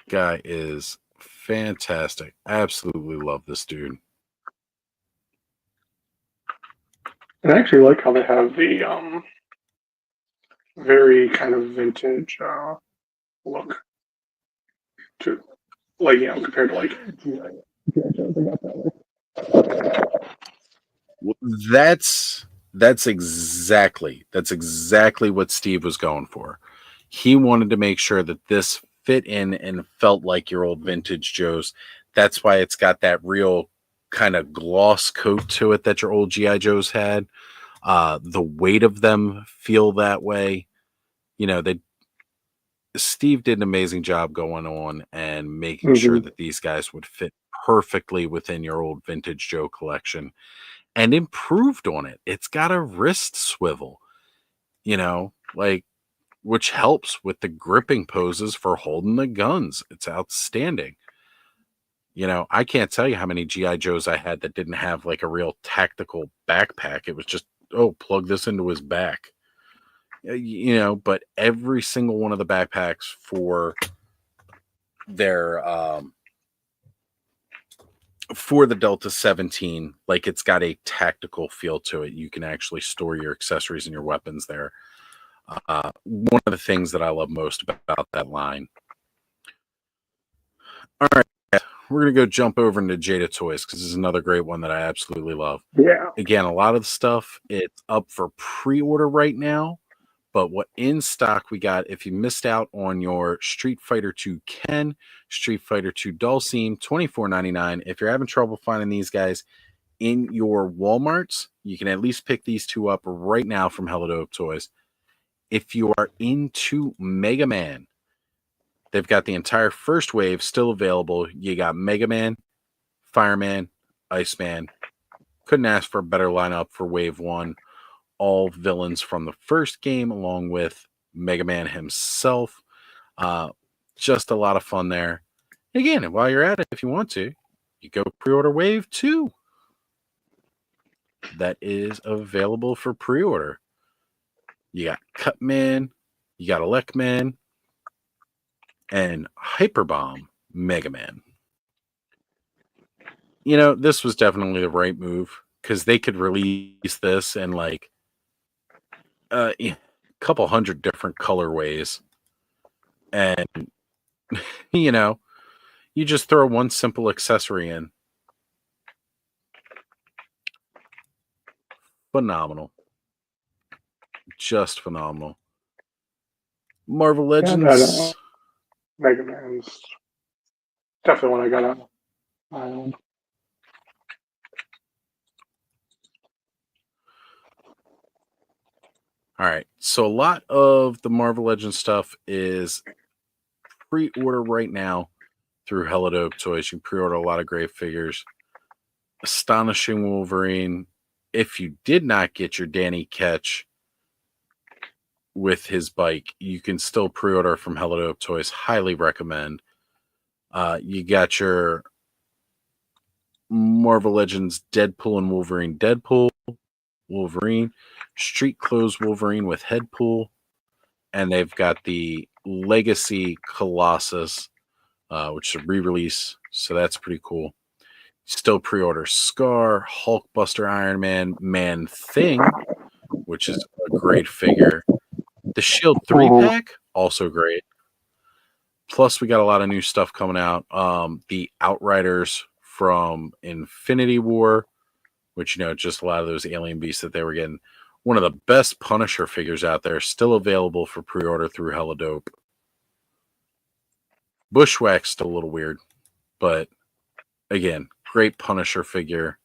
Guy is fantastic. Absolutely love this dude. And I actually like how they have the very kind of vintage look to, like, you know, compared to like G.I. Joe. They got that way. That's exactly what Steve was going for. He wanted to make sure that this fit in and felt like your old vintage Joes. That's why it's got that real kind of gloss coat to it that your old G.I. Joes had. The weight of them feel that way. You know, Steve did an amazing job going on and making sure that these guys would fit perfectly within your old vintage Joe collection, and improved on it. It's got a wrist swivel, you know, like, which helps with the gripping poses for holding the guns. It's outstanding. You know, I can't tell you how many G.I. Joes I had that didn't have like a real tactical backpack. It was just, oh, plug this into his back. You know, but every single one of the backpacks for their for the Delta 17, like, it's got a tactical feel to it. You can actually store your accessories and your weapons there. One of the things that I love most about that line. All right, we're going to go jump over into Jada Toys because this is another great one that I absolutely love. Yeah. Again, a lot of the stuff, it's up for pre-order right now, but what in stock we got, if you missed out on your Street Fighter 2 Ken, Street Fighter 2 Dulcine, $24.99. If you're having trouble finding these guys in your Walmarts, you can at least pick these two up right now from Hello Dope Toys. If you are into Mega Man, they've got the entire first wave still available. You got Mega Man, Fireman, Iceman. Couldn't ask for a better lineup for Wave 1. All villains from the first game, along with Mega Man himself. Just a lot of fun there. Again, while you're at it, if you want to, you go pre-order Wave 2. That is available for pre-order. You got Cutman, you got Elecman, and Hyperbomb Mega Man. You know, this was definitely the right move because they could release this in like a couple hundred different colorways. And, you know, you just throw one simple accessory in. Phenomenal. Just phenomenal. Marvel Legends. Mega Man's definitely one I got on my own. All right. So a lot of the Marvel Legends stuff is pre-order right now through Hello Dope Toys. You can pre-order a lot of great figures. Astonishing Wolverine. If you did not get your Danny Ketch with his bike, you can still pre-order from Hello Dope Toys. Highly recommend. You got your Marvel Legends Deadpool and Wolverine. Deadpool, Wolverine, Street Clothes Wolverine with Headpool, and they've got the Legacy Colossus which is a re-release. So that's pretty cool. Still pre-order Scar, Hulkbuster, Iron Man, Man Thing, which is a great figure. The Shield 3-pack, also great. Plus, we got a lot of new stuff coming out. The Outriders from Infinity War, which, just a lot of those alien beasts that they were getting. One of the best Punisher figures out there, still available for pre-order through Hella Dope. Bushwhack's still a little weird, but again, great Punisher figure.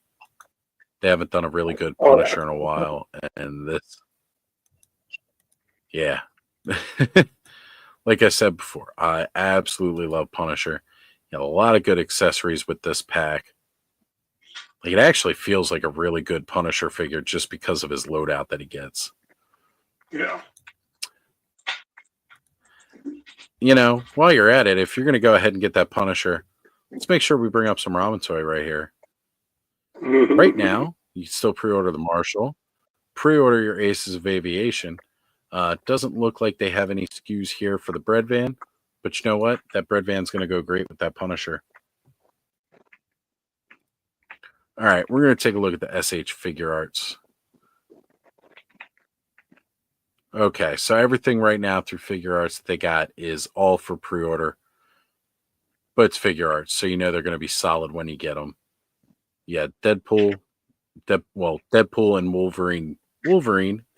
They haven't done a really good Punisher in a while, and this, yeah. Like I said before, I absolutely love Punisher. You got a lot of good accessories with this pack. Like, it actually feels like a really good Punisher figure just because of his loadout that he gets. Yeah. While you're at it, if you're going to go ahead and get that Punisher, let's make sure we bring up some Ramen Toy right here. Right now, you can still pre-order the Marshall. Pre-order your Aces of Aviation. Doesn't look like they have any SKUs here for the bread van, but you know what? That bread van's going to go great with that Punisher. All right, we're going to take a look at the SH Figure Arts. Okay, so everything right now through Figure Arts that they got is all for pre-order, but it's Figure Arts, so they're going to be solid when you get them. Yeah, Deadpool and Wolverine,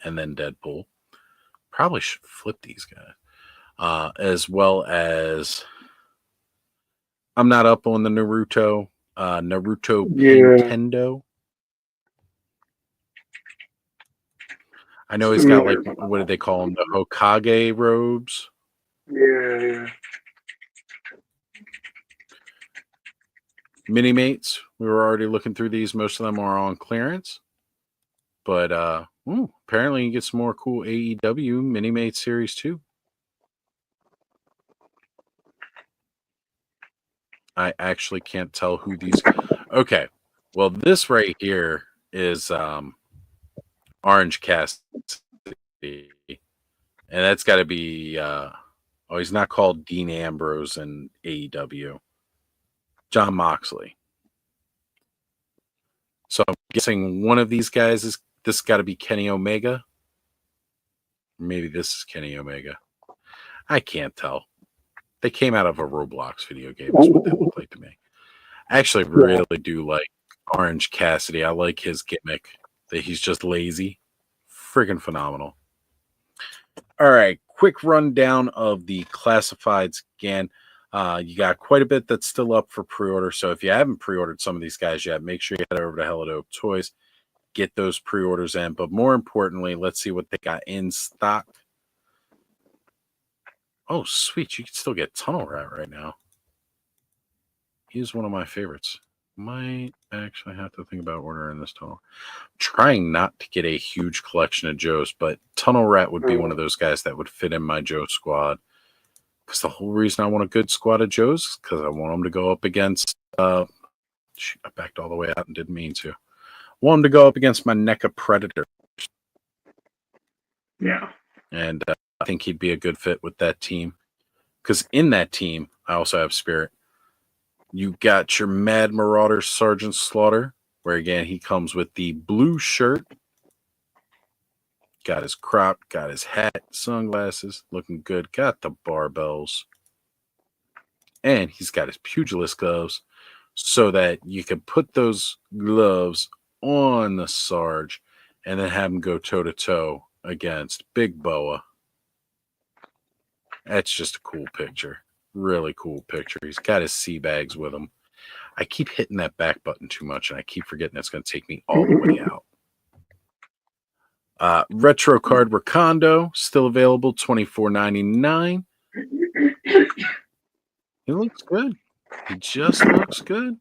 and then Deadpool. Probably should flip these guys. As well as, I'm not up on the Naruto Nintendo. I know he's got, like, what did they call them? The Hokage robes. Yeah. Mini-mates. We were already looking through these. Most of them are on clearance. But apparently you get some more cool AEW Mini-Mate Series 2. I actually can't tell who these... Okay. Well, this right here is Orange Cassidy. And that's got to be... he's not called Dean Ambrose in AEW. John Moxley. So I'm guessing one of these guys is... This got to be Kenny Omega. Maybe this is Kenny Omega. I can't tell. They came out of a Roblox video game. That's what they look like to me. I actually really do like Orange Cassidy. I like his gimmick. That he's just lazy. Friggin' phenomenal. All right. Quick rundown of the classifieds again. You got quite a bit that's still up for pre-order. So if you haven't pre-ordered some of these guys yet, make sure you head over to Hella Dope Toys. Get those pre-orders in. But more importantly, let's see what they got in stock. Oh, sweet. You can still get Tunnel Rat right now. He's one of my favorites. Might actually have to think about ordering this Tunnel. I'm trying not to get a huge collection of Joes, but Tunnel Rat would be one of those guys that would fit in my Joe squad. Because the whole reason I want a good squad of Joes is because I want them to go up against... shoot, I backed all the way out and didn't mean to. Want him to go up against my NECA Predator. Yeah. And I think he'd be a good fit with that team. Because in that team, I also have Spirit. You got your Mad Marauder Sergeant Slaughter, where again, he comes with the blue shirt. Got his crop, got his hat, sunglasses, looking good. Got the barbells. And he's got his pugilist gloves so that you can put those gloves on the Sarge and then have him go toe-to-toe against Big Boa. That's just a cool picture. Really cool picture. He's got his sea bags with him. I keep hitting that back button too much, and I keep forgetting it's going to take me all the way out. Retro Card Recondo, still available, $24.99. He looks good. He just looks good.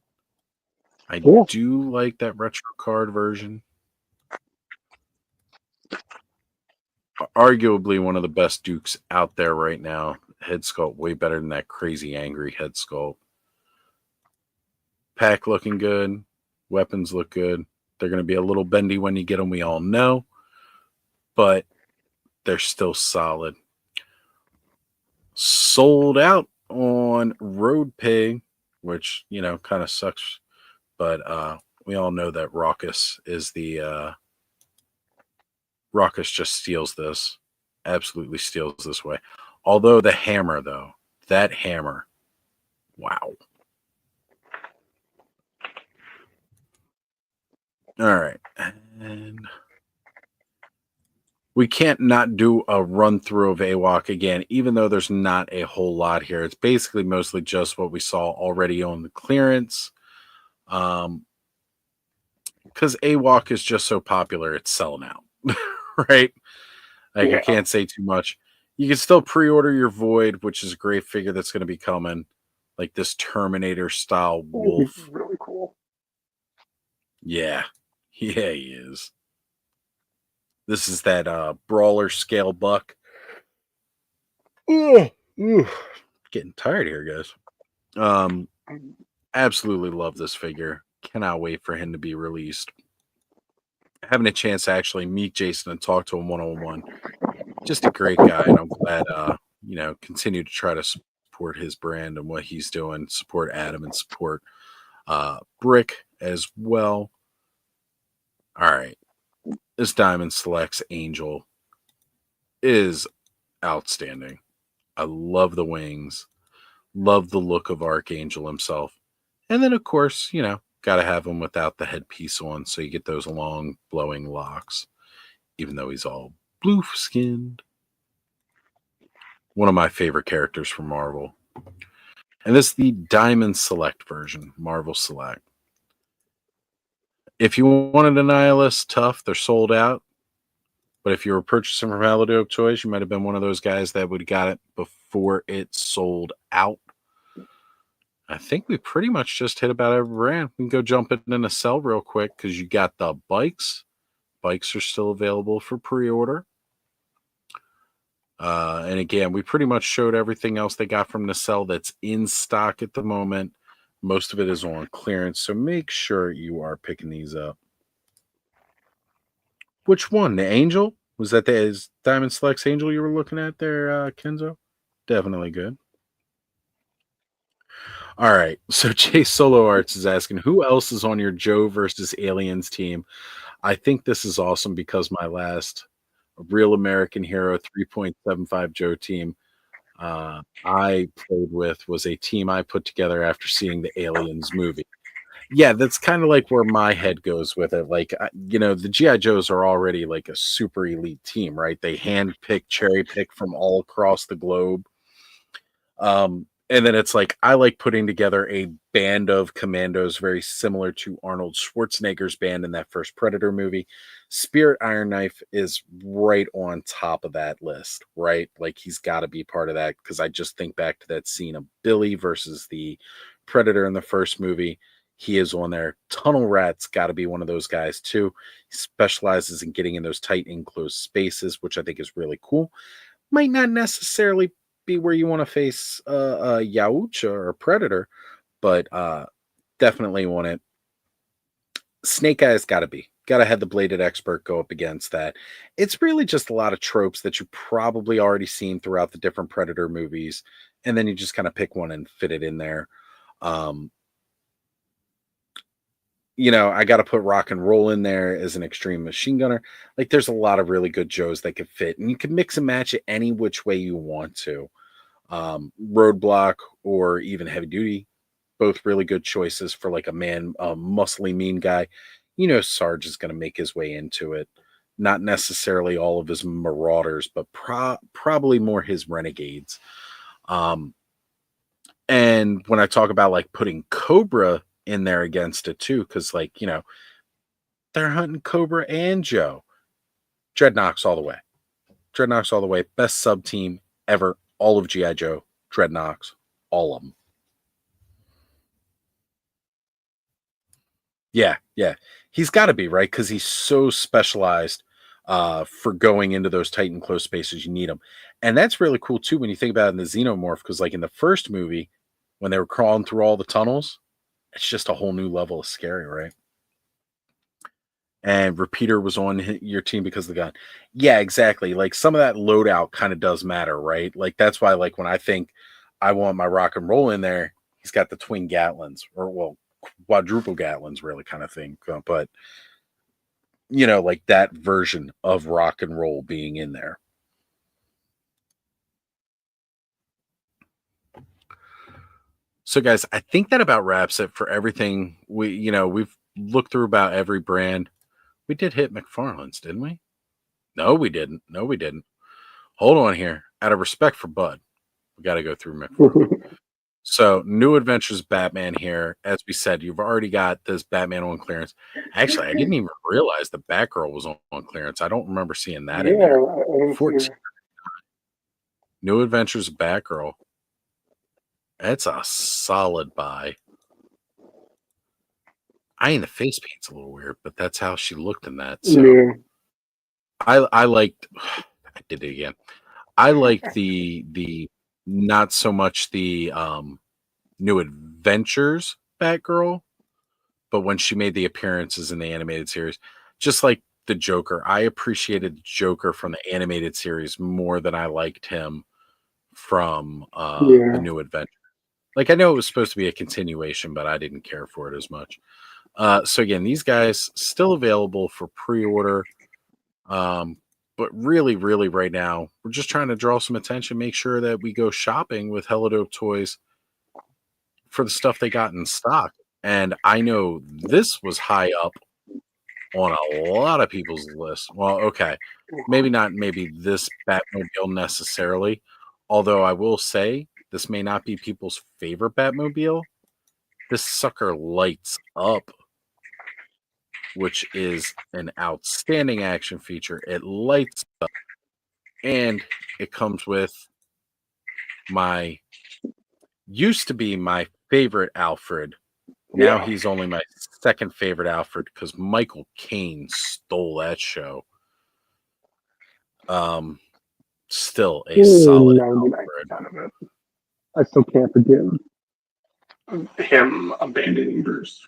I do like that retro card version. Arguably one of the best Dukes out there right now. Head sculpt way better than that crazy angry head sculpt. Pack looking good. Weapons look good. They're going to be a little bendy when you get them, we all know. But they're still solid. Sold out on Road Pig, which, kind of sucks, but we all know that Raucous is the Raucous just steals this. Absolutely steals this way. Although the hammer, though, that hammer, wow. All right. And we can't not do a run through of AWOC again, even though there's not a whole lot here. It's basically mostly just what we saw already on the clearance. Because AWOC is just so popular, it's selling out, right? Like, I can't say too much. You can still pre-order your Void, which is a great figure that's going to be coming. Like this Terminator style wolf. Really cool. Yeah. Yeah, he is. This is that brawler scale buck. Ooh. Getting tired here, guys. Absolutely love this figure. Cannot wait for him to be released. Having a chance to actually meet Jason and talk to him one-on-one. Just a great guy, and I'm glad continue to try to support his brand and what he's doing, support Adam and support Brick as well. All right. This Diamond Selects Angel is outstanding. I love the wings. Love the look of Archangel himself. And then, of course, got to have him without the headpiece on, so you get those long, blowing locks, even though he's all blue-skinned. One of my favorite characters from Marvel. And this is the Diamond Select version, Marvel Select. If you wanted a Nihilist, tough, they're sold out. But if you were purchasing from Holiday of Toys, you might have been one of those guys that would have got it before it sold out. I think we pretty much just hit about every brand. We can go jump it in a sell real quick because you got the bikes. Bikes are still available for pre-order. And again, we pretty much showed everything else they got from Nacelle that's in stock at the moment. Most of it is on clearance, so make sure you are picking these up. Which one? The Angel? Was that the Diamond Selects Angel you were looking at there, Kenzo? Definitely good. All right, so Chase Solo Arts is asking, who else is on your Joe versus Aliens team? I think this is awesome because my last Real American Hero 3.75 Joe team I played with was a team I put together after seeing the Aliens movie. Yeah, that's kind of like where my head goes with it. Like, the G.I. Joes are already like a super elite team, right? They handpick, cherry pick from all across the globe. And then it's like, I like putting together a band of commandos very similar to Arnold Schwarzenegger's band in that first Predator movie. Spirit Iron Knife is right on top of that list, right? Like, he's got to be part of that because I just think back to that scene of Billy versus the Predator in the first movie. He is on there. Tunnel Rat's got to be one of those guys too. He specializes in getting in those tight enclosed spaces, which I think is really cool. Might not necessarily be where you want to face a Yautja or a Predator, but definitely want it. Snake Eyes got to have the Bladed Expert go up against that. It's really just a lot of tropes that you probably already seen throughout the different Predator movies, and then you just kind of pick one and fit it in there. I got to put Rock and Roll in there as an extreme machine gunner. Like, there's a lot of really good Joes that could fit, and you can mix and match it any which way you want to. Roadblock or even Heavy Duty, both really good choices for like a muscly mean guy. Sarge is going to make his way into it. Not necessarily all of his Marauders, but probably more his Renegades. And when I talk about like putting Cobra in there against it too, because they're hunting Cobra and Joe. Dreadnoks all the way. Dreadnoks all the way. Best sub team ever. All of G.I. Joe. Dreadnoks. All of them. Yeah. He's got to be, right? Because he's so specialized for going into those tight and close spaces. You need him. And that's really cool too when you think about it in the Xenomorph, because like in the first movie, when they were crawling through all the tunnels, it's just a whole new level of scary, right? And Repeater was on your team because of the gun. Yeah, exactly. Like, some of that loadout kind of does matter, right? Like, that's why, like, when I think I want my rock and roll in there. He's got the twin Gatlins, or well, quadruple Gatlins, really kind of thing. But like that version of rock and roll being in there. So, guys, I think that about wraps it for everything. We've looked through about every brand. We did hit McFarlane's, didn't we? No, we didn't. Hold on here. Out of respect for Bud, we got to go through McFarlane. So, New Adventures Batman here. As we said, you've already got this Batman on clearance. Actually, I didn't even realize the Batgirl was on clearance. I don't remember seeing that in there. New Adventures Batgirl. It's a solid buy. Eye in the face paint's a little weird, but that's how she looked in that. So Yeah. I liked. I did it again. I liked the not so much the New Adventures Batgirl, but when she made the appearances in the animated series, just like the Joker, I appreciated the Joker from the animated series more than I liked him from the New Adventure. Like, I know it was supposed to be a continuation, but I didn't care for it as much. So again, these guys still available for pre-order. But really, really right now, we're just trying to draw some attention, make sure that we go shopping with Hella Dope Toys for the stuff they got in stock. And I know this was high up on a lot of people's list. Well, okay, maybe not this Batmobile necessarily, although I will say this may not be people's favorite Batmobile. This sucker lights up, which is an outstanding action feature. It lights up, and it comes with used to be my favorite Alfred. Now he's only my second favorite Alfred because Michael Caine stole that show. Still a solid Alfred. I still can't forgive him abandoning Bruce.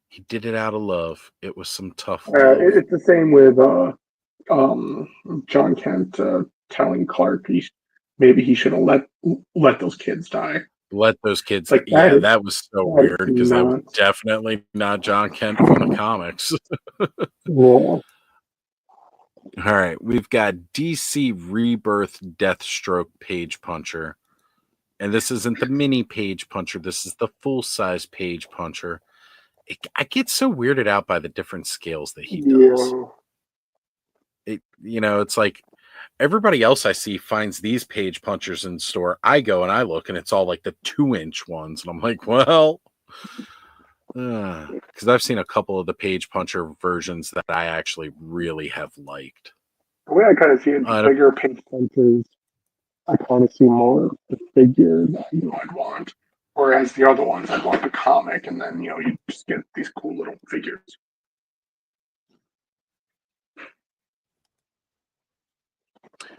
He did it out of love. It was some tough love. It's the same with John Kent telling Clark maybe he should have let those kids die. Let those kids. That was so weird because that was definitely not John Kent from the comics. Yeah. All right, we've got DC Rebirth Deathstroke Page Puncher. And this isn't the mini Page Puncher. This is the full-size Page Puncher. I get so weirded out by the different scales that he does. It's like everybody else I see finds these Page Punchers in store. I go and I look, and it's all like the 2-inch ones. And I'm like, well... because I've seen a couple of the Page Puncher versions that I actually really have liked. The way I kind of see it, bigger Page Punchers, I kind of see more of the figure that I'd want. Whereas the other ones, I'd want the comic, and then you just get these cool little figures.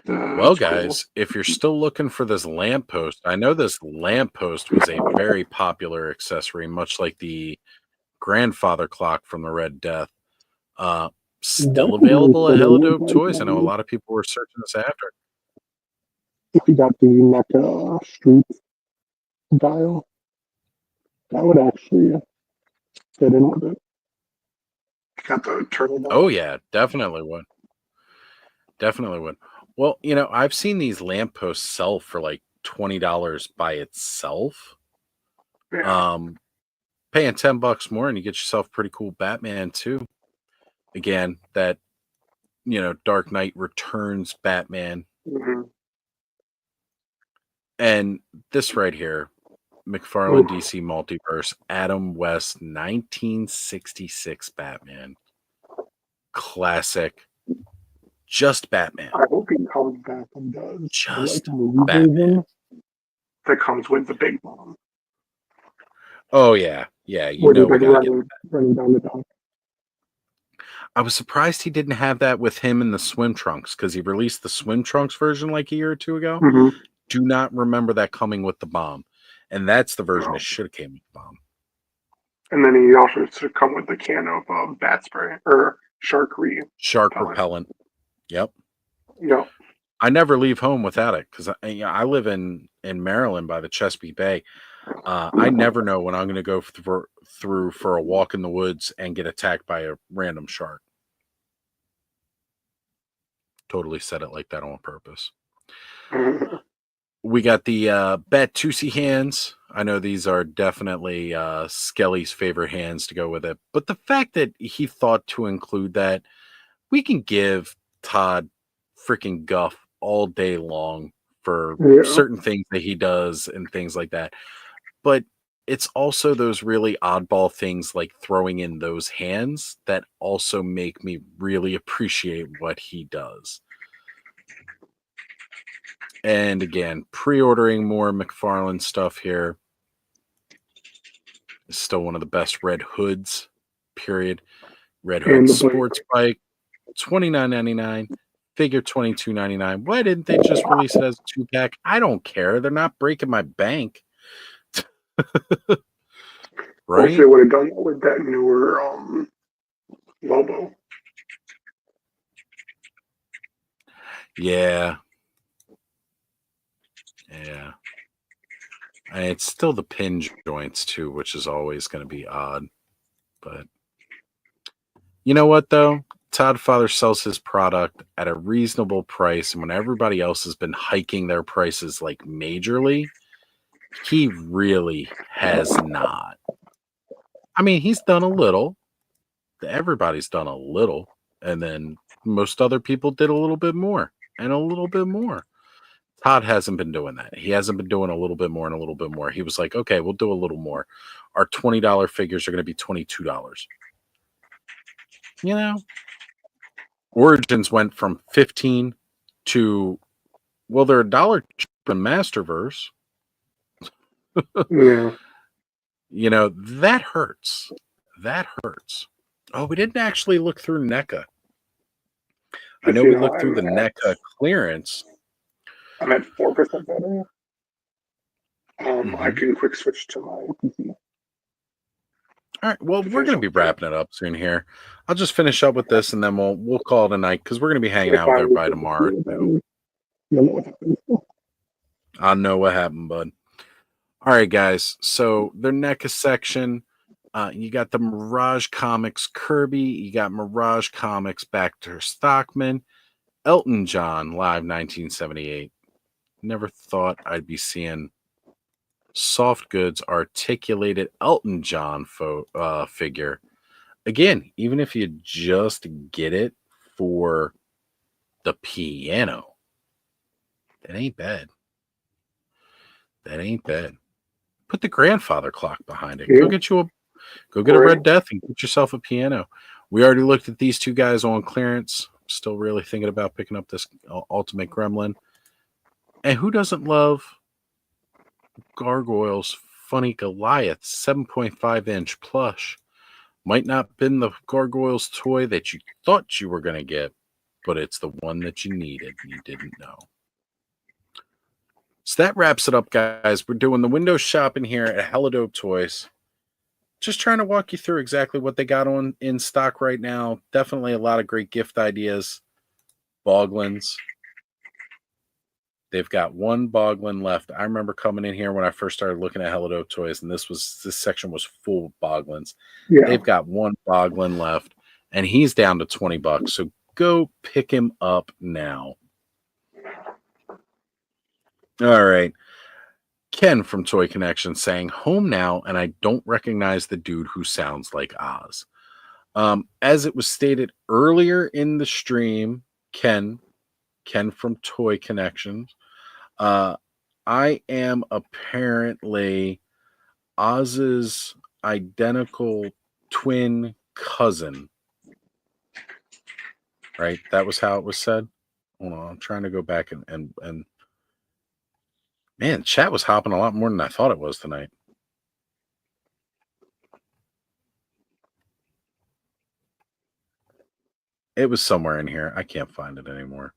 Well, guys, if you're still looking for this lamppost, I know this lamppost was a very popular accessory, much like the grandfather clock from the Red Death. Still available at Hella Dope Toys. I know a lot of people were searching this after. If you got the NECA Street dial, that would actually fit in with it. Got the turtle dial. Oh, yeah, definitely would. Definitely would. Well, I've seen these lampposts sell for like $20 by itself. Yeah. Paying $10 more and you get yourself a pretty cool Batman too. Again, that Dark Knight Returns Batman. Mm-hmm. And this right here, McFarlane DC Multiverse, Adam West 1966 Batman. Classic. Just Batman. I hope he comes back and does. Just Batman. That comes with the big bomb. Oh, yeah. Yeah, we gotta get running down the dock. I was surprised he didn't have that with him in the swim trunks because he released the swim trunks version like a year or two ago. Mm-hmm. Do not remember that coming with the bomb. And that's the version that should have came with the bomb. And then he also should come with the can of bat spray or shark repellent. Yep. Yep. I never leave home without it because I live in Maryland by the Chesapeake Bay. I never know when I'm going to go through for a walk in the woods and get attacked by a random shark. Totally said it like that on purpose. We got the Batusi hands. I know these are definitely Skelly's favorite hands to go with it. But the fact that he thought to include that, we can give Todd freaking guff all day long for certain things that he does and things like that. But it's also those really oddball things like throwing in those hands that also make me really appreciate what he does. And again, pre-ordering more McFarlane stuff here. It's still one of the best Red Hoods, period. Red Hood sports bike, $29.99. Figure $22.99. Why didn't they just release it as a 2-pack? I don't care. They're not breaking my bank. Right? Wish they would have done that with that newer Lobo. Yeah. Yeah. And it's still the pin joints too, which is always going to be odd. But you know what though? Todd Father sells his product at a reasonable price, and when everybody else has been hiking their prices like majorly, he really has not. I mean, he's done a little. Everybody's done a little, and then most other people did a little bit more and a little bit more. Todd hasn't been doing that. He hasn't been doing a little bit more and a little bit more. He was like, okay, we'll do a little more. Our $20 figures are going to be $22. You know, Origins went from 15 to, well, they're $1 cheaper than Masterverse. Yeah. You know, that hurts. That hurts. Oh, we didn't actually look through NECA. I know we looked through the NECA clearance. I'm at 4% better. I can quick switch to my PC. All right. Well, we're going to be wrapping it up soon here. I'll just finish up with this, and then we'll call it a night because we're going to be hanging out with everybody tomorrow. I know what happened, bud. All right, guys. So their NECA section, you got the Mirage Comics Kirby, you got Mirage Comics Baxter Stockman, Elton John Live 1978. Never thought I'd be seeing soft goods articulated Elton John figure. Again, even if you just get it for the piano, that ain't bad. That ain't bad. Put the grandfather clock behind it. Yeah. Go get a Red Death and get yourself a piano. We already looked at these two guys on clearance. Still really thinking about picking up this Ultimate Gremlin. And who doesn't love Gargoyle's Funny Goliath 7.5-inch plush? Might not have been the Gargoyles toy that you thought you were going to get, but it's the one that you needed. You didn't know. So that wraps it up, guys. We're doing the window shopping here at Helidope Toys. Just trying to walk you through exactly what they got on in stock right now. Definitely a lot of great gift ideas. Boglins. They've got one Boglin left. I remember coming in here when I first started looking at Helidope Toys, and this section was full of Boglins. Yeah. They've got one Boglin left, and he's down to $20. So go pick him up now. All right. Ken from Toy Connection saying, home now, and I don't recognize the dude who sounds like Oz. As it was stated earlier in the stream, Ken from Toy Connections, I am apparently Oz's identical twin cousin. Right? That was how it was said. Hold on, I'm trying to go back and man, chat was hopping a lot more than I thought it was tonight. It was somewhere in here. I can't find it anymore.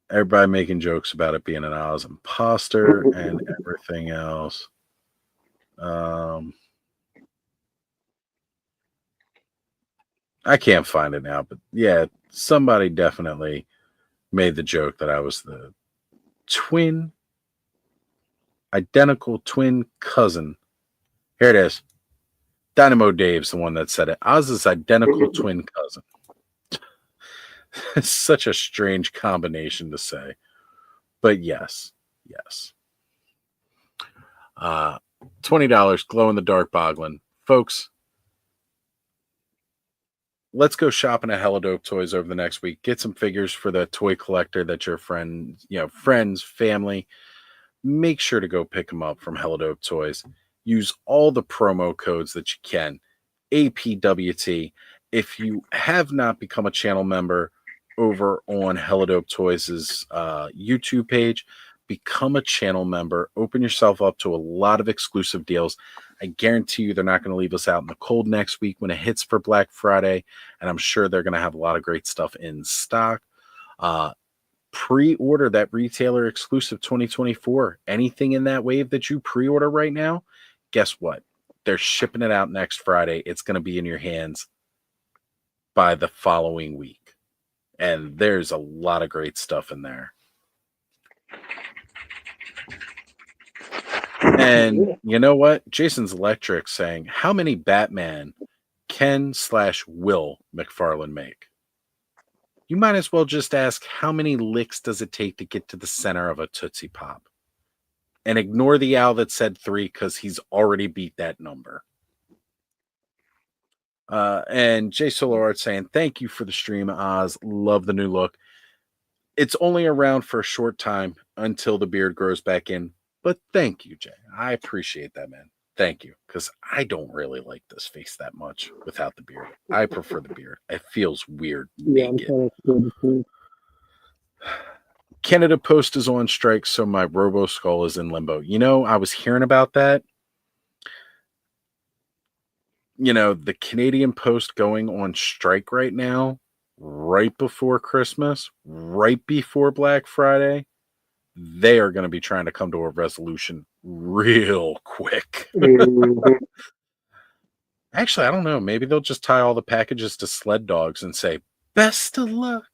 Everybody making jokes about it being an Oz imposter and everything else. I can't find it now, but yeah, somebody definitely made the joke that I was the identical twin cousin. Here it is. Dynamo Dave's the one that said it. I was his identical twin cousin. It's such a strange combination to say. But yes. $20 glow in the dark Boglin. Folks, let's go shopping at Hella Dope Toys over the next week. Get some figures for the toy collector that your friends, family. Make sure to go pick them up from Hella Dope Toys. Use all the promo codes that you can. APWT. If you have not become a channel member over on Hella Dope Toys' YouTube page, become a channel member. Open yourself up to a lot of exclusive deals. I guarantee you they're not going to leave us out in the cold next week when it hits for Black Friday, and I'm sure they're going to have a lot of great stuff in stock. Pre-order that retailer exclusive 2024. Anything in that wave that you pre-order right now, guess what? They're shipping it out next Friday. It's going to be in your hands by the following week. And there's a lot of great stuff in there. And you know what? Jason's Electric saying, how many Batman can/will McFarlane make? You might as well just ask, how many licks does it take to get to the center of a Tootsie Pop? And ignore the owl that said 3 because he's already beat that number. And Jay Solarart saying, thank you for the stream, Oz. Love the new look. It's only around for a short time until the beard grows back in. But thank you, Jay. I appreciate that, man. Thank you. Because I don't really like this face that much without the beard. I prefer the beard. It feels weird. Naked. Canada Post is on strike, so my Robo Skull is in limbo. I was hearing about that. The Canadian Post going on strike right now, right before Christmas, right before Black Friday. They are going to be trying to come to a resolution real quick. Actually, I don't know. Maybe they'll just tie all the packages to sled dogs and say, best of luck.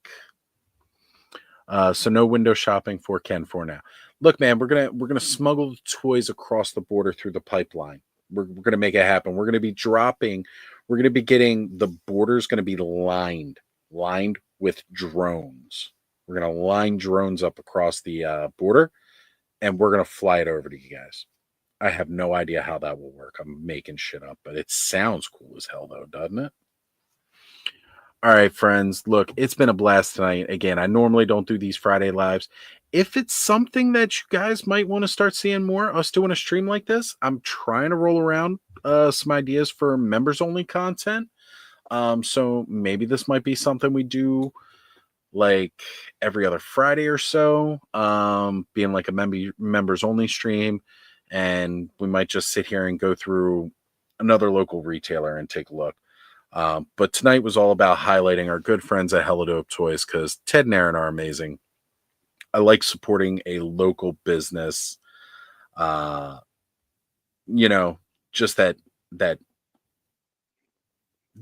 So no window shopping for Ken for now. Look, man, we're gonna smuggle the toys across the border through the pipeline. We're gonna make it happen. We're gonna be getting the borders gonna be lined with drones. We're gonna line drones up across the border, and we're gonna fly it over to you guys. I have no idea how that will work. I'm making shit up, but it sounds cool as hell, though, doesn't it? All right, friends. Look, it's been a blast tonight. Again, I normally don't do these Friday lives. If it's something that you guys might want to start seeing more, us doing a stream like this, I'm trying to roll around some ideas for members-only content. So maybe this might be something we do like every other Friday or so, being like a members-only stream. And we might just sit here and go through another local retailer and take a look. But tonight was all about highlighting our good friends at Hella Dope Toys because Ted and Aaron are amazing. I like supporting a local business. Just that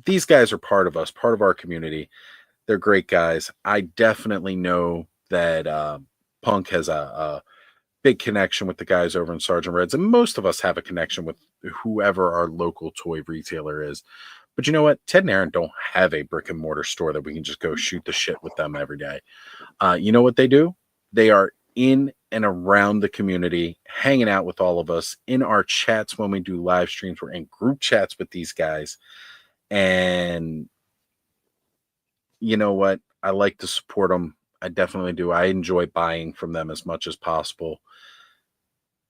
these guys are part of us, part of our community. They're great guys. I definitely know that Punk has a big connection with the guys over in Sergeant Reds, and most of us have a connection with whoever our local toy retailer is. But you know what? Ted and Aaron don't have a brick and mortar store that we can just go shoot the shit with them every day. You know what they do? They are in and around the community, hanging out with all of us in our chats when we do live streams. We're in group chats with these guys. And you know what? I like to support them. I definitely do. I enjoy buying from them as much as possible.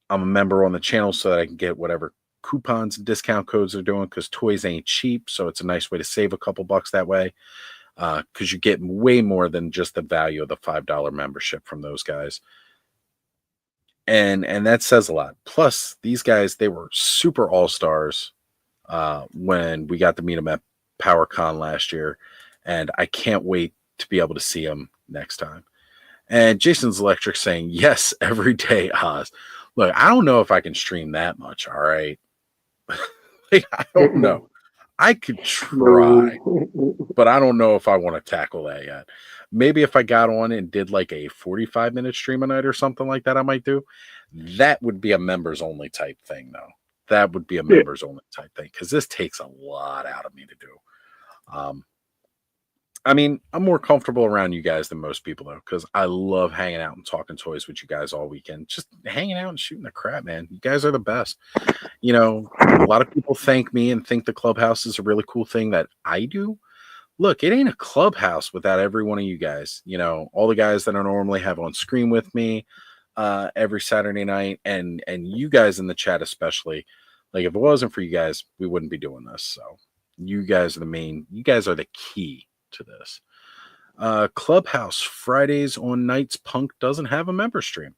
I'm a member on the channel so that I can get whatever coupons and discount codes they're doing because toys ain't cheap. So it's a nice way to save a couple bucks that way because you get way more than just the value of the $5 membership from those guys. And that says a lot. Plus, these guys, they were super all-stars when we got to meet them at PowerCon last year. And I can't wait to be able to see them next time. And Jason's Electric saying, yes, every day, Oz. Look, I don't know if I can stream that much, all right? I don't know. I could try, but I don't know if I want to tackle that yet. Maybe if I got on and did like a 45-minute stream a night or something like that, I might do. That would be a members only type thing, though. That would be a members only type thing because this takes a lot out of me to do. I mean, I'm more comfortable around you guys than most people, though, because I love hanging out and talking toys with you guys all weekend. Just hanging out and shooting the crap, man. You guys are the best. You know, a lot of people thank me and think the clubhouse is a really cool thing that I do. Look, it ain't a clubhouse without every one of you guys. You know, all the guys that I normally have on screen with me every Saturday night, and you guys in the chat especially. Like, if it wasn't for you guys, we wouldn't be doing this. So, you guys are the main. You guys are the key to this. Clubhouse Fridays on nights. Punk doesn't have a member stream,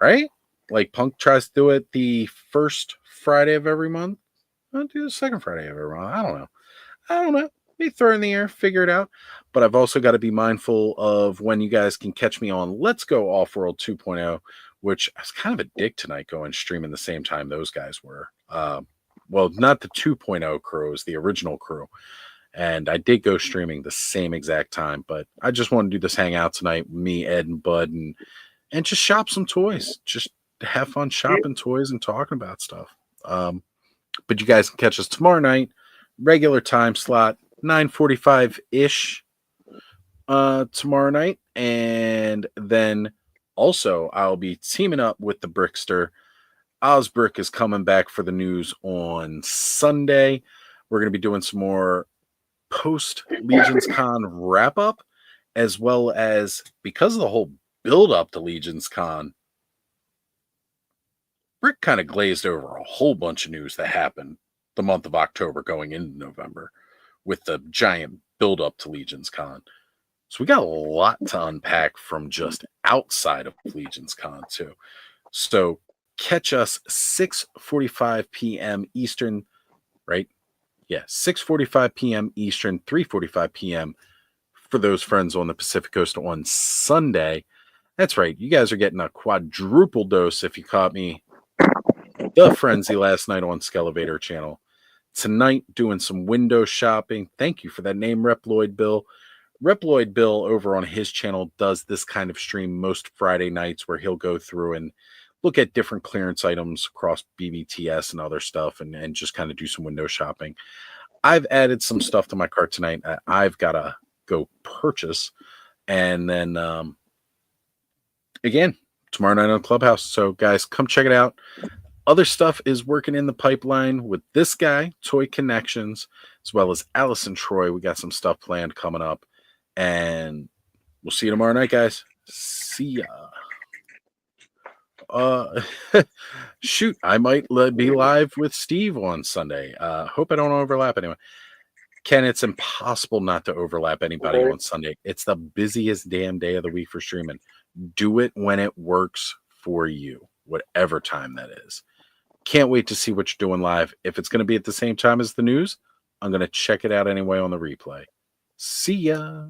right? Like, Punk tries to do it the first Friday of every month. I'll do the second Friday of every month. I don't know. Be throw in the air, figure it out. But I've also got to be mindful of when you guys can catch me on Let's Go Off-World 2.0, which I was kind of a dick tonight going streaming the same time those guys were. Well, not the 2.0 crew, it was the original crew. And I did go streaming the same exact time, but I just want to do this hangout tonight, me, Ed, and Bud, and just shop some toys. Just have fun shopping toys and talking about stuff. But you guys can catch us tomorrow night, regular time slot, 9:45-ish tomorrow night. And then also I'll be teaming up with the Brickster. Osbrick is coming back for the news on Sunday. We're going to be doing some more post Legions Con wrap up, as well as, because of the whole build up to Legions Con, Brick kind of glazed over a whole bunch of news that happened the month of October going into November with the giant build up to Legions Con. So we got a lot to unpack from just outside of Legions Con too. So catch us 6:45 p.m. Eastern, right? Yeah, 6:45 p.m. Eastern, 3:45 p.m. for those friends on the Pacific Coast on Sunday. That's right. You guys are getting a quadruple dose if you caught me the frenzy last night on Skelevator channel. Tonight, doing some window shopping. Thank you for that name, Reploid Bill. Reploid Bill over on his channel does this kind of stream most Friday nights where he'll go through and look at different clearance items across BBTS and other stuff and just kind of do some window shopping. I've added some stuff to my cart tonight that I've got to go purchase. And then, again, tomorrow night on Clubhouse. So, guys, come check it out. Other stuff is working in the pipeline with this guy, Toy Connections, as well as Allison Troy. We got some stuff planned coming up. And we'll see you tomorrow night, guys. See ya. Shoot, I might be live with Steve on Sunday. Hope I don't overlap anyone. Ken, it's impossible not to overlap anybody on Sunday. It's the busiest damn day of the week for streaming. Do it when it works for you, whatever time that is. Can't wait to see what you're doing live. If it's going to be at the same time as the news, I'm going to check it out anyway on the replay. See ya.